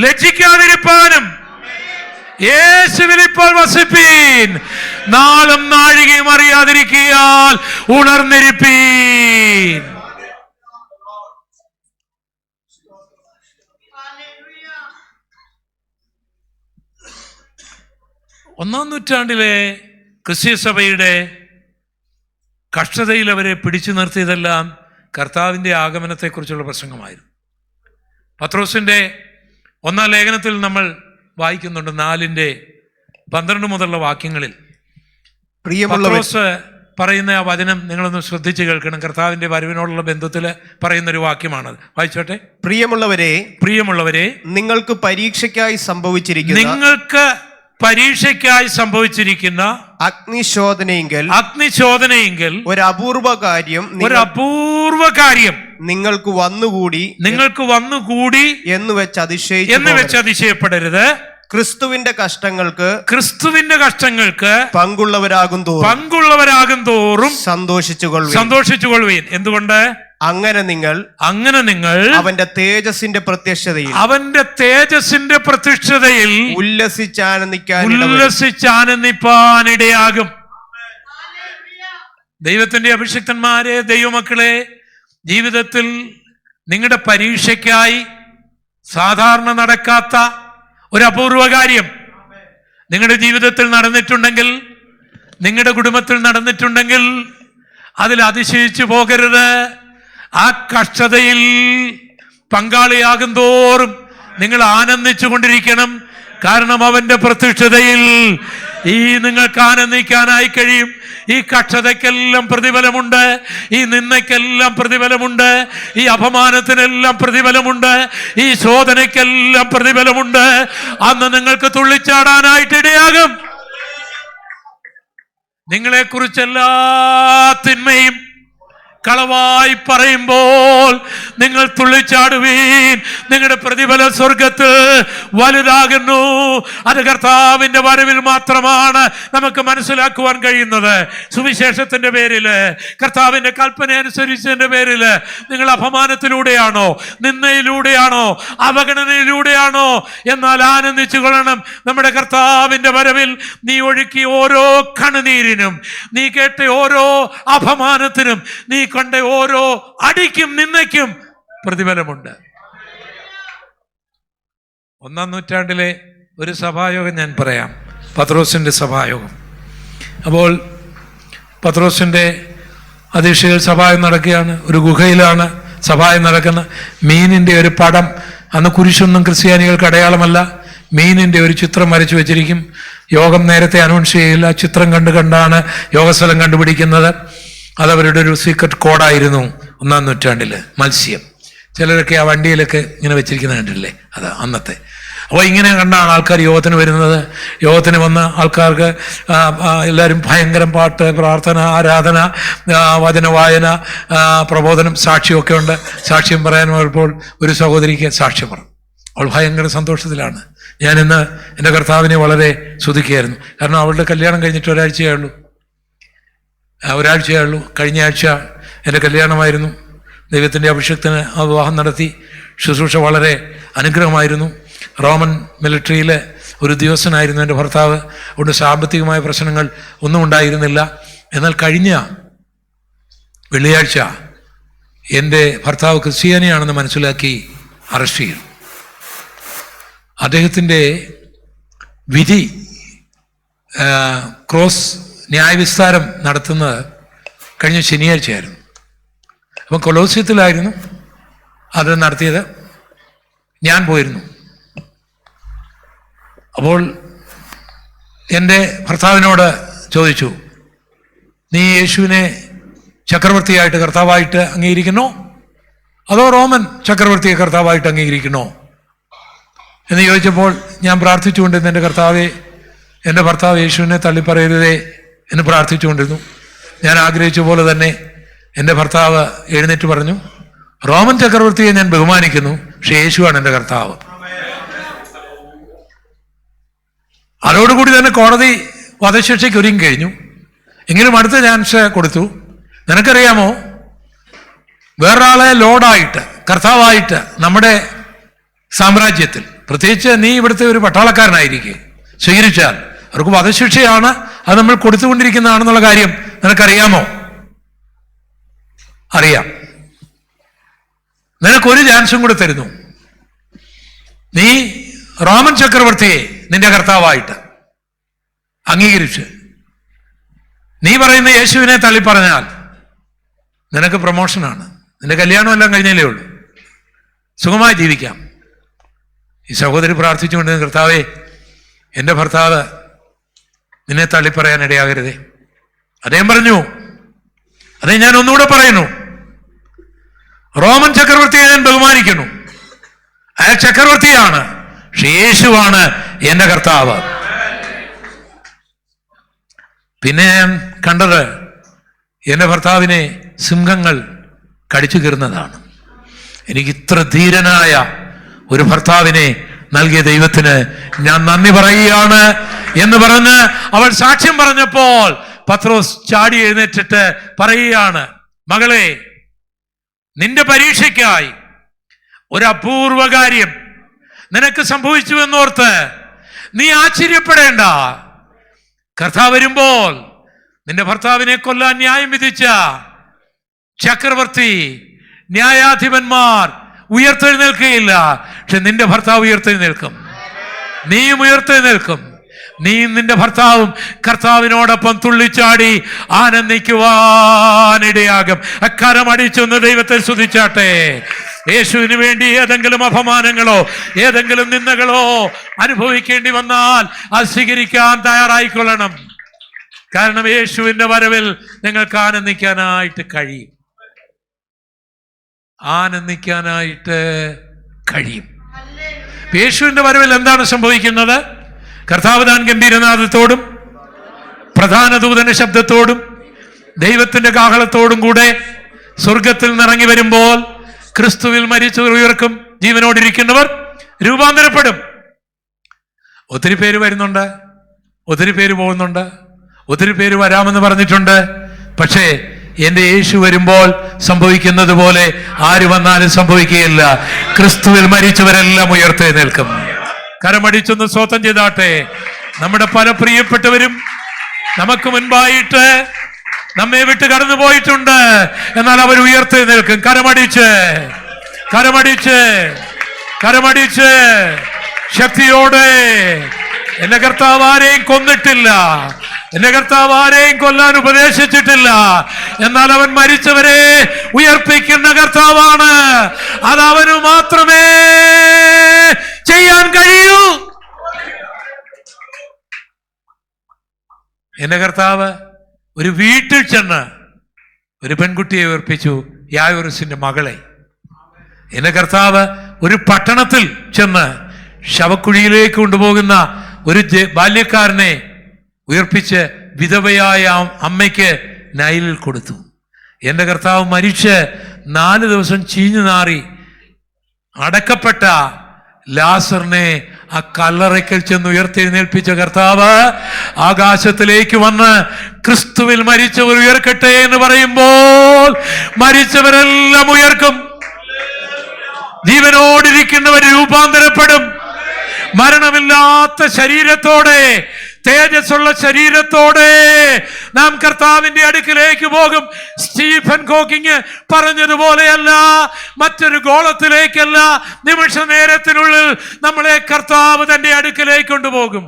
ലജ്ജിക്കാതിരിപ്പാനും യേശുവിൽ ഇപ്പോൾ വസിപ്പീൻ. നാളും നാഴികയും അറിയാതിരിക്കയാൽ ഉണർന്നിരിപ്പീൻ. ഒന്നാം നൂറ്റാണ്ടിലെ ക്രിസ്തീയ സഭയുടെ കഷ്ടതയിൽ അവരെ പിടിച്ചു നിർത്തിയതെല്ലാം കർത്താവിൻ്റെ ആഗമനത്തെക്കുറിച്ചുള്ള പ്രസംഗമായിരുന്നു. പത്രോസിൻ്റെ ഒന്നാം ലേഖനത്തിൽ നമ്മൾ വായിക്കുന്നുണ്ട് 4:12 മുതലുള്ള വാക്യങ്ങളിൽ പത്രോസ് പറയുന്ന ആ വചനം നിങ്ങളൊന്ന് ശ്രദ്ധിച്ച് കേൾക്കണം. കർത്താവിന്റെ വരവിനോടുള്ള ബന്ധത്തിൽ പറയുന്നൊരു വാക്യമാണത്. വായിച്ചോട്ടെ. പ്രിയമുള്ളവരെ, നിങ്ങൾക്ക് പരീക്ഷയ്ക്കായി സംഭവിച്ചിരിക്കുന്ന അഗ്നിശോധനയെങ്കിൽ ഒരു അപൂർവ കാര്യം നിങ്ങൾക്ക് വന്നുകൂടി എന്ന് വെച്ച് അതിശയിപ്പെടരുത്. ക്രിസ്തുവിന്റെ കഷ്ടങ്ങൾക്ക് പങ്കുള്ളവരാകും തോറും സന്തോഷിച്ചുകൊള്ളുവീൻ. എന്തുകൊണ്ട്? അങ്ങനെ നിങ്ങൾ അവന്റെ തേജസ്സിന്റെ പ്രത്യക്ഷതയിൽ ഉല്ലസിച്ചാനന്ദിപ്പാനിടയാകും. ദൈവത്തിന്റെ അഭിഷിക്തന്മാരെ, ദൈവമക്കളെ, ജീവിതത്തിൽ നിങ്ങളുടെ പരീക്ഷയ്ക്കായി സാധാരണ നടക്കാത്ത ഒരു അപൂർവ കാര്യം നിങ്ങളുടെ ജീവിതത്തിൽ നടന്നിട്ടുണ്ടെങ്കിൽ, നിങ്ങളുടെ കുടുംബത്തിൽ നടന്നിട്ടുണ്ടെങ്കിൽ അതിൽ അതിശയിച്ചു പോകരുത്. ആ കഷ്ടതയിൽ പങ്കാളിയാകും തോറും നിങ്ങൾ ആനന്ദിച്ചു കൊണ്ടിരിക്കണം. കാരണം അവന്റെ പ്രത്യക്ഷതയിൽ നിങ്ങൾക്ക് ആനന്ദിക്കാനായി കഴിയും. ഈ കഷ്ടതയ്ക്കെല്ലാം പ്രതിഫലമുണ്ട്, ഈ നിന്ദയ്ക്കെല്ലാം പ്രതിഫലമുണ്ട്, ഈ അപമാനത്തിനെല്ലാം പ്രതിഫലമുണ്ട്, ഈ ശോധനയ്ക്കെല്ലാം പ്രതിഫലമുണ്ട്. അന്ന് നിങ്ങൾക്ക് തുള്ളിച്ചാടാനായിട്ട് ഇടയാകും. നിങ്ങളെക്കുറിച്ച് എല്ലാ തിന്മയും കളവായി പറയുമ്പോൾ നിങ്ങൾ തുള്ളിച്ചാടുവീൻ. നിങ്ങളുടെ പ്രതിഫലം സ്വർഗത്ത് വലുതാകുന്നു. അത് കർത്താവിന്റെ വരവിൽ മാത്രമാണ് നമുക്ക് മനസ്സിലാക്കുവാൻ കഴിയുന്നത്. സുവിശേഷത്തിന്റെ പേരില്, കർത്താവിന്റെ കൽപ്പന അനുസരിച്ചതിന്റെ പേരില് നിങ്ങൾ അപമാനത്തിലൂടെയാണോ, നിന്ദയിലൂടെയാണോ, അവഗണനയിലൂടെയാണോ, എന്നാൽ ആനന്ദിച്ചു കൊള്ളണം. നമ്മുടെ കർത്താവിന്റെ വരവിൽ നീ ഒഴുക്കിയ ഓരോ കണ്ണുനീരിനും, നീ കേട്ട ഓരോ അപമാനത്തിനും, നീ കണ്ട ഓരോ അടിക്കും നിന്ദയ്ക്കും പ്രതിഫലമുണ്ട്. ഒന്നാം നൂറ്റാണ്ടിലെ ഒരു സഭായോഗം ഞാൻ പറയാം, പത്രോസിന്റെ സഭായോഗം. അപ്പോൾ പത്രോസിന്റെ അധ്യക്ഷതയിൽ സഭായം നടക്കുകയാണ്. ഒരു ഗുഹയിലാണ് സഭായം നടക്കുന്ന. മീനിന്റെ ഒരു പടം, അന്ന് കുരിശൊന്നും ക്രിസ്ത്യാനികൾക്ക് അടയാളമല്ല, മീനിന്റെ ഒരു ചിത്രം വരച്ചു വെച്ചിരിക്കും. യോഗം നേരത്തെ അനൗൺസ് ചെയ്യില്ല, ചിത്രം കണ്ടാണ് യോഗസ്ഥലം കണ്ടുപിടിക്കുന്നത്. അതവരുടെ ഒരു സീക്രട്ട് കോഡായിരുന്നു ഒന്നാം നൂറ്റാണ്ടില്. മത്സ്യം ചിലരൊക്കെ ആ വണ്ടിയിലൊക്കെ ഇങ്ങനെ വെച്ചിരിക്കുന്നത് കണ്ടില്ലേ, അത് അന്നത്തെ. അപ്പോൾ ഇങ്ങനെ കണ്ടാണ് ആൾക്കാർ യോഗത്തിന് വരുന്നത്. യോഗത്തിന് വന്ന ആൾക്കാർക്ക് എല്ലാവരും ഭയങ്കരം പാട്ട്, പ്രാർത്ഥന, ആരാധന, വചന വായന, പ്രബോധനം, സാക്ഷ്യമൊക്കെ ഉണ്ട്. സാക്ഷ്യം പറയാൻ പോയപ്പോൾ ഒരു സഹോദരിക്ക് സാക്ഷ്യം പറഞ്ഞു. അവൾ ഭയങ്കര സന്തോഷത്തിലാണ്. ഞാനിന്ന് എൻ്റെ കർത്താവിനെ വളരെ സ്തുതിക്കുകയായിരുന്നു. കാരണം അവളുടെ കല്യാണം കഴിഞ്ഞിട്ട് ഒരാഴ്ചയേ ഉള്ളൂ. ഒരാഴ്ചയേ ഉള്ളൂ. കഴിഞ്ഞ ആഴ്ച എൻ്റെ കല്യാണമായിരുന്നു. ദൈവത്തിൻ്റെ അഭിഷേകത്തിന് ആ വിവാഹം നടത്തി. ശുശ്രൂഷ വളരെ അനുഗ്രഹമായിരുന്നു. റോമൻ മിലിറ്ററിയിലെ ഒരു ഉദ്യോഗസ്ഥനായിരുന്നു എൻ്റെ ഭർത്താവ്. അതുകൊണ്ട് സാമ്പത്തികമായ പ്രശ്നങ്ങൾ ഒന്നും ഉണ്ടായിരുന്നില്ല. എന്നാൽ കഴിഞ്ഞ വെള്ളിയാഴ്ച എൻ്റെ ഭർത്താവ് ക്രിസ്ത്യാനിയാണെന്ന് മനസ്സിലാക്കി അറസ്റ്റ് ചെയ്തു. അദ്ദേഹത്തിൻ്റെ വിധി ക്രോസ് ന്യായവിസ്താരം നടത്തുന്നത് കഴിഞ്ഞ ശനിയാഴ്ചയായിരുന്നു. അപ്പം കൊലോസ്യത്തിലായിരുന്നു അത് നടത്തിയത്. ഞാൻ പോയിരുന്നു. അപ്പോൾ എൻ്റെ ഭർത്താവിനോട് ചോദിച്ചു, നീ യേശുവിനെ ചക്രവർത്തിയായിട്ട് കർത്താവായിട്ട് അംഗീകരിക്കണോ അതോ റോമൻ ചക്രവർത്തിയെ കർത്താവായിട്ട് അംഗീകരിക്കണോ എന്ന് ചോദിച്ചപ്പോൾ ഞാൻ പ്രാർത്ഥിച്ചുകൊണ്ടിരുന്നു, എൻ്റെ ഭർത്താവ് യേശുവിനെ തള്ളിപ്പറയരുതേ എന്ന് പ്രാർത്ഥിച്ചുകൊണ്ടിരുന്നു. ഞാൻ ആഗ്രഹിച്ച പോലെ തന്നെ എൻ്റെ ഭർത്താവ് എഴുന്നേറ്റ് പറഞ്ഞു, റോമൻ ചക്രവർത്തിയെ ഞാൻ ബഹുമാനിക്കുന്നു, പക്ഷെ യേശുവാണ് എൻ്റെ കർത്താവ്. അതോടുകൂടി തന്നെ കോടതി വധശിക്ഷയ്ക്ക് ഒരുങ്ങി കഴിഞ്ഞു. എങ്കിലും അടുത്ത ചാൻസ് കൊടുത്തു. നിനക്കറിയാമോ, വേറൊരാളെ ലോഡായിട്ട് കർത്താവായിട്ട് നമ്മുടെ സാമ്രാജ്യത്തിൽ, പ്രത്യേകിച്ച് നീ ഇവിടുത്തെ ഒരു പട്ടാളക്കാരനായിരിക്കെ സ്വീകരിച്ചാൽ അവർക്ക് വധശിക്ഷയാണ്, അത് നമ്മൾ കൊടുത്തുകൊണ്ടിരിക്കുന്നതാണെന്നുള്ള കാര്യം നിനക്കറിയാമോ? അറിയാം. നിനക്കൊരു ചാൻസും കൂടെ തരുന്നു. നീ റോമൻ ചക്രവർത്തിയെ നിന്റെ കർത്താവായിട്ട് അംഗീകരിച്ച് നീ പറയുന്ന യേശുവിനെ തള്ളിപ്പറഞ്ഞാൽ നിനക്ക് പ്രമോഷനാണ്. നിന്റെ കല്യാണം എല്ലാം കഴിഞ്ഞല്ലേ ഉള്ളൂ, സുഖമായി ജീവിക്കാം. ഈ സഹോദരി പ്രാർത്ഥിച്ചുകൊണ്ട്, കർത്താവേ, എൻ്റെ ഭർത്താവ് നിന്നെ തള്ളിപ്പറയാൻ ഇടയാകരുതേ. അദ്ദേഹം പറഞ്ഞു, അതേ ഞാൻ ഒന്നുകൂടെ പറയുന്നു, റോമൻ ചക്രവർത്തിയെ ഞാൻ ബഹുമാനിക്കുന്നു, അയാൾ ചക്രവർത്തിയാണ്, പക്ഷെ യേശുവാണ് എൻ്റെ കർത്താവ്. പിന്നെ ഞാൻ കണ്ടത് എൻ്റെ ഭർത്താവിനെ സിംഹങ്ങൾ കടിച്ചു കീറുന്നതാണ്. എനിക്ക് ഇത്ര ധീരനായ ഒരു ഭർത്താവിനെ നൽകിയ ദൈവത്തിന് ഞാൻ നന്ദി പറയുകയാണ് എന്ന് പറഞ്ഞ് അവൾ സാക്ഷ്യം പറഞ്ഞപ്പോൾ പത്രോസ് ചാടി എഴുന്നേറ്റിട്ട് പറയുകയാണ്, മകളെ, നിന്റെ പരീക്ഷയ്ക്കായി ഒരു അപൂർവ കാര്യം നിനക്ക് സംഭവിച്ചു എന്നോർത്ത് നീ ആശ്ചര്യപ്പെടേണ്ട. കർത്താവ് വരുമ്പോൾ നിന്റെ ഭർത്താവിനെ കൊല്ലാൻ ന്യായം വിധിച്ച ചക്രവർത്തി, ന്യായാധിപന്മാർ ഉയർത്തെഴുന്നേൽക്കുകയില്ല, പക്ഷെ നിന്റെ ഭർത്താവ് ഉയർത്തെഴുന്നേൽക്കും, നീയും ഉയർത്തെഴുന്നേൽക്കും. നീയും നിന്റെ ഭർത്താവും കർത്താവിനോടൊപ്പം തുള്ളിച്ചാടി ആനന്ദിക്കുവാനിടയാകും. അക്കാരം അടിച്ചൊന്ന് ദൈവത്തെ സ്തുതിച്ചാട്ടെ. യേശുവിന് വേണ്ടി ഏതെങ്കിലും അപമാനങ്ങളോ ഏതെങ്കിലും നിന്ദകളോ അനുഭവിക്കേണ്ടി വന്നാൽ അത് സ്വീകരിക്കാൻ തയ്യാറായിക്കൊള്ളണം. കാരണം യേശുവിന്റെ വരവിൽ നിങ്ങൾക്ക് ആനന്ദിക്കാനായിട്ട് കഴിയും, ആനന്ദിക്കാനായിട്ട് കഴിയും. യേശുവിന്റെ വരവിൽ എന്താണ് സംഭവിക്കുന്നത്? കർത്താവ് താൻ ഗംഭീരനാദത്തോടും പ്രധാന ദൂതന്റെ ശബ്ദത്തോടും ദൈവത്തിന്റെ കാഹളത്തോടും കൂടെ സ്വർഗത്തിൽ നിന്നിറങ്ങി വരുമ്പോൾ ക്രിസ്തുവിൽ മരിച്ചവർ ഉയർക്കും, ജീവനോടിരിക്കുന്നവർ രൂപാന്തരപ്പെടും. ഒത്തിരി പേര് വരുന്നുണ്ട്, ഒത്തിരി പേര് പോകുന്നുണ്ട്, ഒത്തിരി പേര് വരാമെന്ന് പറഞ്ഞിട്ടുണ്ട്. പക്ഷേ എൻ്റെ യേശു വരുമ്പോൾ സംഭവിക്കുന്നത് പോലെ ആര് വന്നാലും സംഭവിക്കുകയില്ല. ക്രിസ്തുവിൽ മരിച്ചവരെല്ലാം ഉയർത്തെഴുന്നേൽക്കും. കരമടിച്ചൊന്ന് സ്വന്തം ചെയ്താട്ടെ. നമ്മുടെ പല പ്രിയപ്പെട്ടവരും നമുക്ക് മുൻപായിട്ട് നമ്മെ വിട്ട് കടന്നു പോയിട്ടുണ്ട്, എന്നാൽ അവർ ഉയർത്തെഴുന്നേൽക്കും. കരമടിച്ച് കരമടിച്ച് കരമടിച്ച് ശക്തിയോടെ. എന്റെ കർത്താവ് ആരെയും കൊന്നിട്ടില്ല, എന്റെ കർത്താവ് ആരെയും കൊല്ലാൻ ഉപദേശിച്ചിട്ടില്ല, എന്നാൽ അവൻ മരിച്ചവരെ ഉയർപ്പിക്കുന്ന കർത്താവാണ്. അത് അവന് മാത്രമേ ചെയ്യാൻ കഴിയൂ. എന്റെ കർത്താവ് ഒരു വീട്ടിൽ ചെന്ന് ഒരു പെൺകുട്ടിയെ ഉയർപ്പിച്ചു, യായൂറസിന്റെ മകളെ. എന്റെ കർത്താവ് ഒരു പട്ടണത്തിൽ ചെന്ന് ശവക്കുഴിയിലേക്ക് കൊണ്ടുപോകുന്ന ഒരു ബാല്യക്കാരനെ ഉയർപ്പിച്ച് വിധവയായ അമ്മയ്ക്ക് നൈലിൽ കൊടുത്തു. എൻ്റെ കർത്താവ് മരിച്ച് 4 ദിവസം ചീഞ്ഞു നാറി അടക്കപ്പെട്ട ലാസറിനെ ആ കല്ലറയ്ക്കൽ ചെന്ന് ഉയർത്തെഴുന്നേൽപ്പിച്ച കർത്താവ് ആകാശത്തിലേക്ക് വന്ന് ക്രിസ്തുവിൽ മരിച്ചവർ ഉയർക്കട്ടെ എന്ന് പറയുമ്പോൾ മരിച്ചവരെല്ലാം ഉയർക്കും. ജീവനോടിരിക്കുന്നവർ രൂപാന്തരപ്പെടും. മരണമില്ലാത്ത ശരീരത്തോടെ, തേജസ്സുള്ള ശരീരത്തോടെ നാം കർത്താവിന്റെ അടുക്കിലേക്ക് പോകും. സ്റ്റീഫൻ ഹോക്കിങ് പറഞ്ഞതുപോലെയല്ല, മറ്റൊരു ഗോളത്തിലേക്കല്ല, നിമിഷ നേരത്തിനുള്ളിൽ നമ്മളെ കർത്താവ് തന്റെ അടുക്കിലേക്ക് കൊണ്ടുപോകും.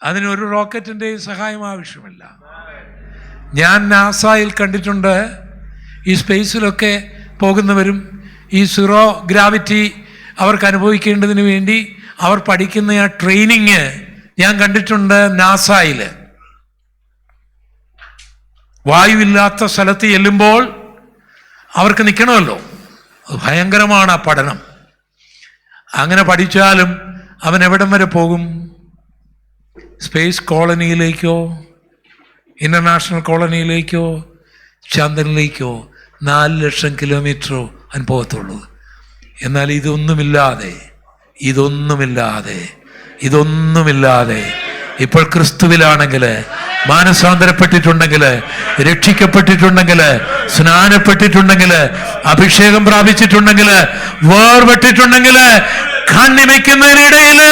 അതിനൊരു റോക്കറ്റിന്റെയും സഹായം ആവശ്യമില്ല. ഞാൻ നാസയിൽ കണ്ടിട്ടുണ്ട്, ഈ സ്പേസിലൊക്കെ പോകുന്നവരും ഈ സീറോ ഗ്രാവിറ്റി അവർക്ക് അനുഭവിക്കേണ്ടതിന് വേണ്ടി അവർ പഠിക്കുന്ന ആ ട്രെയിനിങ് ഞാൻ കണ്ടിട്ടുണ്ട് നാസയിൽ. വായുവില്ലാത്ത സ്ഥലത്ത് ചെല്ലുമ്പോൾ അവർക്ക് നിൽക്കണമല്ലോ, അത് ഭയങ്കരമാണ് ആ പഠനം. അങ്ങനെ പഠിച്ചാലും അവൻ എവിടം വരെ പോകും? സ്പേസ് കോളനിയിലേക്കോ, ഇന്റർനാഷണൽ കോളനിയിലേക്കോ, ചന്ദ്രനിലേക്കോ 4 ലക്ഷം കിലോമീറ്ററോ അനുഭവത്തുള്ളൂ. എന്നാൽ ഇതൊന്നുമില്ലാതെ ഇപ്പോൾ ക്രിസ്തുവിലാണെങ്കിൽ, മാനസാന്തരപ്പെട്ടിട്ടുണ്ടെങ്കിൽ, രക്ഷിക്കപ്പെട്ടിട്ടുണ്ടെങ്കിൽ, സ്നാനപ്പെട്ടിട്ടുണ്ടെങ്കിൽ, അഭിഷേകം പ്രാപിച്ചിട്ടുണ്ടെങ്കിൽ, വേർപെട്ടിട്ടുണ്ടെങ്കിൽ, കണ്ണിമയ്ക്കുന്നതിനിടയില്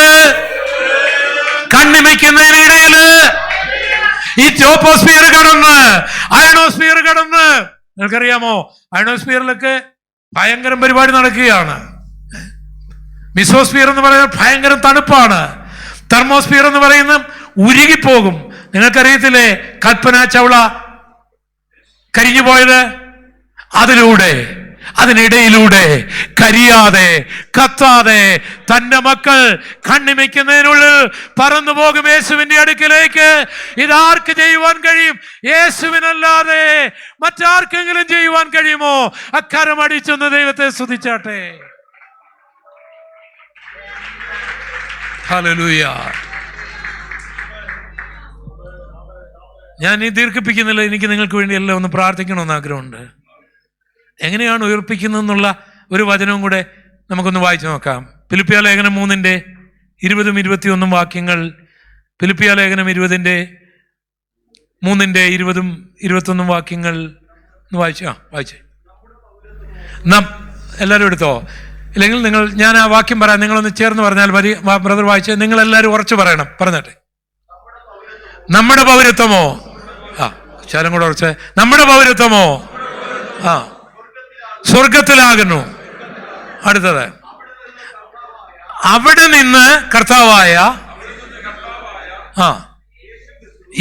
ഈ ട്രോപ്പോസ്ഫിയർ കടന്ന് അയണോസ്ഫിയർ കടന്ന്, നിങ്ങൾക്കറിയാമോ അയണോസ്ഫിയറിലൊക്കെ ഭയങ്കര പരിപാടി നടക്കുകയാണ്. മിസോസ്ഫിയർ എന്ന് പറയുന്നത് ഭയങ്കര തണുപ്പാണ്. തെർമോസ്ഫിയർ എന്ന് പറയുന്നത് ഉരുകിപ്പോകും. നിങ്ങൾക്കറിയത്തില്ലേ കൽപ്പന ചൗള കരിഞ്ഞു പോയത്? അതിനിടയിലൂടെ കരിയാതെ കത്താതെ തന്റെ മക്കൾ കണ്ണിമയ്ക്കുന്നതിനുള്ളിൽ പറന്നു പോകും യേശുവിന്റെ അടുക്കിലേക്ക്. ഇതാർക്ക് ചെയ്യുവാൻ കഴിയും? യേശുവിനല്ലാതെ മറ്റാർക്കെങ്കിലും ചെയ്യുവാൻ കഴിയുമോ? അക്കരമടിച്ചൊന്ന് ദൈവത്തെ സ്തുതിച്ചാട്ടെ. ഹല്ലേലൂയ. ഞാൻ ഈ ദീർഘിപ്പിക്കുന്നില്ല. എനിക്ക് നിങ്ങൾക്ക് വേണ്ടി എല്ലാം ഒന്ന് പ്രാർത്ഥിക്കണമെന്ന് ആഗ്രഹമുണ്ട്. എങ്ങനെയാണ് ഉയർപ്പിക്കുന്നതെന്നുള്ള ഒരു വചനവും കൂടെ നമുക്കൊന്ന് വായിച്ചു നോക്കാം. ഫിലിപ്പിയ ലേഖനം 3:20-21 വാക്യങ്ങൾ. ഫിലിപ്പിയ ലേഖനം 3:20-21 വാക്യങ്ങൾ വായിച്ചേ. എല്ലാവരും എടുത്തോ? ഇല്ലെങ്കിൽ ഞാൻ ആ വാക്യം പറയാം, നിങ്ങളൊന്ന് ചേർന്ന് പറഞ്ഞാൽ മതി. ബ്രദർ വായിച്ച്, നിങ്ങളെല്ലാവരും ഉറച്ചു പറയണം. പറഞ്ഞട്ടെ. നമ്മുടെ പൗരത്വമോ, ശാലം കൂടെ ഉറച്ച്, നമ്മുടെ പൗരത്വമോ സ്വർഗത്തിലാകുന്നു. അടുത്തത്, അവിടെ നിന്ന് കർത്താവായ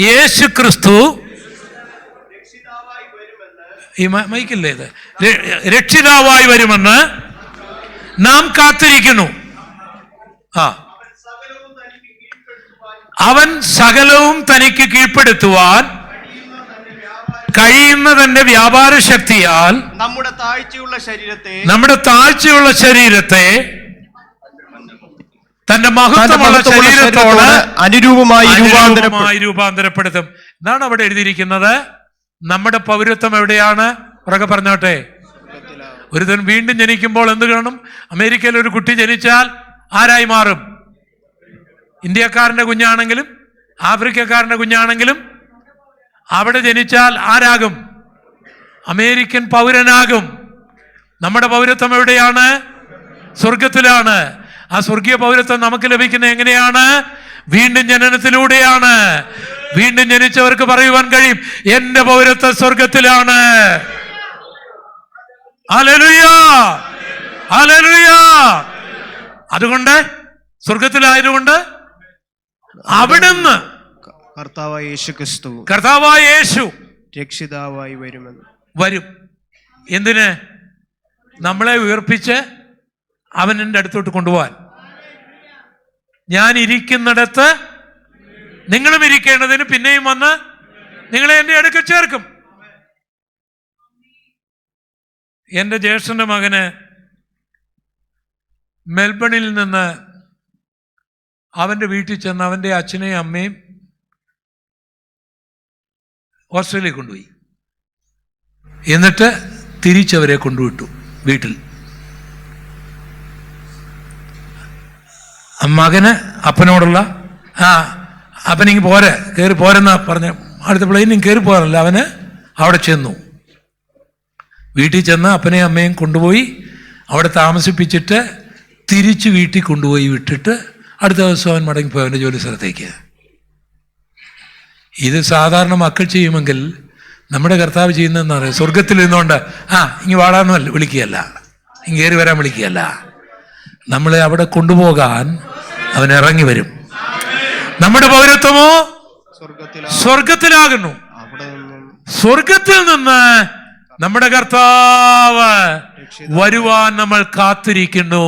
യേശു ക്രിസ്തു, ഈ മൈക്കില്ലേ ഇത്, രക്ഷിതാവായി വരുമെന്ന് നാം കാത്തിരിക്കുന്നു. അവൻ സകലവും തനിക്ക് കീഴ്പ്പെടുത്തുവാൻ കഴിയുന്ന തന്റെ വ്യാപാര ശക്തിയാൽ നമ്മുടെ താഴ്ചയുള്ള ശരീരത്തെ തന്റെ മഹത്വമുള്ള ശരീരത്തോട് അനുരൂപമായി രൂപാന്തരപ്പെടുത്തും. എന്താണ് അവിടെ എഴുതിയിരിക്കുന്നത്? നമ്മുടെ പൗരത്വം എവിടെയാണ്? ഉറക്കെ പറഞ്ഞോട്ടെ. ഒരുത്തൻ വീണ്ടും ജനിക്കുമ്പോൾ എന്ത് കാണും? അമേരിക്കയിൽ ഒരു കുട്ടി ജനിച്ചാൽ ആരായി മാറും? ഇന്ത്യക്കാരന്റെ കുഞ്ഞാണെങ്കിലും ആഫ്രിക്കക്കാരന്റെ കുഞ്ഞാണെങ്കിലും അവിടെ ജനിച്ചാൽ ആരാകും? അമേരിക്കൻ പൗരനാകും. നമ്മുടെ പൗരത്വം എവിടെയാണ്? സ്വർഗത്തിലാണ്. ആ സ്വർഗീയ പൗരത്വം നമുക്ക് ലഭിക്കുന്നത് എങ്ങനെയാണ്? വീണ്ടും ജനനത്തിലൂടെയാണ്. വീണ്ടും ജനിച്ചവർക്ക് പറയുവാൻ കഴിയും, എന്റെ പൗരത്വം സ്വർഗത്തിലാണ്. ഹല്ലേലൂയ, ഹല്ലേലൂയ. അതുകൊണ്ട് സ്വർഗത്തിലായതുകൊണ്ട് അവിടുന്ന് കർത്താവായ യേശു രക്ഷിതാവായി വരും. എന്തിന്? നമ്മളെ ഉയർപ്പിച്ച് അവൻ്റെ അടുത്തോട്ട് കൊണ്ടുപോകാൻ. ഞാൻ ഇരിക്കുന്നിടത്ത് നിങ്ങളും ഇരിക്കേണ്ടതിന് പിന്നെയും വന്ന് നിങ്ങളെ എൻ്റെ അടുക്കൽ ചേർക്കും. എൻ്റെ ജ്യേഷ്ഠൻ്റെ മകന് മെൽബണിൽ നിന്ന് അവൻ്റെ വീട്ടിൽ ചെന്ന് അവൻ്റെ അച്ഛനെയും അമ്മയും ഓസ്ട്രേലിയയിൽ കൊണ്ടുപോയി. എന്നിട്ട് തിരിച്ചവരെ കൊണ്ടുവിട്ടു വീട്ടിൽ. മകന് അപ്പനോടുള്ള അപ്പനിങ്ങ് പോരെ, കയറി പോരെന്നാ പറഞ്ഞ, അടുത്ത പ്ലെയിനും കയറി പോകാനല്ല, അവന് അവിടെ ചെന്നു. വീട്ടിൽ ചെന്ന് അപ്പനെയും അമ്മയും കൊണ്ടുപോയി അവിടെ താമസിപ്പിച്ചിട്ട് തിരിച്ച് വീട്ടിൽ കൊണ്ടുപോയി വിട്ടിട്ട് അടുത്ത ദിവസം അവൻ മടങ്ങിപ്പോയി അവൻ്റെ ജോലി സ്ഥലത്തേക്ക്. ഇത് സാധാരണ മക്കൾ ചെയ്യുമെങ്കിൽ നമ്മുടെ കർത്താവ് ചെയ്യുന്നതെന്ന് പറയാം, സ്വർഗത്തിൽ നിന്നുകൊണ്ട് ഇങ്ങ് വാടാന്ന് വിളിക്കുകയല്ല, ഇങ്ങ് കയറി വരാൻ വിളിക്കുകയല്ല, നമ്മളെ അവിടെ കൊണ്ടുപോകാൻ അവൻ ഇറങ്ങി വരും. നമ്മുടെ പൗരത്വമോ സ്വർഗത്തിലാകുന്നു. സ്വർഗത്തിൽ നിന്ന് നമ്മുടെ കർത്താവ് വരുവാൻ നമ്മൾ കാത്തിരിക്കുന്നു.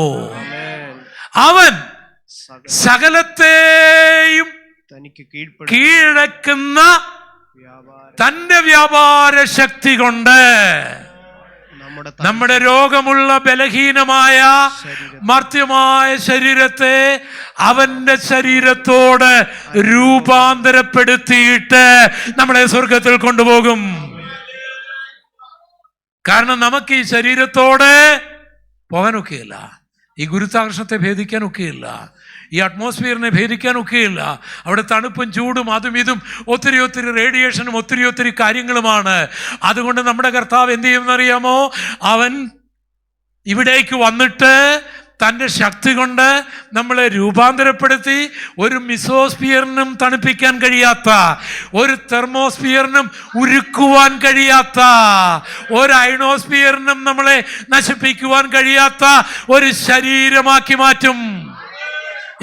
അവൻ സകലത്തെയും കീഴടക്കുന്ന തന്റെ വ്യാപാര ശക്തി കൊണ്ട് നമ്മുടെ രോഗമുള്ള ബലഹീനമായ മർത്യമായ ശരീരത്തെ അവന്റെ ശരീരത്തോട് രൂപാന്തരപ്പെടുത്തിയിട്ട് നമ്മളെ സ്വർഗത്തിൽ കൊണ്ടുപോകും. കാരണം നമുക്ക് ഈ ശരീരത്തോട് പോകാനൊക്കെയില്ല, ഈ ഗുരുത്വാകർഷണത്തെ ഭേദിക്കാനൊക്കെയില്ല, ഈ അറ്റ്മോസ്ഫിയറിനെ ഭേദിക്കാനൊക്കെയില്ല. അവിടെ തണുപ്പും ചൂടും അതും ഇതും ഒത്തിരി ഒത്തിരി റേഡിയേഷനും ഒത്തിരി ഒത്തിരി കാര്യങ്ങളുമാണ്. അതുകൊണ്ട് നമ്മുടെ കർത്താവ് എന്ത് ചെയ്യുമെന്നറിയാമോ? അവൻ ഇവിടേക്ക് വന്നിട്ട് തൻ്റെ ശക്തി കൊണ്ട് നമ്മളെ രൂപാന്തരപ്പെടുത്തി ഒരു മിസോസ്ഫിയറിനും തണുപ്പിക്കാൻ കഴിയാത്ത, ഒരു തെർമോസ്ഫിയറിനും ഉരുക്കുവാൻ കഴിയാത്ത, ഒരു അയണോസ്ഫിയറിനും നമ്മളെ നശിപ്പിക്കുവാൻ കഴിയാത്ത ഒരു ശരീരമാക്കി മാറ്റും.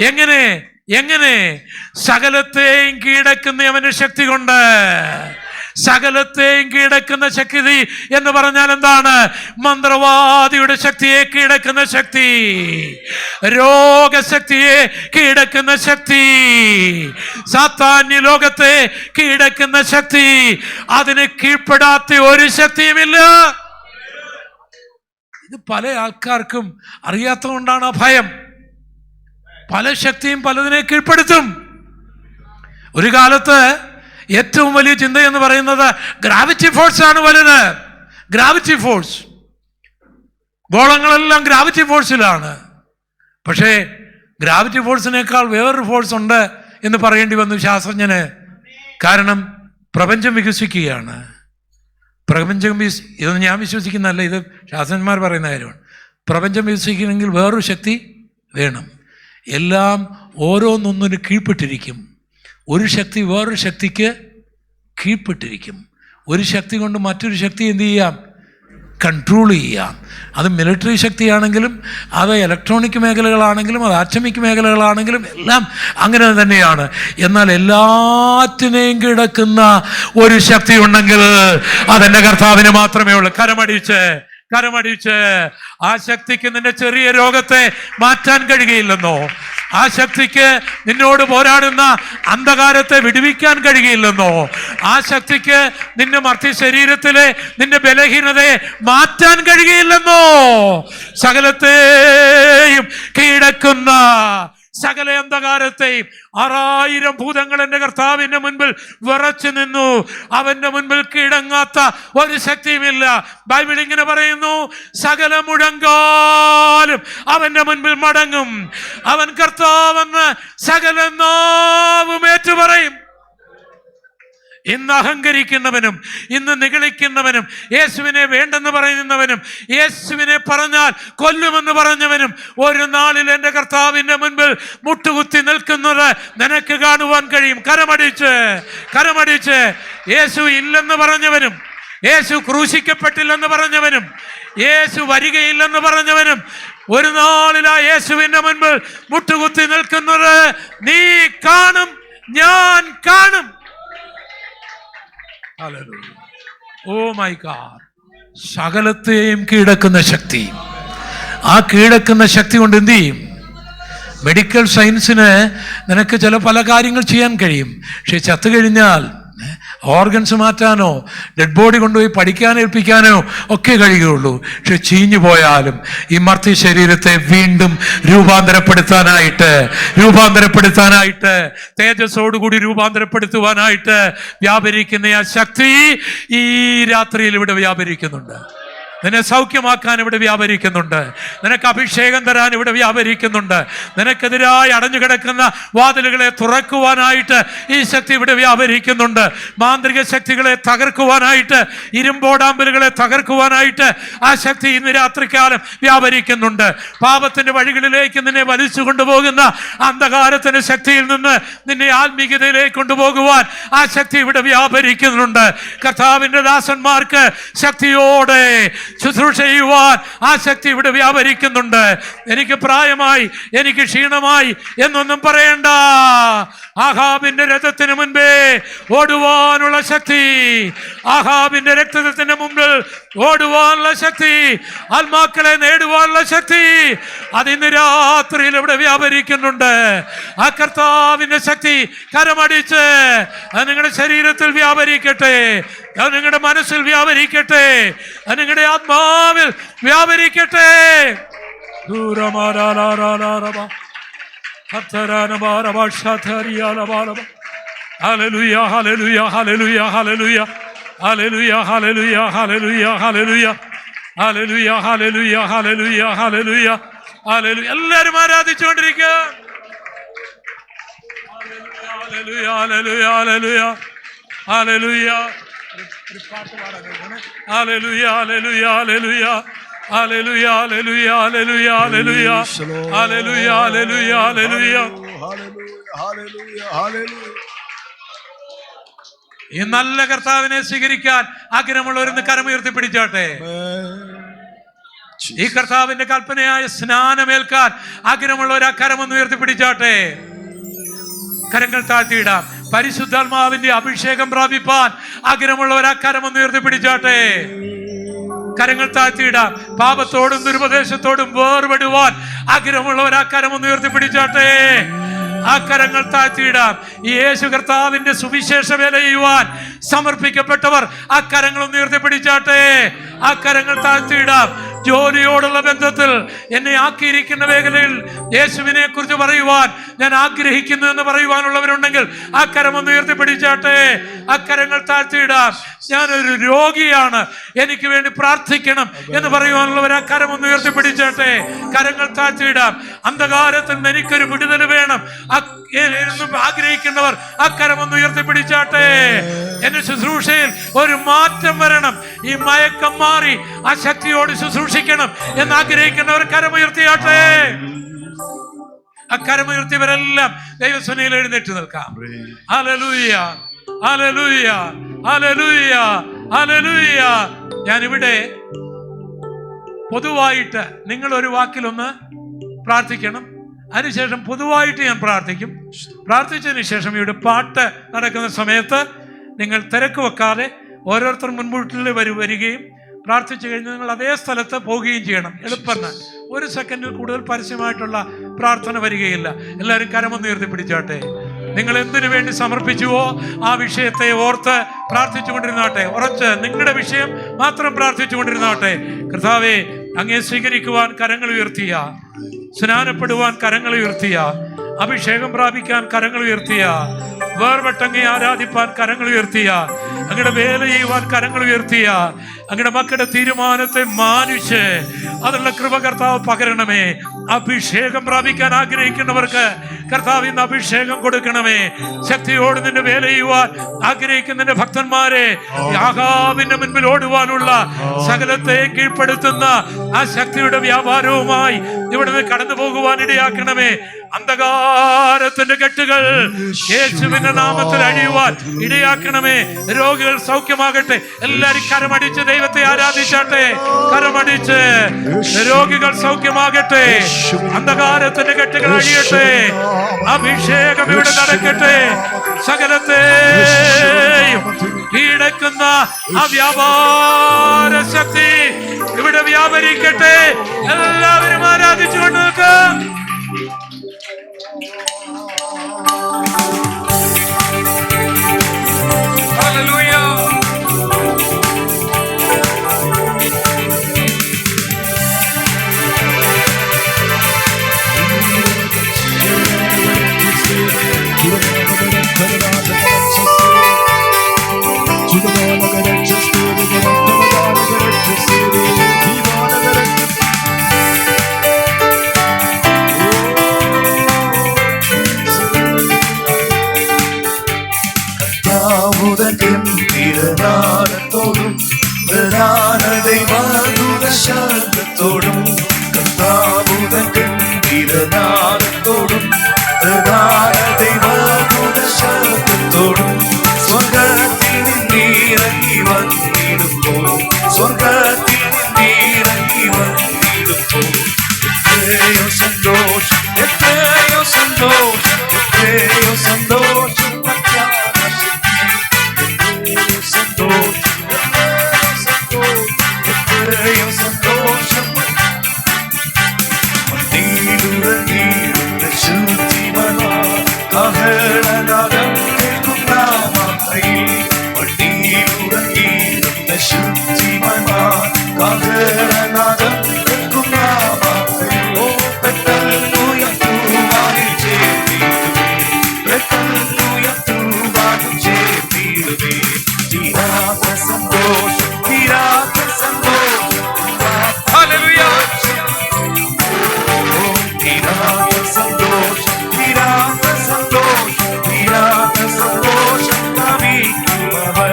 എങ്ങനെ? സകലത്തെയും കീഴടക്കുന്ന അവന്റെ ശക്തി കൊണ്ട്. സകലത്തെയും കീഴടക്കുന്ന ശക്തി എന്ന് പറഞ്ഞാൽ എന്താണ്? മന്ത്രവാദിയുടെ ശക്തിയെ കീഴടക്കുന്ന ശക്തി, രോഗശക്തിയെ കീഴടക്കുന്ന ശക്തി, സാത്താന്യ ലോകത്തെ കീഴടക്കുന്ന ശക്തി. അതിന് കീഴ്പ്പെടാത്ത ഒരു ശക്തിയുമില്ല. ഇത് പല ആൾക്കാർക്കും അറിയാത്തതുകൊണ്ടാണ് ആ ഭയം. പല ശക്തിയും പലതിനെ കീഴ്പ്പെടുത്തും. ഒരു കാലത്ത് ഏറ്റവും വലിയ ചിന്ത എന്ന് പറയുന്നത് ഗ്രാവിറ്റി ഫോഴ്സ് ആണ് വലുത്. ഗ്രാവിറ്റി ഫോഴ്സ്, ഗോളങ്ങളെല്ലാം ഗ്രാവിറ്റി ഫോഴ്സിലാണ്. പക്ഷേ ഗ്രാവിറ്റി ഫോഴ്സിനേക്കാൾ വേറൊരു ഫോഴ്സ് ഉണ്ട് എന്ന് പറയേണ്ടി വന്നു ശാസ്ത്രജ്ഞന്. കാരണം പ്രപഞ്ചം വികസിക്കുകയാണ്. ഇതൊന്നും ഞാൻ വിശ്വസിക്കുന്നതല്ല, ഇത് ശാസ്ത്രജ്ഞന്മാർ പറയുന്ന കാര്യമാണ്. പ്രപഞ്ചം വികസിക്കണമെങ്കിൽ വേറൊരു ശക്തി വേണം. എല്ലാം ഓരോന്നൊന്നിന് കീഴ്പ്പെട്ടിരിക്കും. ഒരു ശക്തി വേറൊരു ശക്തിക്ക് കീഴ്പ്പെട്ടിരിക്കും. ഒരു ശക്തി കൊണ്ട് മറ്റൊരു ശക്തി എന്ത് ചെയ്യാം? കൺട്രോൾ ചെയ്യാം. അത് മിലിറ്ററി ശക്തിയാണെങ്കിലും, അത് ഇലക്ട്രോണിക് മേഖലകളാണെങ്കിലും, അത് ആറ്റമിക് മേഖലകളാണെങ്കിലും എല്ലാം അങ്ങനെ തന്നെയാണ്. എന്നാൽ എല്ലാറ്റിനെയും കിടക്കുന്ന ഒരു ശക്തി ഉണ്ടെങ്കിൽ അതെൻ്റെ കർത്താവിന് മാത്രമേ ഉള്ളൂ. കരമടിച്ച് ആ ശക്തിക്ക് നിന്റെ ചെറിയ രോഗത്തെ മാറ്റാൻ കഴിയുകയില്ലെന്നോ? ആ ശക്തിക്ക് നിന്നോട് പോരാടുന്ന അന്ധകാരത്തെ വിടുവിക്കാൻ കഴിയുകയില്ലെന്നോ? ആ ശക്തിക്ക് നിന്റെ മർത്തി ശരീരത്തിലെ നിന്റെ ബലഹീനതയെ മാറ്റാൻ കഴിയുകയില്ലെന്നോ? സകലത്തെയും കീഴടക്കുന്ന സകല അന്ധകാരത്തെയും 6000 ഭൂതങ്ങൾ എൻ്റെ കർത്താവിൻ്റെ മുൻപിൽ വിറച്ചു നിന്നു. അവൻ്റെ മുൻപിൽ കീഴടങ്ങാത്ത ഒരു ശക്തിയുമില്ല. ബൈബിൾ ഇങ്ങനെ പറയുന്നു, സകല മുഴങ്കാലും അവൻ്റെ മുൻപിൽ മടങ്ങും. അവൻ കർത്താവെന്ന് സകല നാവും ഏറ്റുപറയും. ഇന്ന് അഹങ്കരിക്കുന്നവനും, ഇന്ന് നിഗളിക്കുന്നവനും, യേശുവിനെ വേണ്ടെന്ന് പറയുന്നവനും, യേശുവിനെ പറഞ്ഞാൽ കൊല്ലുമെന്ന് പറഞ്ഞവനും ഒരു നാളിൽ എൻ്റെ കർത്താവിൻ്റെ മുൻപിൽ മുട്ടുകുത്തി നിൽക്കുന്നത് നിനക്ക് കാണുവാൻ കഴിയും. കരമടിച്ച് യേശു ഇല്ലെന്ന് പറഞ്ഞവനും, യേശു ക്രൂശിക്കപ്പെട്ടില്ലെന്ന് പറഞ്ഞവനും, യേശു വരികയില്ലെന്ന് പറഞ്ഞവനും ഒരു നാളിൽ ആ യേശുവിൻ്റെ മുൻപിൽ മുട്ടുകുത്തി നിൽക്കുന്നത് നീ കാണും, ഞാൻ കാണും. Oh my god! സകലത്തെയും കീഴടക്കുന്ന ശക്തി. ആ കീഴടക്കുന്ന ശക്തി കൊണ്ട് എന്ത് ചെയ്യും? മെഡിക്കൽ സയൻസിന് നിനക്ക് പല കാര്യങ്ങൾ ചെയ്യാൻ കഴിയും. പക്ഷെ ചത്തു കഴിഞ്ഞാൽ ഓർഗൻസ് മാറ്റാനോ ഡെഡ് ബോഡി കൊണ്ടുപോയി പഠിക്കാൻ ഏൽപ്പിക്കാനോ ഒക്കെ കഴിയുകയുള്ളൂ. പക്ഷെ ചീഞ്ഞു പോയാലും ഈ മർത്തി ശരീരത്തെ വീണ്ടും രൂപാന്തരപ്പെടുത്താനായിട്ട് തേജസ്സോടുകൂടി രൂപാന്തരപ്പെടുത്തുവാനായിട്ട് വ്യാപരിക്കുന്ന ആ ശക്തി ഈ രാത്രിയിൽ ഇവിടെ വ്യാപരിക്കുന്നുണ്ട്. നിന്നെ സൗഖ്യമാക്കാൻ ഇവിടെ വ്യാപരിക്കുന്നുണ്ട്. നിനക്ക് അഭിഷേകം തരാൻ ഇവിടെ വ്യാപരിക്കുന്നുണ്ട്. നിനക്കെതിരായി അടഞ്ഞു കിടക്കുന്ന വാതിലുകളെ തുറക്കുവാനായിട്ട് ഈ ശക്തി ഇവിടെ വ്യാപരിക്കുന്നുണ്ട്. മാന്ത്രിക ശക്തികളെ തകർക്കുവാനായിട്ട്, ഇരുമ്പോടാമ്പലുകളെ തകർക്കുവാനായിട്ട് ആ ശക്തി ഇന്ന് രാത്രികാലം വ്യാപരിക്കുന്നുണ്ട്. പാപത്തിന്റെ വഴികളിലേക്ക് നിന്നെ വലിച്ചു കൊണ്ടുപോകുന്ന അന്ധകാരത്തിന്റെ ശക്തിയിൽ നിന്ന് നിന്നെ ആത്മീയതയിലേക്ക് കൊണ്ടുപോകുവാൻ ആ ശക്തി ഇവിടെ വ്യാപരിക്കുന്നുണ്ട്. കർത്താവിന്റെ ദാസന്മാർക്ക് ശക്തിയോടെ ശുശ്രൂഷ ചെയ്യുവാൻ ആ ശക്തി ഇവിടെ വ്യാപരിക്കുന്നുണ്ട്. എനിക്ക് പ്രായമായി, എനിക്ക് ക്ഷീണമായി എന്നൊന്നും പറയണ്ട. ആഹാബിന്റെ രഥത്തിന് മുൻപേ ഓടുവാനുള്ള ശക്തി, ആഹാബിന്റെ രക്തത്തിന്റെ മുമ്പിൽ ഓടുവാനുള്ള ശക്തി, ആത്മാക്കളെ നേടുവാനുള്ള ശക്തി അതിന്ന് രാത്രിയിൽ ഇവിടെ വ്യാപരിക്കുന്നുണ്ട്. ആ കർത്താവിന്റെ ശക്തി കരമടിച്ച് അത് നിങ്ങളുടെ ശരീരത്തിൽ വ്യാപരിക്കട്ടെ, അത് നിങ്ങളുടെ മനസ്സിൽ വ്യാപരിക്കട്ടെ, അത് നിങ്ങളുടെ ആത്മാവിൽ വ്യാപരിക്കട്ടെ. ഹല്ലേലൂയ ഹല്ലേലൂയ ഹല്ലേലൂയ ഹല്ലേലൂയ ഹല്ലേലൂയ ഹല്ലേലൂയ ഹല്ലേലൂയ ഹല്ലേലൂയ ഹല്ലേലൂയ ഹല്ലേലൂയ ഹല്ലേലൂയ ഹല്ലേലൂയ ഹല്ലേലൂയ. എല്ലാവരും ആരാധിച്ചുകൊണ്ടിരിക്കുക. ഹല്ലേലൂയ ഹല്ലേലൂയ ഹല്ലേലൂയ ഹല്ലേലൂയ. ഹല്ലേലൂയ ഹല്ലേലൂയ ഹല്ലേലൂയ ഹല്ലേലൂയ ഹല്ലേലൂയ ഹല്ലേലൂയ ഹല്ലേലൂയ ഹല്ലേലൂയ ഹല്ലേലൂയ ഹല്ലേലൂയ. ഈ നല്ല കർത്താവിനെ സ്വീകരിക്കാൻ ആഗ്രഹമുള്ളവരെന്ന് കരമുയർത്തി പിടിച്ചാട്ടെ. ഈ കർത്താവിന്റെ കൽപ്പനയായ സ്നാനമേൽക്കാൻ ആഗ്രഹമുള്ളവർ ആ കരമൊന്ന് ഉയർത്തി പിടിച്ചാട്ടെ. കരങ്ങൾ താഴ്ത്തിയിടാം. പരിശുദ്ധാത്മാവിന്റെ അഭിഷേകം പ്രാപിപ്പാൻ ആഗ്രഹമുള്ളവർ ആ കരമൊന്ന് ഉയർത്തി പിടിച്ചാട്ടെ. കരങ്ങൾ താഴ്ത്തിയിടാം. പാപത്തോടും ദുരുപദേശത്തോടും വേർപെടുവാൻ ആഗ്രഹമുള്ളവർ ആ കരമൊന്ന് ഉയർത്തി പിടിച്ചാട്ടെ. ആ കരങ്ങൾ താഴ്ത്തിയിടാം. ഈ യേശു കർത്താവിന്റെ സുവിശേഷ വേല ചെയ്യുവാൻ സമർപ്പിക്കപ്പെട്ടവർ ആ കരങ്ങളൊന്ന് ഉയർത്തി പിടിച്ചാട്ടെ. ആ കരങ്ങൾ താഴ്ത്തിയിടാം. ജോലിയോടുള്ള ബന്ധത്തിൽ എന്നെ ആക്കിയിരിക്കുന്ന മേഖലയിൽ യേശുവിനെ കുറിച്ച് പറയുവാൻ ഞാൻ ആഗ്രഹിക്കുന്നു എന്ന് പറയുവാനുള്ളവരുണ്ടെങ്കിൽ ആ കരമൊന്ന് ഉയർത്തിപ്പിടിച്ചാട്ടെ. ആ കരങ്ങൾ താഴ്ത്തിയിടാം. ഞാനൊരു രോഗിയാണ്, എനിക്ക് വേണ്ടി പ്രാർത്ഥിക്കണം എന്ന് പറയുവാനുള്ളവർ ആ കരമൊന്ന് ഉയർത്തിപ്പിടിച്ചാട്ടെ. കരങ്ങൾ താഴ്ത്തിയിടാം. അന്ധകാരത്തിൽ നിന്ന് എനിക്കൊരു വിടുതൽ വേണം ആഗ്രഹിക്കുന്നവർ ആ കരമൊന്ന് ഉയർത്തിപ്പിടിച്ചാട്ടെ. എന്റെ ശുശ്രൂഷയിൽ ഒരു മാറ്റം വരണം, ഈ മയക്കം മാറി ആ ശക്തിയോട് ശുശ്രൂഷിക്കണം എന്ന് ആഗ്രഹിക്കുന്നവർ കരമുയർത്തിയാട്ടെ. ആ കരമുയർത്തിയവരെല്ലാം ദൈവസേനയിൽ എഴുന്നേറ്റ് നിൽക്കാം. ഹല്ലേലൂയ ഹല്ലേലൂയ ഹല്ലേലൂയ ഹല്ലേലൂയ. ഞാനിവിടെ പൊതുവായിട്ട് നിങ്ങൾ ഒരു വാക്കിലൊന്ന് പ്രാർത്ഥിക്കണം. അതിനുശേഷം പൊതുവായിട്ട് ഞാൻ പ്രാർത്ഥിക്കും. പ്രാർത്ഥിച്ചതിന് ശേഷം ഇവിടെ പാട്ട് നടക്കുന്ന സമയത്ത് നിങ്ങൾ തിരക്ക് വെക്കാതെ ഓരോരുത്തർ മുൻകൂട്ടിൽ വരികയും പ്രാർത്ഥിച്ചു കഴിഞ്ഞ് നിങ്ങൾ അതേ സ്ഥലത്ത് പോവുകയും ചെയ്യണം. എളുപ്പം ഒരു സെക്കൻഡിൽ കൂടുതൽ പരസ്യമായിട്ടുള്ള പ്രാർത്ഥന വരികയില്ല. എല്ലാവരും കരമൊന്ന് ഉയർത്തി പിടിച്ചാട്ടെ. നിങ്ങൾ എന്തിനു വേണ്ടി സമർപ്പിച്ചുവോ ആ വിഷയത്തെ ഓർത്ത് പ്രാർത്ഥിച്ചു കൊണ്ടിരുന്നാട്ടെ. ഉറച്ച് നിങ്ങളുടെ വിഷയം മാത്രം പ്രാർത്ഥിച്ചു കൊണ്ടിരുന്നാട്ടെ. കർത്താവേ, അങ്ങേ സ്വീകരിക്കുവാൻ കരങ്ങൾ ഉയർത്തിയ, സ്നാനപ്പെടുവാൻ കരങ്ങൾ ഉയർത്തിയ, അഭിഷേകം പ്രാപിക്കാൻ കരങ്ങൾ ഉയർത്തിയ, വേർപെട്ടങ്ങെ ആരാധിപ്പാൻ കരങ്ങൾ ഉയർത്തിയ, അങ്ങയുടെ വേല ചെയ്യുവാൻ കരങ്ങൾ ഉയർത്തിയ, അങ്ങയുടെ മക്കളുടെ തീരുമാനത്തെ മാനിച്ച് അതിനുള്ള കൃപ കർത്താവ് പകരണമേ. അഭിഷേകം പ്രാപിക്കാൻ ആഗ്രഹിക്കുന്നവർക്ക് കർത്താവ് ഇന്ന് അഭിഷേകം കൊടുക്കണമേ. ശക്തിയോട് നിന്റെ വേല ചെയ്യുവാൻ ആഗ്രഹിക്കുന്ന ഭക്തന്മാരെ ആഹാബിന്റെ മുൻപിൽ ഓടുവാനുള്ള സകലത്തെ കീഴ്പ്പെടുത്തുന്ന ആ ശക്തിയുടെ വ്യാപാരവുമായി ഇവിടുന്ന് കടന്നു പോകുവാൻ ഇടയാക്കണമേ. അന്ധകാരത്തിന്റെ കെട്ടുകൾ യേശുവിന്റെ നാമത്തിൽ അഴിയുവാൻ ഇടയാക്കണമേ. രോഗികൾ സൗഖ്യമാകട്ടെ. എല്ലാരും കരമടിച്ച് ദൈവത്തെ ആരാധിച്ചാട്ടെ. കരമടിച്ച് രോഗികൾ സൗഖ്യമാകട്ടെ. അന്ധകാരത്തിന്റെ കെട്ടുകൾ അഴിയട്ടെ. അഭിഷേകം ഇവിടെ നടക്കട്ടെ. സകലത്തെയും കീഴടക്കുന്ന ആ വ്യാപാര ശക്തി ഇവിടെ വ്യാപരിക്കട്ടെ. എല്ലാവരും ആരാധിച്ചുകൊണ്ട് നിൽക്കാം. To the Lord, സന്തോഷത്തോടും കർത്താവുതൻ ഗംഭീരനാദത്തോടും പ്രധാന ദൈവദൂത ശബ്ദത്തോടും സ്വർഗത്തിൽ നിന്നിറങ്ങി വന്നിടുമ്പോൾ സ്വർഗത്തിൽ നിന്നിറങ്ങി വന്നിടുമ്പോൾ എത്രയോ സന്തോഷം എത്രയോ സന്തോഷം എത്രയോ സന്തോഷം എത്രയോ സന്തോഷം എത്രയോ സന്തോഷം മണ്ണിലുറങ്ങിയിരുന്ന ശുദ്ധിമനാം കാഹളനാദം കേൾക്കുന്ന മാത്രയിൽ മണ്ണിലുറങ്ങിയിരുന്ന ശുദ്ധിമനാം കാഹളനാദം കേൾക്കുന്ന മാത്രയിൽ ഓ പെട്ടെന്നുയർത്തുവാനിൽ ചേർത്തിടുവേ പെട്ടെന്നുയർത്തുവാനിൽ ചേർത്തിടുവേ തീരാത്ത സന്തോഷം തീരാത്ത സന്തോഷം ഹല്ലേലൂയ തീരാത്ത സന്തോഷം തീരാത്ത സന്തോഷം തീരാത്ത സന്തോഷം ലഭിക്കുന്നവർ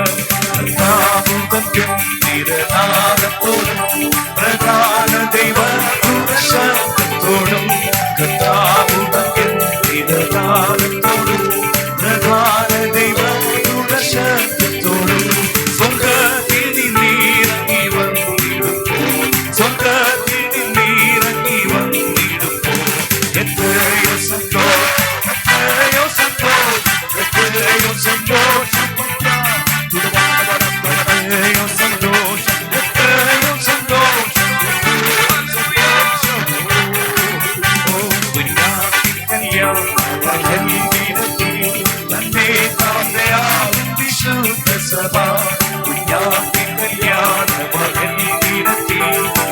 കർത്താവുതൻ ഗംഭീരനാദത്തോടും പ്രധാന ദൈവദൂത ശബ്ദത്തോടും കർത്താവുതൻ ഗംഭീരനാദത്തോടും പ്രധാന ദൈവദൂത ശബ്ദത്തോടും സ്വർഗത്തിൽ നിന്നിറങ്ങി വന്നിടുമ്പോൾ സ്വർഗത്തിൽ നിന്നിറങ്ങി വന്നിടുമ്പോൾ എത്രയോ സന്തോഷം എത്രയോ സന്തോഷം എത്രയോ സന്തോഷം എത്രയോ സന്തോഷം എത്രയോ സന്തോഷം തന്റെ താന്തയാവും വിശുദ്ധ സഭ കുഞ്ഞാത്തി കല്യാണ മകൻ ദിനത്തിൽ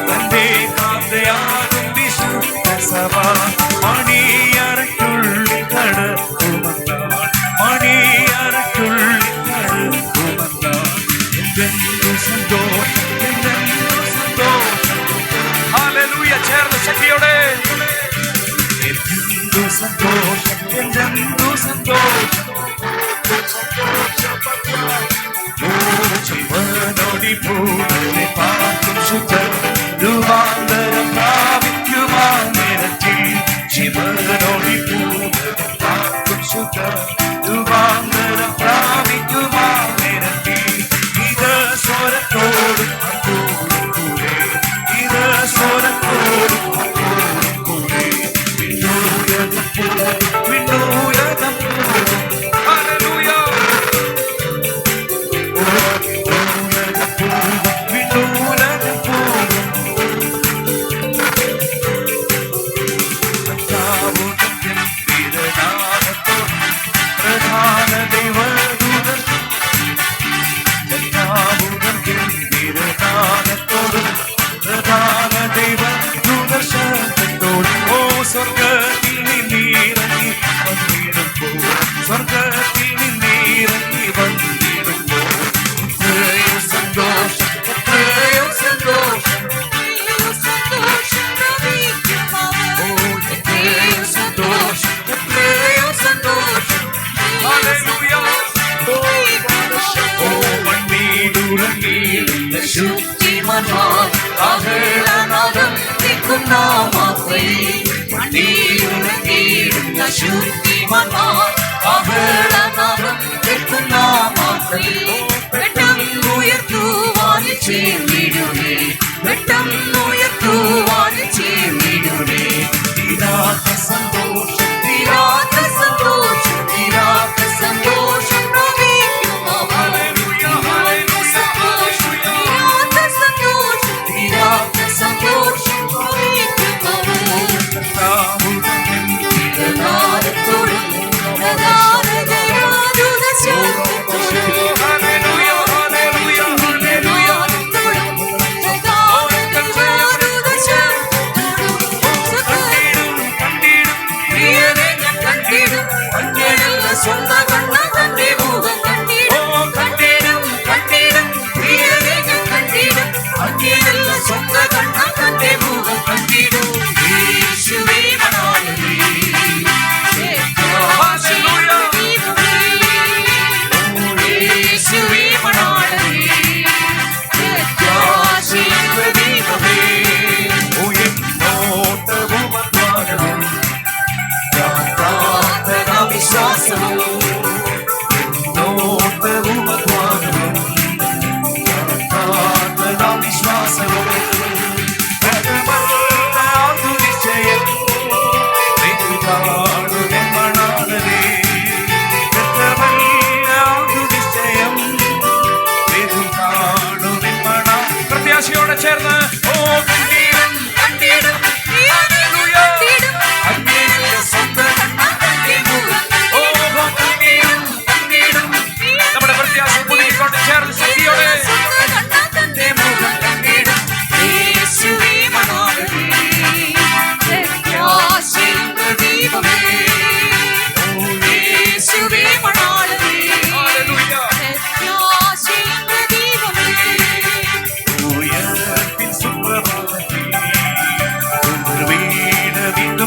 തന്റെ താന്തയാവും വിശുദ്ധ സഭ മണിയറയ്ക്കുള്ളിൽ കടക്കുമെന്നാണ് മണിയറയ്ക്കുള്ളിൽ കടക്കുമെന്നാണ് എന്തെന്തു സന്തോഷം എന്തെന്തു സന്തോഷം ഹല്ലേലൂയ ചേർന്ന് ശക്തിയോടെ എന്തെന്തു സന്തോഷം എന്തെന്തു സന്തോഷം ജീവനോടി ഭൂതനെ പാർക്കും ശുദ്ധൻ രൂപാന്തരം പ്രാപിക്കുമാ നേരത്തിൽ ജീവനോടി ഭൂതനെ പാർക്കും ശുദ്ധൻ രൂപാന്തരം പ്രാപിക്കുമാ നേരത്തിൽ ഇത് സ്വരത്തോടും കൂടെ ഇത് സ്വരത്തോടും കൂടെ വിണ്ണൂയകം ഹല്ലേലൂയ പ്രധാന ദൈവദൂതൻ ഗംഭീരനാദത്തോടും പ്രധാന ദൈവദൂത ശബ്ദത്തോടും ഓ സ്വർഗത്തിൽ നിന്നിറങ്ങി വന്നിടുമ്പോൾ സ്വർഗത്തിൽ നിന്നിറങ്ങി വന്നിടുമ്പോൾ എത്രയോ സന്തോഷം എത്രയോ സന്തോഷം ഓ എത്രയോ സന്തോഷം എത്രയോ സന്തോഷം ഹല്ലേലൂയ ഓ മണ്ണിലുറങ്ങിയിരുന്ന ശുദ്ധിമനാം കാഹളനാദം കേൾക്കുന്ന മാത്രയിൽ മണ്ണിലുറങ്ങിയിരുന്ന ശുദ്ധിമനാം കാഹളനാദം കേൾക്കുന്ന മാത്രയിൽ പെട്ടെന്നുയർത്തുവാനിൽ ചേർന്നിടുവേ പെട്ടെന്നുയർത്തുവാനിൽ ചേർന്നിടുവേ തീരാത്ത സന്തോഷം തീരാത്ത സന്തോഷം തീരാത്ത സന്തോഷം ലഭിക്കുന്നവർ തീരാത്ത സന്തോഷം തീരാത്ത സന്തോഷം ലഭിക്കുന്നവർ കർത്താവുതൻ ഗംഭീരനാദത്തോടും പ്രധാന ദൈവദൂത ശബ്ദത്തോടും ഹല്ലേലൂയ ഹല്ലേലൂയ ഹല്ലേലൂയ പ്രധാന ദൈവദൂത ശബ്ദത്തോടും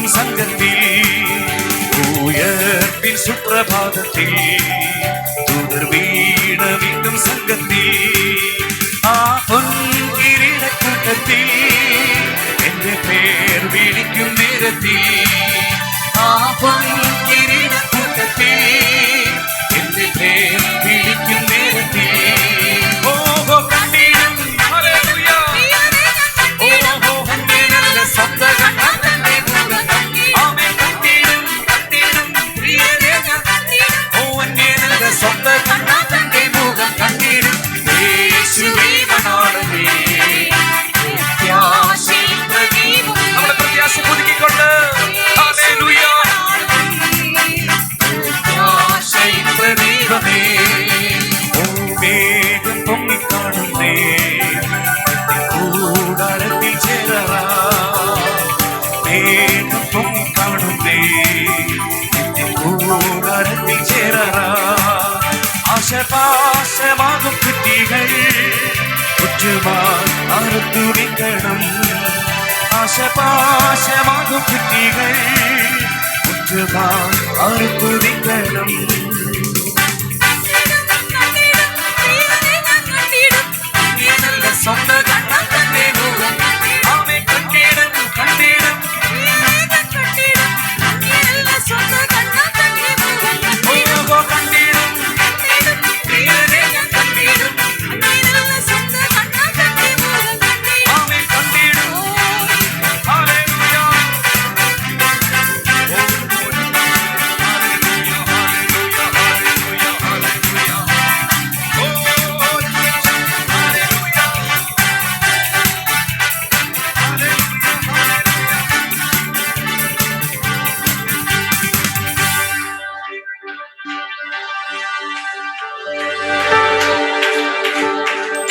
വീട്ടും സംഘത്തിൽ ഉയർപ്പിൻ സുപ്രഭാതത്തിൽ ദൂതർ വീണ വീട്ടും സംഘത്തിൽ ആ പൊൻകിരീടക്കൂട്ടത്തിൽ എന്റെ പേർ വിളിക്കും നേരത്തിൽ ആ പൊൻകിരീടക്കൂട്ടത്തിൽ എന്റെ പേർ വിളിക്കും നേരത്തിൽ ഓഹോ കണ്ടിടും ഓഹോ നല്ല സ്വന്തം വേഗം പൊങ്ങിക്കാണുന്നേ കൂടാരത്തിൽ ചേരാ വേഗം പൊങ്ങിക്കാണുന്നേ കൂടാരത്തിൽ ചേരാ ആശപാശമാകും കുട്ടികൾ ഉറ്റുമാറുത്തുടിക്കണം ആശപാശമാകും കുട്ടികൾ ഉറ്റുമാറുത്തുടിക്കണം സ്വന്തം കണ്ണേ മുഖം ആമേ കണ്ടിടും കണ്ടിടും ഓഹോ കണ്ടിടും പ്രിയരെ ഞാൻ കണ്ടിടും ആമേ കണ്ടിടും ഹല്ലേലൂയ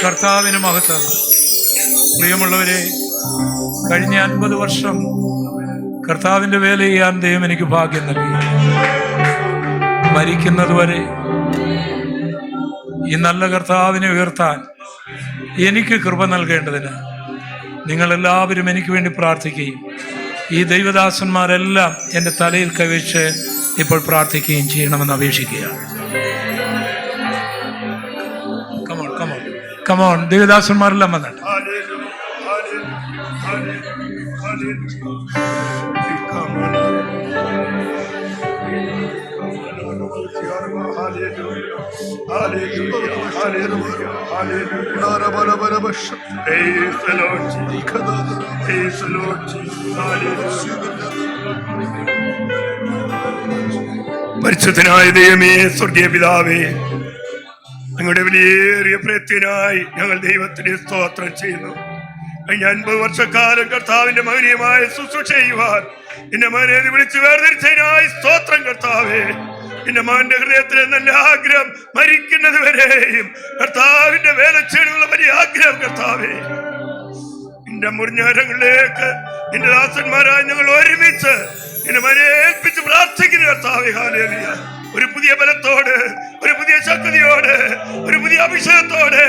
കർത്താവിന് മഹത്വം. പ്രിയമുള്ളവരെ, കഴിഞ്ഞ 50 വർഷം കർത്താവിൻ്റെ വേല ചെയ്യാൻ ദൈവം എനിക്ക് ഭാഗ്യം നൽകി. മരിക്കുന്നതുവരെ ഈ നല്ല കർത്താവിനെ ഉയർത്താൻ എനിക്ക് കൃപ നൽകേണ്ടതിന് നിങ്ങളെല്ലാവരും എനിക്ക് വേണ്ടി പ്രാർത്ഥിക്കുകയും ഈ ദൈവദാസന്മാരെല്ലാം എൻ്റെ തലയിൽ കൈവച്ച് ഇപ്പോൾ പ്രാർത്ഥിക്കുകയും ചെയ്യണമെന്ന് അപേക്ഷിക്കുകയാണ്. കമോൺ ദേവദാസന്മാരെല്ലാം വന്നിട്ട് പരിശുദ്ധനായ ദൈവമേ, സ്വർഗീയ പിതാവേ, ഞങ്ങളുടെ വിലയേറിയ പ്രയത്നത്തിനായി ഞങ്ങൾ ദൈവത്തിന് സ്തോത്രം ചെയ്യുന്നു. കഴിഞ്ഞ 50 വർഷക്കാലം കർത്താവിന്റെ മഹനീയമായ ശുശ്രൂഷ ചെയ്യുവാൻ എന്റെ മകനെ വിളിച്ചു വേർതിരിച്ചതിനായി സ്തോത്രം കർത്താവേ. എന്റെ മകന്റെ ഹൃദയത്തിലെ നല്ല ആഗ്രഹം മരിക്കുന്നത് വരെയും കർത്താവിന്റെ വേല ചെയ്യാനുള്ള വലിയ ആഗ്രഹം കർത്താവേ. എന്റെ മുറിഞ്ഞരങ്ങളിലേക്ക് എന്റെ ദാസന്മാരായി ഞങ്ങൾ ഒരുമിച്ച് എന്നെ മകനെ ഏൽപ്പിച്ച് പ്രാർത്ഥിക്കുന്നു കർത്താവേ. ഹല്ലേലൂയ. ഒരു പുതിയ ബലത്തോട്, ഒരു പുതിയ ശക്തിയോട്, ഒരു പുതിയ അഭിഷേകത്തോട്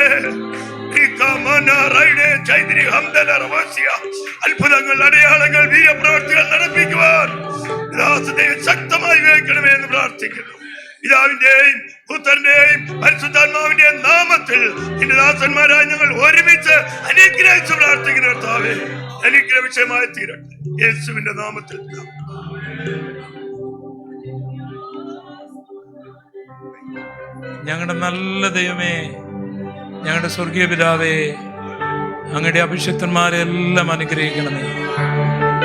അത്ഭുതങ്ങൾ, അടയാളങ്ങൾ, വീര്യപ്രവർത്തികൾ നടപ്പിക്കുവാൻ ശക്തമായി ഉപയോഗിക്കണമേ എന്ന് പ്രാർത്ഥിക്കുന്നു. പിതാവിന്റെയും പുത്രന്റെയും പരിശുദ്ധാത്മാവിന്റെയും നാമത്തിൽ എന്റെ ദാസന്മാരായി ഞങ്ങൾ ഒരുമിച്ച് അനുഗ്രഹിച്ച് പ്രാർത്ഥിക്കുന്നു കർത്താവേ. അനുഗ്രഹ വിഷയമായി തീരട്ടെ യേശുവിന്റെ നാമത്തിൽ. ഞങ്ങളുടെ നല്ല ദൈവമേ, ഞങ്ങളുടെ സ്വർഗീയ പിതാവേ, അങ്ങയുടെ അഭിഷിക്തന്മാരെ എല്ലാം അനുഗ്രഹിക്കണമേ.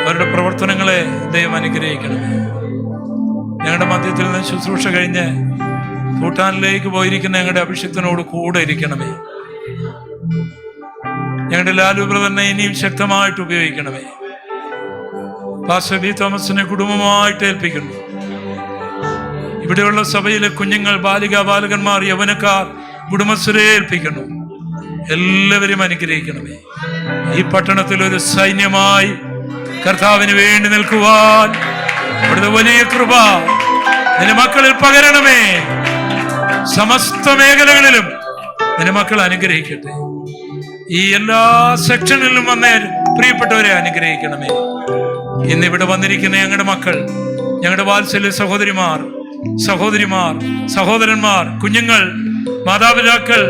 അവരുടെ പ്രവർത്തനങ്ങളെ ദൈവം അനുഗ്രഹിക്കണമേ. ഞങ്ങളുടെ മധ്യത്തിൽ നിന്ന് ശുശ്രൂഷ കഴിഞ്ഞ് ഭൂട്ടാനിലേക്ക് പോയിരിക്കുന്ന ഞങ്ങളുടെ അഭിഷിക്തനോട് കൂടെ ഇരിക്കണമേ. ഞങ്ങളുടെ ലാലു ബ്രദറിനെ ഇനിയും ശക്തമായിട്ട് ഉപയോഗിക്കണമേ. പാസ്റ്റർ ബി തോമസിനെ കുടുംബമായിട്ട് ഏൽപ്പിക്കുന്നു. ഇവിടെയുള്ള സഭയിലെ കുഞ്ഞുങ്ങൾ, ബാലികാബാലകന്മാർ, യൗവനക്കാർ, കുടുംബസ്ഥരെ ഏൽപ്പിക്കുന്നു. എല്ലാവരും അനുഗ്രഹിക്കണമേ. ഈ പട്ടണത്തിൽ ഒരു സൈന്യമായി കർത്താവിന് വേണ്ടി നിൽക്കുവാൻ അവിടുത്തെ വലിയ കൃപ നിന്റെ മക്കളിൽ പകരണമേ. സമസ്ത മേഖലകളിലും നിന്റെ മക്കൾ അനുഗ്രഹിക്കട്ടെ. ഈ എല്ലാ സെക്ഷനിലും വന്ന പ്രിയപ്പെട്ടവരെ അനുഗ്രഹിക്കണമേ. ഇന്നിവിടെ വന്നിരിക്കുന്ന ഞങ്ങളുടെ മക്കൾ, ഞങ്ങളുടെ വാത്സല്യ സഹോദരിമാർ, സഹോദരന്മാർ, കുഞ്ഞുങ്ങൾ, മാതാപിതാക്കൾ,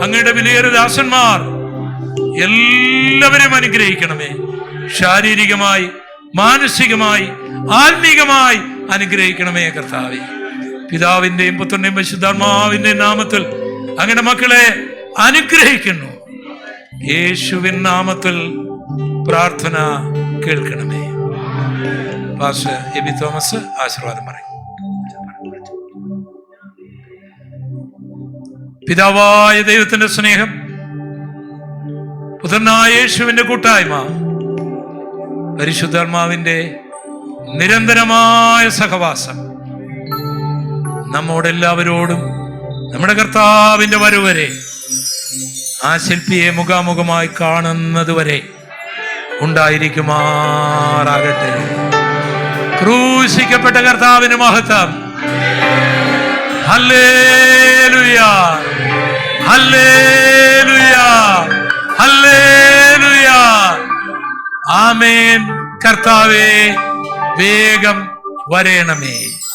അങ്ങയുടെ വിലയേറിയ ദാസന്മാർ എല്ലാവരും അനുഗ്രഹിക്കണമേ. ശാരീരികമായി, മാനസികമായി, ആത്മീകമായി അനുഗ്രഹിക്കണമേ കർത്താവേ. പിതാവിന്റെയും പുത്രന്റെയും പരിശുദ്ധാത്മാവിന്റെയും നാമത്തിൽ അങ്ങയുടെ മക്കളെ അനുഗ്രഹിക്കുന്നു. യേശുവിൻ നാമത്തിൽ പ്രാർത്ഥന കേൾക്കണമേ. പാസ്റ്റർ എബി തോമസ് ആശീർവാദം പറയും. പിതാവായ ദൈവത്തിന്റെ സ്നേഹം, പുത്രനായ യേശുവിന്റെ കൂട്ടായ്മ, പരിശുദ്ധാത്മാവിന്റെ നിരന്തരമായ സഹവാസം നമ്മോടെല്ലാവരോടും നമ്മുടെ കർത്താവിന്റെ വരവരെ, ആ ശില്പിയെ മുഖാമുഖമായി കാണുന്നത് വരെ ഉണ്ടായിരിക്കുമാറാകട്ടെ. ക്രൂശിക്കപ്പെട്ട കർത്താവിന് മഹത്വം. ഹല്ലേലൂയ, ഹല്ലേലൂയ, ഹല്ലേലൂയ. ആമേൻ. കർത്താവേ, വേഗം വരേണമേ.